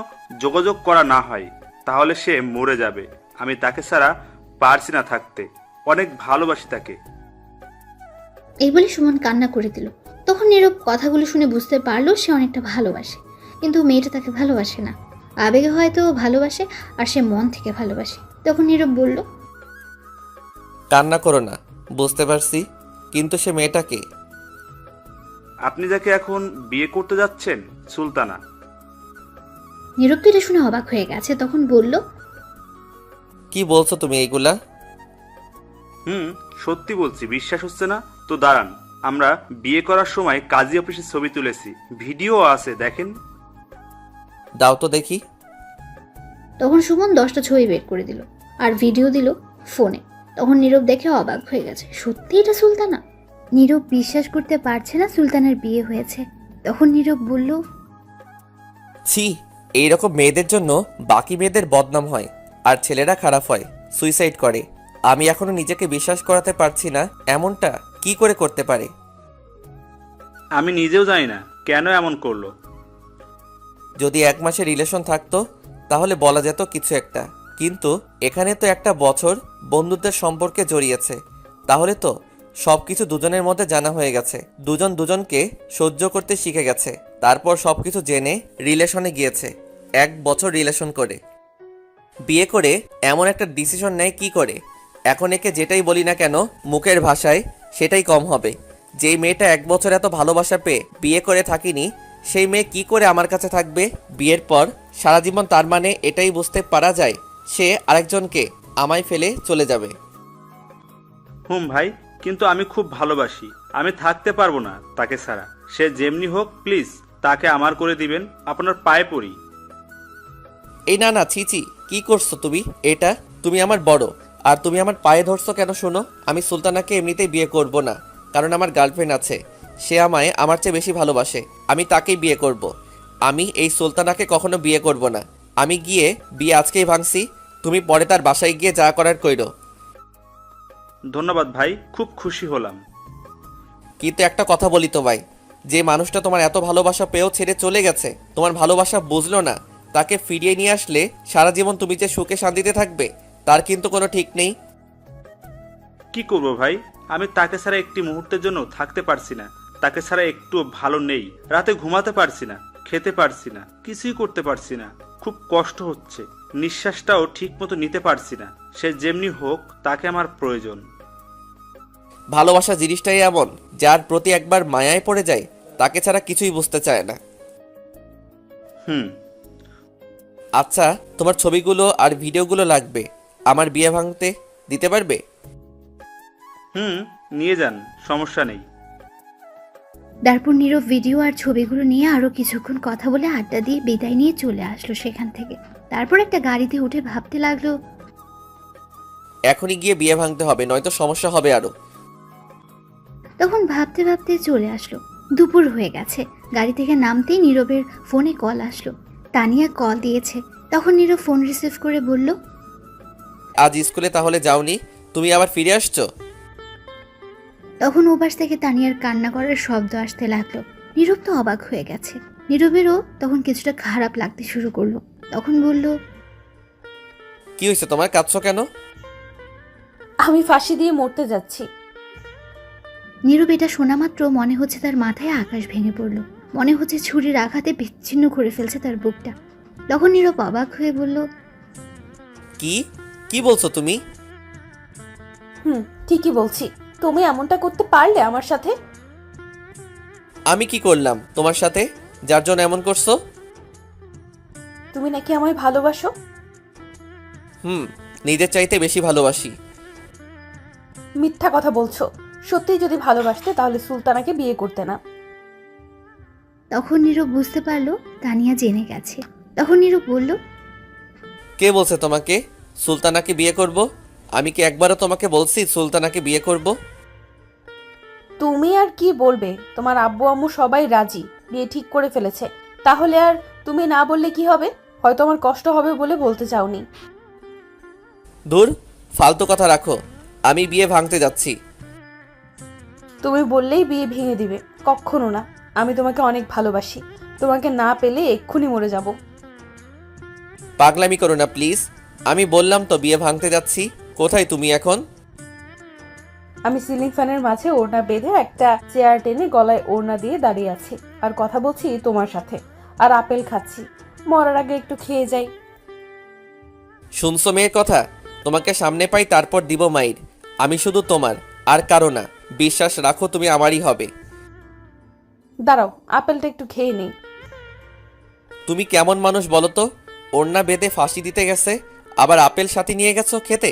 যোগাযোগ করা না হয়, তাহলে সে মরে যাবে। আমি তাকে ছাড়া পারছি না থাকতে, অনেক ভালোবাসি তাকে। এই বলে সুমন কান্না করে দিল। তখন নীরব কথাগুলো শুনে বুঝতে পারলো সে অনেকটা ভালোবাসে, কিন্তু মেয়েটা তাকে ভালোবাসে না। আবেগে হয়তো ভালোবাসে, আর সে মন থেকে ভালোবাসে। তখন নীরব বলল, কান্না করো না, বুঝতে পারছি, কিন্তু সে মেয়েটাকে। আপনি যাকে এখন বিয়ে করতে যাচ্ছেন, সুলতানা। নীরব তো এটা শুনে অবাক হয়ে গেছে। তখন বলল, কি বলছো তুমি এইগুলা? সত্যি বলছি, বিশ্বাস হচ্ছে না তো দাঁড়ান, আমরা বিয়ে করার সময় কাজী অফিসে ছবি তুলেছি, ভিডিও আছে, দেখেন। দাও তো দেখি। তখন সুমন 10টা ছবি বের করে দিল আর ভিডিও দিল ফোনে। তখন নীরব দেখে অবাক হয়ে গেছে, সত্যি এটা সুলতানা। নীরব বিশ্বাস করতে পারছে না সুলতানার বিয়ে হয়েছে। তখন নীরব বলল, ছি, এইরকম মেয়েদের জন্য বাকি মেয়েদের বদনাম হয়, আর ছেলেরা খারাপ হয়, সুইসাইড করে। আমি এখনো নিজেকে বিশ্বাস করাতে পারছি না এমনটা কি করে করতে পারে। আমি নিজেও জানি না কেন এমন করলো। যদি 1 মাসের রিলেশন থাকতো তাহলে বলা যেত কিছু একটা, কিন্তু এখানে তো 1 বছর বন্ধুত্বের সম্পর্কে জড়িয়েছে। তাহলে তো সবকিছু দুজনের মধ্যে জানা হয়ে গেছে, দুজন দুজনকে সহ্য করতে শিখে গেছে। তারপর সবকিছু জেনে রিলেশনে গিয়েছে। 1 বছর রিলেশন করে বিয়ে করে এমন একটা ডিসিশন নেয় কি করে? এখন একে যেটাই বলি না কেন মুখের ভাষায় সেটাই কম হবে। যেই মেয়েটা 1 বছর এত ভালোবাসা পেয়ে বিয়ে করে থাকিনি, সেই মেয়ে কি করে আমার কাছে থাকবে বিয়ের পর সারা জীবন? তার মানে এটাই বুঝতে পারা যায় সে আরেকজনকে আমায় ফেলে চলে যাবে। ভাই, কিন্তু আমি খুব ভালোবাসি, আমি থাকতে পারবো না তাকে ছাড়া। সে যেমনি হোক প্লিজ তাকে আমার করে দিবেন, আপনার পায়ে পড়ি। এই না না, ছি, কি করছো তুমি? এটা তুমি আমার বড়, আর তুমি আমার পায়ে ধরছো কেন? শোনো, আমি সুলতানাকে এমনিতেই বিয়ে করব না, কারণ আমার গার্লফ্রেন্ড আছে। সে আমায় আমার চেয়ে বেশি ভালোবাসে, আমি তাকেই বিয়ে করব। আমি এই সুলতানাকে কখনো বিয়ে করব না। আমি গিয়ে বিয়ে আজকেই ভাঙছি, তুমি পরে তার বাসায় গিয়ে যা করার কইরো। ধন্যবাদ ভাই, খুব খুশি হলাম। কিন্তু একটা কথা বলি তোমায়, যে মানুষটা তোমার এত ভালোবাসা পেয়েও ছেড়ে চলে গেছে, তোমার ভালোবাসা বুঝলো না, তাকে ফিরিয়ে নিয়ে আসলে সারা জীবন তুমি যে সুখে শান্তিতে থাকবে তার কিন্তু কোনো ঠিক নেই। কি করব ভাই, আমি তাকে ছাড়া একটি মুহূর্তের জন্য থাকতে পারছি না। তাকে ছাড়া একটু ভালো নেই, রাতে ঘুমাতে পারছি না, খেতে পারছি না, কিছুই করতে পারছি না। খুব কষ্ট হচ্ছে, নিঃশ্বাসটাও ঠিক মতো নিতে পারছি না। সে যেমনি হোক তাকে আমার প্রয়োজন। ভালোবাসা জিনিসটাই এমন, যার প্রতি একবার মায়ায় পড়ে যায় তাকে ছাড়া কিছুই বুঝতে চায় না। হুম। আচ্ছা, তোমার ছবিগুলো আর ভিডিওগুলো লাগবে, আমার বিয়ে ভাঙতে দিতে পারবে? হুম, নিয়ে যান, সমস্যা নেই। তারপর নীরব ভিডিও আর ছবিগুলো নিয়ে আরো কিছুক্ষণ কথা বলে আড্ডা দিয়ে বিদায় নিয়ে চলে আসলো সেখান থেকে। তারপর একটা গাড়িতে উঠে ভাবতে লাগলো, এখনই গিয়ে বিয়ে ভাঙতে হবে, নয়তো সমস্যা হবে আরো। তখন ভাবতে ভাবতে চলে আসলো। দুপুর হয়ে গেছে। গাড়ি থেকে নামতেই নীরবের ফোনে কল আসলো। তানিয়া কল দিয়েছে। তখন নীরব ফোন রিসিভ করে বলল, আজ স্কুলে তাহলে যাওনি, তুমি আবার ফিরে আসছো? তখন ওপাশ থেকে তানিয়ার কান্না করার শব্দ আসতে লাগলো। নীরব তো অবাক হয়ে গেছে। নীরবেরও তখন কিছুটা খারাপ লাগতে শুরু করলো। তখন বলল, কি হয়েছে তোমার, কাঁদছো কেন? আমি ফাঁসি দিয়ে মরতে যাচ্ছি। নীরব এটা শোনা মাত্র মনে হচ্ছে তার মাথায় আকাশ ভেঙে পড়ল। মনে হচ্ছে ছুরির আঘাতে বিচ্ছিন্ন করে ফেলছে তার বুকটা। তখন নীরব অবাক হয়ে বলল, কি কি বলছো তুমি? ঠিকই বলছি। তুমি এমনটা করতে পারলে আমার সাথে? আমি কি করলাম তোমার সাথে, যার জন্য এমন করছো? তুমি নাকি আমায় ভালোবাসো? নিজের চাইতে বেশি ভালোবাসি। মিথ্যা কথা বলছো। সত্যিই যদি ভালোবাসতে তাহলে সুলতানাকে বিয়ে করতে না। তখন নীরব বুঝতে পারলো তানিয়া জেনে গেছে। তখন নীরব বলল, কে বলছে তোমাকে সুলতানাকে বিয়ে করব? আমি কি একবারও তোমাকে বলছি সুলতানাকে বিয়ে করব? তুমি আর কি বলবে? তোমার আব্বু আম্মু সবাই রাজি, বিয়ে ঠিক করে ফেলেছে। তাহলে আর তুমি না বললে কি হবে? হয়তো আমার কষ্ট হবে বলে বলতে চাওনি। দূর, ফালতু কথা রাখো, আমি বিয়ে ভাঙতে যাচ্ছি। তুমি বললেই বিয়ে ভেঙে দিবে? কখনো না। আমি তোমাকে অনেক ভালোবাসি। তোমাকে না পেলে এক্ষুনি মরে যাব। পাগলামি করো না প্লিজ, আমি বললাম তো বিয়ে ভাঙতে যাচ্ছি। কোথায় তুমি এখন? আমি সিলিং ফ্যানের মাঝে ওড়না বেঁধে একটা চেয়ার টেনে গলায় ওড়না দিয়ে দাঁড়িয়ে আছি আর কথা বলছি তোমার সাথে, আর আপেল খাচ্ছি। মরার আগে একটু খেয়ে যাই। শুনছো মেয়ের কথা? তোমাকে সামনে পাই তারপর দিব মাইর। আমি শুধু তোমার, আর কারো না। বিশ্বাস রাখো তুমি আমারই হবে। দাঁড়াও, আপেলটা একটু খেয়ে নেই। তুমি কেমন মানুষ বলো তো? ওড়না বেঁধে ফাঁসি দিতে গেছে, আবার আপেল সাথে নিয়ে গেছো খেতে।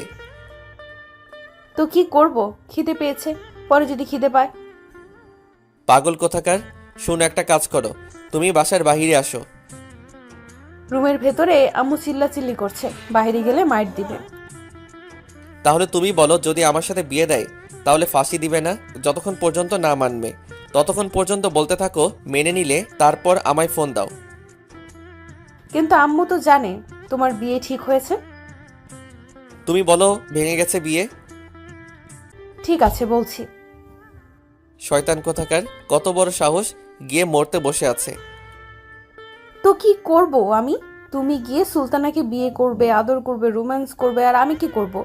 তো কি করব? খিদে পেয়েছে, পরে যদি খিদে পায়। পাগল কোথাকার। শুনো, একটা কাজ করো, তুমি বাসার বাহিরে আসো। রুমের ভেতরে আম্মু চিল্লাচিল্লি করছে, বাইরে গেলে মাইর দিবে। তাহলে তুমি বলো, যদি আমার সাথে বিয়ে দেয় তাহলে ফাঁসি দিবে না? যতক্ষণ পর্যন্ত না মানবে ততক্ষণ পর্যন্ত বলতে থাকো, মেনে নিলে তারপর আমায় ফোন দাও। কিন্তু আম্মু তো জানে তোমার বিয়ে ঠিক হয়েছে। তুমি বলো ভেঙে গেছে বিয়ে। ঠিক আছে, বলছি। শয়তান কোথাকার, কত বড় সাহস, গিয়ে মরতে বসে আছে। তো কি করব আমি? তুমি গিয়ে সুলতানাকে বিয়ে করবে, আদর করবে, রোম্যান্স করবে, আর আমি কি করব?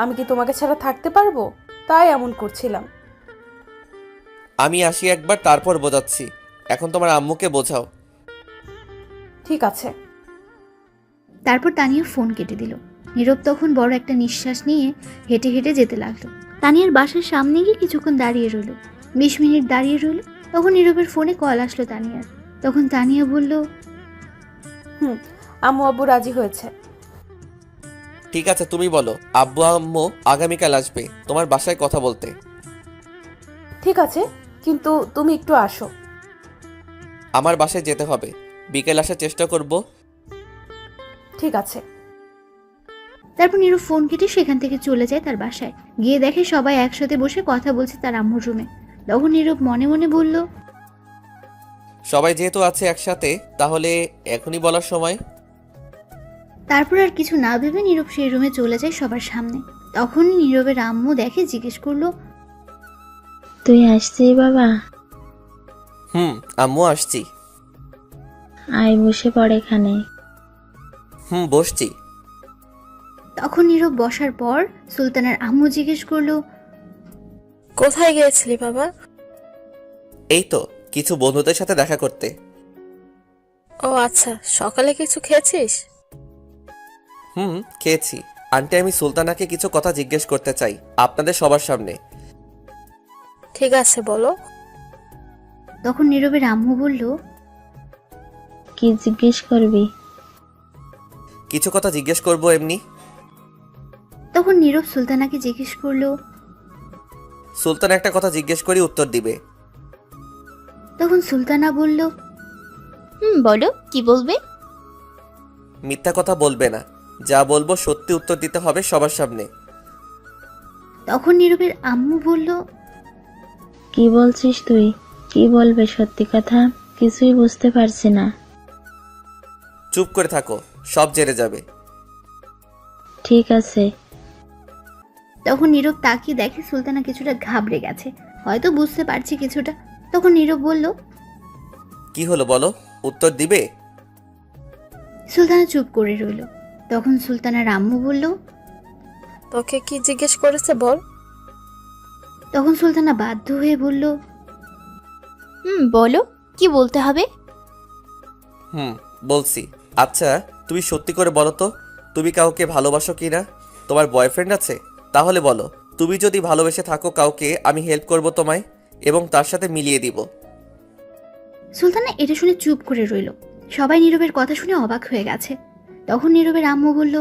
আমি কি তোমাকে ছাড়া থাকতে পারবো? তাই এমন করছিলাম। আমি আসি একবার, তারপর বোঝাচ্ছি। এখন তোমার আম্মুকে বোঝাও। ঠিক আছে। তারপর তানিয়া ফোন কেটে দিল। নীরব তখন বড় একটা নিঃশ্বাস নিয়ে হেঁটে হেঁটে যেতে লাগলো। তানিয়ার বাসার সামনে গিয়ে কিছুক্ষণ দাঁড়িয়ে রইল। 20 মিনিট দাঁড়িয়ে রইল। তখন নীরবের ফোনে কল আসলো তানিয়ার। তখন তানিয়া বলল, আম্মু আব্বু রাজি হয়েছে। ঠিক আছে, তুমি বলো আব্বু আম্মু আগামীকাল আসবে তোমার বাসায় কথা বলতে। ঠিক আছে, কিন্তু তুমি একটু আসো। আমার বাসায় যেতে হবে, বিকেল আসার চেষ্টা করব। ঠিক আছে। তারপর নীরব ফোন কেটে সেখান থেকে চলে যায় তার বাসায়। গিয়ে দেখে সবাই একসাথে বসে কথা বলছে তার আম্মুর রুমে। তখন নীরব মনে মনে বলল, সবাই যেহেতু আছে একসাথে, তাহলে এখনই বলার সময়। তারপর আর কিছু না ভেবে নীরব সেই রুমে চলে যায় সবার সামনে। তখন নীরবের আম্মু দেখে জিজ্ঞেস করলো, তুই আসছিস বাবা? আম্মু আসছি। আয় বসে পড় এখানে। বসছি। তখন নীরব বসার পর সুলতানের আম্মু জিজ্ঞেস করলো, কোথায় গিয়েছিলি বাবা? এই তো কিছু বন্ধুদের সাথে দেখা করতে। ও আচ্ছা, সকালে কিছু খেয়েছিস? খেয়েছি। আন্টি, আমি সুলতানাকে কিছু কথা জিজ্ঞেস করতে চাই আপনাদের সবার সামনে। ঠিক আছে, বলো। তখন নীরবের আম্মু বলল, কি জিজ্ঞেস করবি? কিছু কথা জিজ্ঞেস করবো এমনি। তখন নীরব সুলতানাকে জিজ্ঞেস করলো। সুলতান একটা কথা জিজ্ঞেস করি, উত্তর দিবে। তখন সুলতানা বলল, বলো কি বলবে? মিথ্যা কথা বলবে না, যা বলবো সত্যি উত্তর দিতে হবে সবার সামনে। তখন নীরবের আম্মু বলল, কি বলছিস তুই? কি বলবে সত্যি কথা? কিছুই বুঝতে পারছি না। চুপ করে থাকো, সব জেনে যাবে। ঠিক আছে। তখন নীরব তাকিয়ে দেখে সুলতানা কিছুটা ঘাবড়ে গেছে, হয়তো বুঝতে পারছি কিছুটা। তখন নীরব বলল, কি হলো বলো, উত্তর দিবে? সুলতানা চুপ করে রইল। তখন সুলতানার আম্মু বলল, তোকে কি জিজ্ঞেস করেছে বল। তখন সুলতানা বাধ্য হয়ে বলল, বলো কি বলতে হবে। বলছি। আচ্ছা তুমি সত্যি করে বলো তো, তুমি কাউকে ভালোবাসো কি না? তোমার বয়ফ্রেন্ড আছে? তাহলে বলো, তুমি যদি ভালোবেসে থাকো কাউকে, আমি হেল্প করব তোমায় এবং তার সাথে মিলিয়ে দিব। সুলতানা এটা শুনে চুপ করে রইল। সবাই নীরবের কথা শুনে অবাক হয়ে গেছে। তখন নীরবের আম্মু বলল,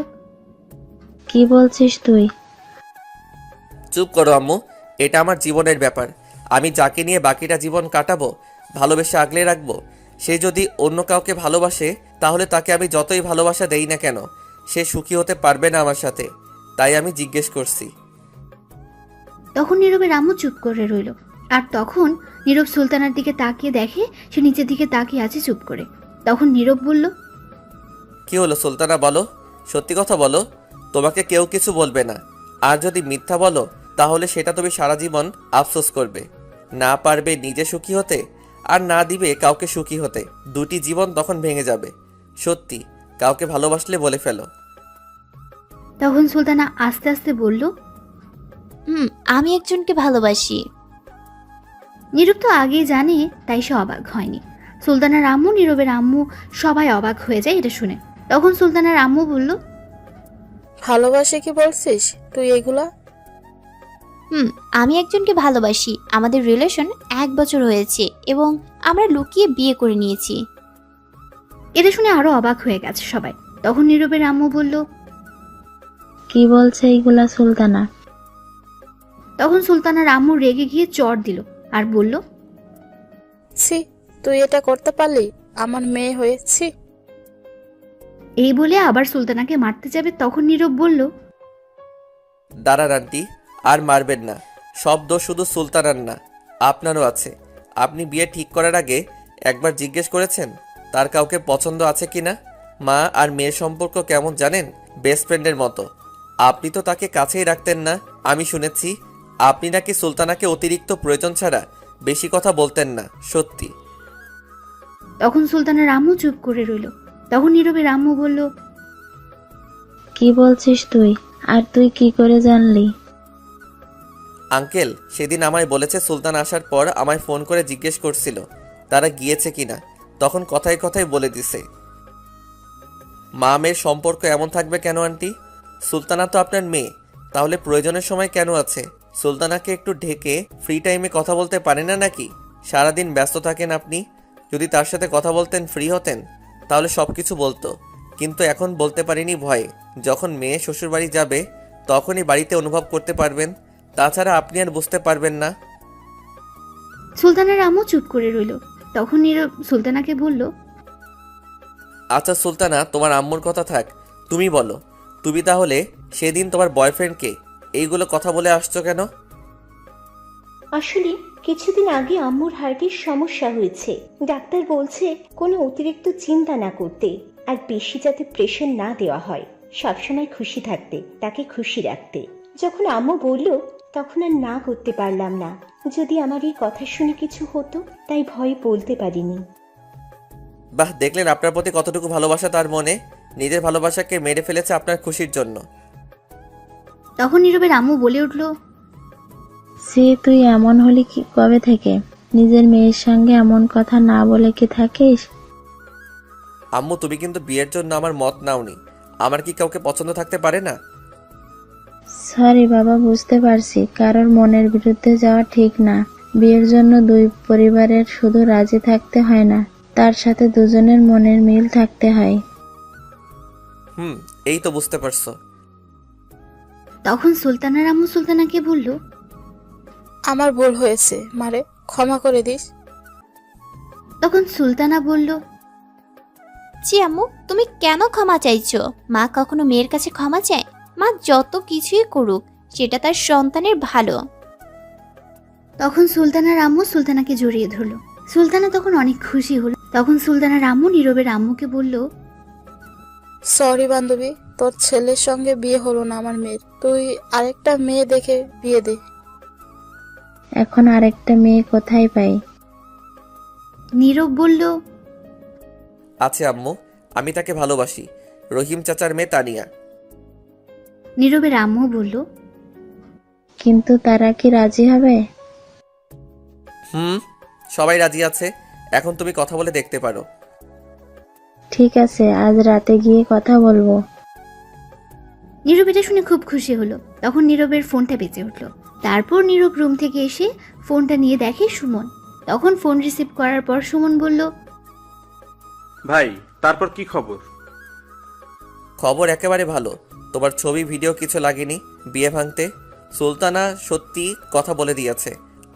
কি বলছিস তুই? চুপ করো আম্মু, এটা আমার জীবনের ব্যাপার। আমি যাকে নিয়ে বাকিটা জীবন কাটাবো, ভালোবেসে আগলে রাখবো, সে যদি অন্য কাউকে ভালোবাসে তাহলে তাকে আমি যতই ভালোবাসা দেই না কেন, সে সুখী হতে পারবে না আমার সাথে। তাই আমি জিজ্ঞেস করছি। তখন নীরবের আম্মু চুপ করে রইল। আর তখন নীরব সুলতানার দিকে তাকিয়ে দেখে সে নিচের দিকে তাকিয়ে আছে চুপ করে। তখন নীরব বলল, কি হলো সুলতানা, বলো, সত্যি কথা বলো। তোমাকে কেউ কিছু বলবে না, আর যদি মিথ্যা বলো তাহলে সেটা তুমি সারা জীবন আফসোস করবে। না পারবে নিজে সুখী হতে, আর না দিবে কাউকে সুখী হতে। দুটি জীবন তখন ভেঙে যাবে। সত্যি, কাউকে ভালোবাসলে বলে ফেলো। তখন সুলতানা আস্তে আস্তে বলল, আমি একজনকে ভালোবাসি। নীরব তো আগেই জানে, তাই সে অবাক হয়নি। সুলতানার আম্মু, নীরবের আম্মু সবাই অবাক হয়ে যায় এটা শুনে। তখন সুলতানার আম্মু বলল, ভালোবাসে কি বলছিস তুই এগুলা? আমি একজনকে ভালোবাসি। আমাদের রিলেশন 1 বছর হয়েছে এবং আমরা লুকিয়ে বিয়ে করে নিয়েছি। এটা শুনে আরো অবাক হয়ে গেছে সবাই। তখন নীরবের আম্মু বলল, কি বলছে এইগুলা সুলতানা? তখন সুলতানার আম্মু রেগে গিয়ে চড় দিল আর বলল, ছি, তুই এটা করতে পারলি আমার মেয়ে হয়েছি? এই বলে আবার সুলতানাকে মারতে যাবে। তখন নীরব বলল, দাঁড়ান আন্টি, আর মারবেন না। সব দোষ শুধু সুলতানার না, আপনারও আছে। আপনি বিয়ে ঠিক করার আগে একবার জিজ্ঞেস করেছেন তার কাউকে পছন্দ আছে কিনা? মা আর মেয়ের সম্পর্ক কেমন জানেন? বেস্ট ফ্রেন্ডের মতো। আপনি তো তাকে কাছেই রাখতেন না। আমি শুনেছি আপনি নাকি সুলতানাকে অতিরিক্ত প্রয়োজন ছাড়া বেশি কথা বলতেন না। সত্যি? তখন সুলতানার আম্মু চুপ করে রইল। তখন নীরবের আম্মু বলল, কি বলছিস তুই? আর তুই কি করে জানলি? আঙ্কেল সেদিন আমায় বলেছে সুলতান আসার পর আমায় ফোন করে জিজ্ঞেস করছিল তারা গিয়েছে কিনা। তখন কথায় কথায় বলে দিছে। মা মেয়ের সম্পর্ক এমন থাকবে কেন আন্টি? সুলতানা তো আপনার মেয়ে, তাহলে প্রয়োজনের সময় কেন আছে? সুলতানাকে একটু ঢেকে ফ্রি টাইমে কথা বলতে পারে না নাকি? সারাদিন ব্যস্ত থাকেন আপনি। যদি তার সাথে কথা বলতেন, ফ্রি হতেন, তাহলে সব কিছু বলতো। কিন্তু এখন বলতে পারিনি ভয়ে। যখন মেয়ে শ্বশুরবাড়ি যাবে তখনই বাড়িতে অনুভব করতে পারবেন, তাছাড়া আপনি আর বুঝতে পারবেন না। সুলতানার আম্মু চুপ করে রইল। তখন নীরব সুলতানাকে বলল, আচ্ছা সুলতানা, তোমার আম্মুর কথা থাক, তুমি বলো, তুমি তাহলে সেদিন তোমার বয়ফ্রেন্ডকে এইগুলো কথা বলে আসছো কেন? আসলে কিছুদিন আগে আম্মুর হার্টের সমস্যা হয়েছে। ডাক্তার বলছে কোনো অতিরিক্ত চিন্তা না করতে, আর বেশি যাতে প্রেশার না দেওয়া হয়, সবসময় খুশি থাকতে, তাকে খুশি রাখতে। যখন আম্মু বলল তখন আর না করতে পারলাম না। যদি আমার এই কথা শুনে কিছু হতো, তাই ভয়ে বলতে পারিনি। বাহ, দেখলেন আপনার প্রতি কতটুকু ভালোবাসা তার মনে। নিজের ভালোবাসাকে মেরে ফেলেছে আপনার খুশির জন্য। তখন নীরবের আম্মু বলে উঠল, সে তুই এমন হলি কি কবে থেকে? নিজের মেয়ের সঙ্গে এমন কথা না বলে কি থাকিস? আম্মু তুমি কিন্তু বিয়ের জন্য আমার মত নাওনি। আমার কি কাউকে পছন্দ থাকতে পারে না? সরি বাবা, বুঝতে পারছি কারোর মনের বিরুদ্ধে যাওয়া ঠিক না। বিয়ের জন্য দুই পরিবারের শুধু রাজি থাকতে হয় না, তার সাথে দুজনের মনের মিল থাকতে হয়। এই তো বুঝতে পারছো। তখন সুলতানার আম্মু সুলতানাকে বলল, আমার ভুল হয়েছে, মারে ক্ষমা করে দিস। তখন সুলতানা বলল, জি আম্মু, তুমি কেন ক্ষমা চাইছো? মা কখনো মেয়ের কাছে ক্ষমা চায়? মা যত কিছুই করুক সেটা তার সন্তানের ভালো। তখন সুলতানার আম্মু সুলতানাকে জড়িয়ে ধরল। সুলতানা তখন অনেক খুশি হলো। তখন সুলতানার আম্মু নীরবের আম্মুকে বলল, সরি বান্ধবী, তোর ছেলের সঙ্গে বিয়ে হলো না আমার মেয়ের, তুই আরেকটা মেয়ে দেখে বিয়ে দে। এখন আরেকটা মেয়ে কোথায় পাই? নীরব বলল, আছে আম্মু, আমি তাকে ভালোবাসি, রহিম চাচার মেয়ে তানিয়া। নীরবের আম্মু বলল, কিন্তু তারা কি রাজি হবে? সবাই রাজি আছে, এখন তুমি কথা বলে দেখতে পারো। ঠিক আছে, আজ রাতে গিয়ে কথা বলবো। নীরব এটা শুনে খুব খুশি হলো। তখন নীরবের ফোনটা বেজে উঠল। তারপর নীরব রুম থেকে এসে ফোনটা নিয়ে দেখে সুমন। তখন ফোন রিসিভ করার পর সুমন বলল, ভাই তারপর কি খবর? খবর একেবারে ভালো, তোমার ছবি ভিডিও কিছু লাগেনি বিয়ে ভাঙতে। সুলতানা সত্যি কথা বলে দিয়েছে।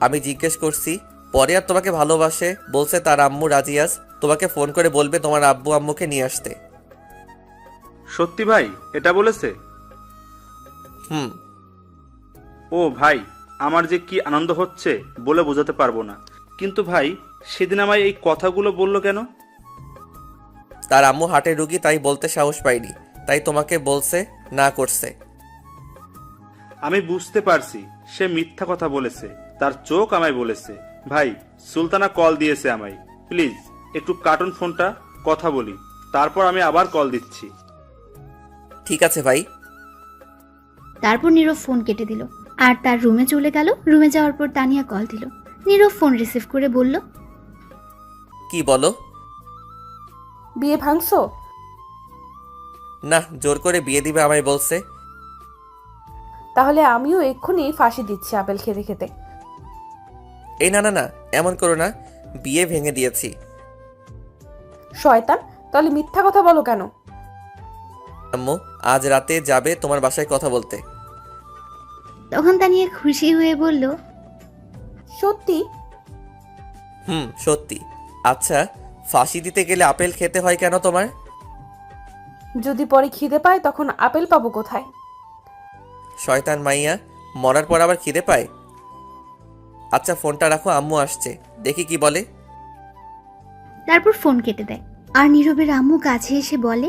আমি জিজ্ঞেস করছি, পরে আর তোমাকে ভালোবাসে বলছে, তার আম্মু রাজিয়াস তোমাকে ফোন করে বলবে তোমার আব্বু আম্মুকে নিয়ে আসতে। সত্যি ভাই এটা বলেছে? ও ভাই, আমার যে কি আনন্দ হচ্ছে বলে বোঝাতে পারবো না। কিন্তু ভাই, সেদিন আমায় এই কথাগুলো বললো কেন? তার আম্মু হার্টের রুগী, তাই বলতে সাহস পাইনি, তাই তোমাকে বলছে না করছে। আমি বুঝতে পারছি সে মিথ্যা কথা বলেছে, তার চোখ আমায় বলেছে। ভাই, সুলতানা কল দিয়েছে আমায়, প্লিজ একটু কার্টুন ফোনটা, কথা বলি, তারপর আমি আবার কল দিচ্ছি। ঠিক আছে ভাই। তারপর নীরব ফোন কেটে দিল আর তার রুমে চলে গেল। রুমে যাওয়ার পর তানিয়া কল দিল। নীরব ফোন রিসিভ করে বলল, কি বলো? বিয়ে ভাঙছো? না, জোর করে বিয়ে দিবে আমায় বলছে। তাহলে আমিও এক্ষুনি ফাঁসি দিচ্ছি আপেল খেতে খেতে। এই না না না, এমন করো না, বিয়ে ভেঙে দিয়েছি। শয়তান, তাহলে মিথ্যা কথা বলো কেন? আম্মু আজ রাতে যাবে তোমার বাসায় কথা বলতে। তখন তানিয়া খুশি হয়ে বলল, সত্যি? সত্যি। আচ্ছা, ফাঁসি দিতে গেলে আপেল খেতে হয় কেন তোমার? যদি পরে খিদে পায় তখন আপেল পাবো কোথায়? শয়তান মাইয়া, মরার পর আবার খিদে পায়? আচ্ছা ফোনটা রাখো, আম্মু আসছে, দেখি কি বলে। তারপর ফোন কেটে দেয়। আর নীরবের আম্মু কাছে এসে বলে,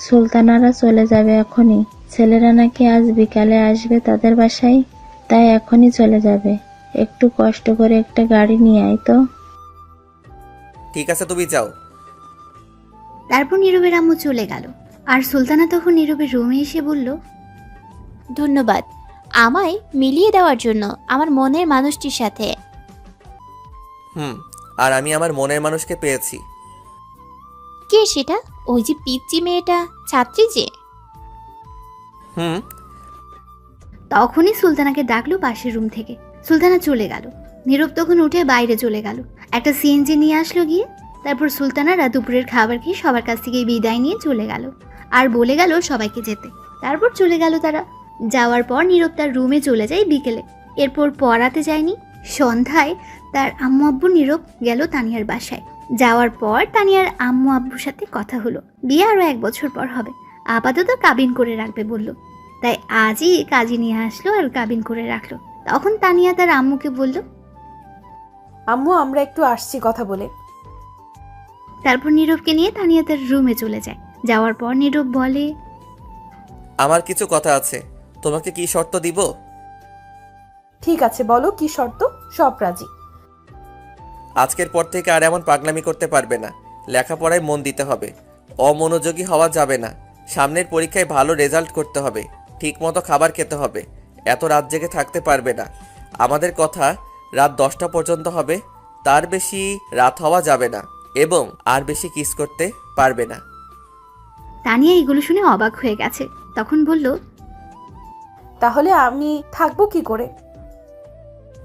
সুলতানারা চলে যাবে এখনই। ছেলেরা নাকি আজ বিকালে আসবে তাদের বাসায়, তাই এখনই চলে যাবে। একটু কষ্ট করে একটা গাড়ি নিয়ে আয় তো। ঠিক আছে, তুমি যাও। তারপর নীরবের আম্মু চলে গেল। আর সুলতানা তখন নীরবের রুমে এসে বলল, ধন্যবাদ আমায় মিলিয়ে দেওয়ার জন্য আমার মনের মানুষটির সাথে। আর আমি আমার মনের মানুষকে পেয়েছি। কে সেটা? ওই যে পিচ্চি মেয়েটা, ছাত্রী যে? তখনই সুলতানাকে ডাকলো পাশের রুম থেকে। সুলতানা চলে গেল। নীরব তখন উঠে বাইরে চলে গেল, একটা সিএনজি নিয়ে আসলো গিয়ে। তারপর সুলতানারা দুপুরের খাবার খেয়ে সবার কাছ থেকে বিদায় নিয়ে চলে গেল আর বলে গেল সবাইকে যেতে। তারপর চলে গেল তারা। যাওয়ার পর নীরব তার রুমে চলে যায় বিকেলে। এরপর পড়াতে যায়নি। সন্ধ্যায় তার আম্মু আব্বু নীরব গেল তানিয়ার বাসায়। যাওয়ার পর তানিয়ার আম্মু আব্বুর সাথে কথা হলো, বিয়ে আরো 1 বছর পর হবে, আপাতত কাবিন করে রাখবে বলল। তাই আজই কাজী নিয়ে আসলো আর কাবিন করে রাখলো। তখন তানিয়া তার আম্মুকে বলল, আম্মু আমরা একটু আসছি কথা বলে। তারপর নীরবকে নিয়ে তানিয়া তার রুমে চলে যায়। যাওয়ার পর নীরব বলে, আমার কিছু কথা আছে, তোমাকে কি শর্ত দিব? ঠিক আছে বলো, কি শর্ত? সব রাজি। আজকের পর থেকে আর এমন পাগলামি করতে পারবে না, লেখাপড়ায় মন দিতে হবে, অমনোযোগী হওয়া যাবে না, সামনের পরীক্ষায় ভালো রেজাল্ট করতে হবে, ঠিকমতো খাবার খেতে হবে, এত রাত জেগে থাকতে পারবে না। আমাদের কথা রাত 10টা পর্যন্ত হবে, তার বেশি রাত হওয়া যাবে না, এবং আর বেশি কিস করতে পারবে না। তানিয়া এগুলো শুনে অবাক হয়ে গেছে। তখন বলল, তাহলে আমি থাকবো কি করে?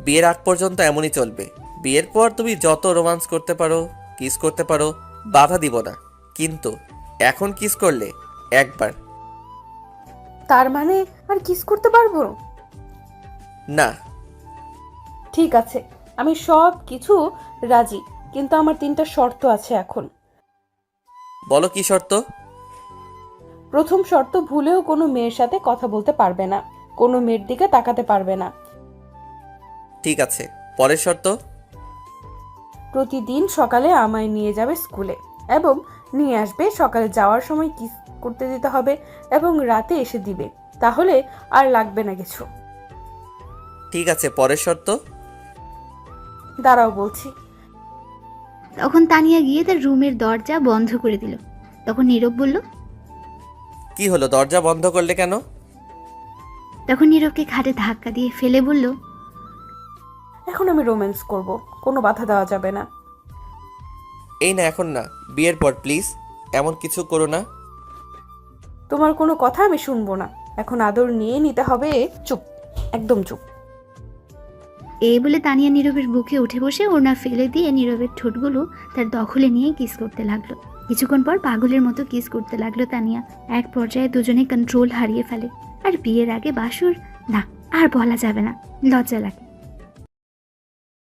বিয়ের আগ পর্যন্ত এমনই চলবে, বিয়ের পর তুমি যত রোমান্স করতে পারো কিস করতে পারো, বাধা দিব না, কিন্তু এখন কিস করলে একবার। তার মানে আর কিস করতে পারবো? না। ঠিক আছে, আমি সব কিছু রাজি, কিন্তু আমার 3টা শর্ত আছে এখন। বলো কি শর্ত? প্রথম শর্ত, ভুলেও কোনো মেয়ের সাথে কথা বলতে পারবে না, কোনো মেয়ের দিকে তাকাতে পারবে না। ঠিক আছে, পরের শর্ত? প্রতিদিন সকালে আমায় নিয়ে যাবে স্কুলে এবং নিয়ে আসবে। সকালে যাওয়ার সময় কিস করতে দিতে হবে এবং রাতে এসে দিবে, তাহলে আর লাগবে না কিছু। ঠিক আছে, পরের শর্ত? দাঁড়াও বলছি। তখন তানিয়া গিয়ে তার রুমের দরজা বন্ধ করে দিল। তখন নীরব বলল, কি হলো, দরজা বন্ধ করলে কেন? তখন নীরবকে খাটে ধাক্কা দিয়ে ফেলে বলল, এখন আমি রোম্যান্স করব, কোনো বাধা দেওয়া যাবে না। এই না, এখন না, বিয়ের পর প্লিজ, এমন কিছু করো না। তোমার কোনো কথা আমি শুনবো না, এখন আদর নিয়ে নিতে হবে। চুপ, একদম চুপ। এই বলে তানিয়া নীরবের বুকে উঠে বসে ওড়না ফেলে দিয়ে নীরবের ঠোঁটগুলো তার দখলে নিয়ে কিস করতে লাগলো। কিছুক্ষণ পর পাগলের মতো কিস করতে লাগলো তানিয়া। এক পর্যায়ে দুজনে কন্ট্রোল হারিয়ে ফেলে। আর বিয়ের আগে বাসর, না আর বলা যাবে না, লজ্জা লাগে।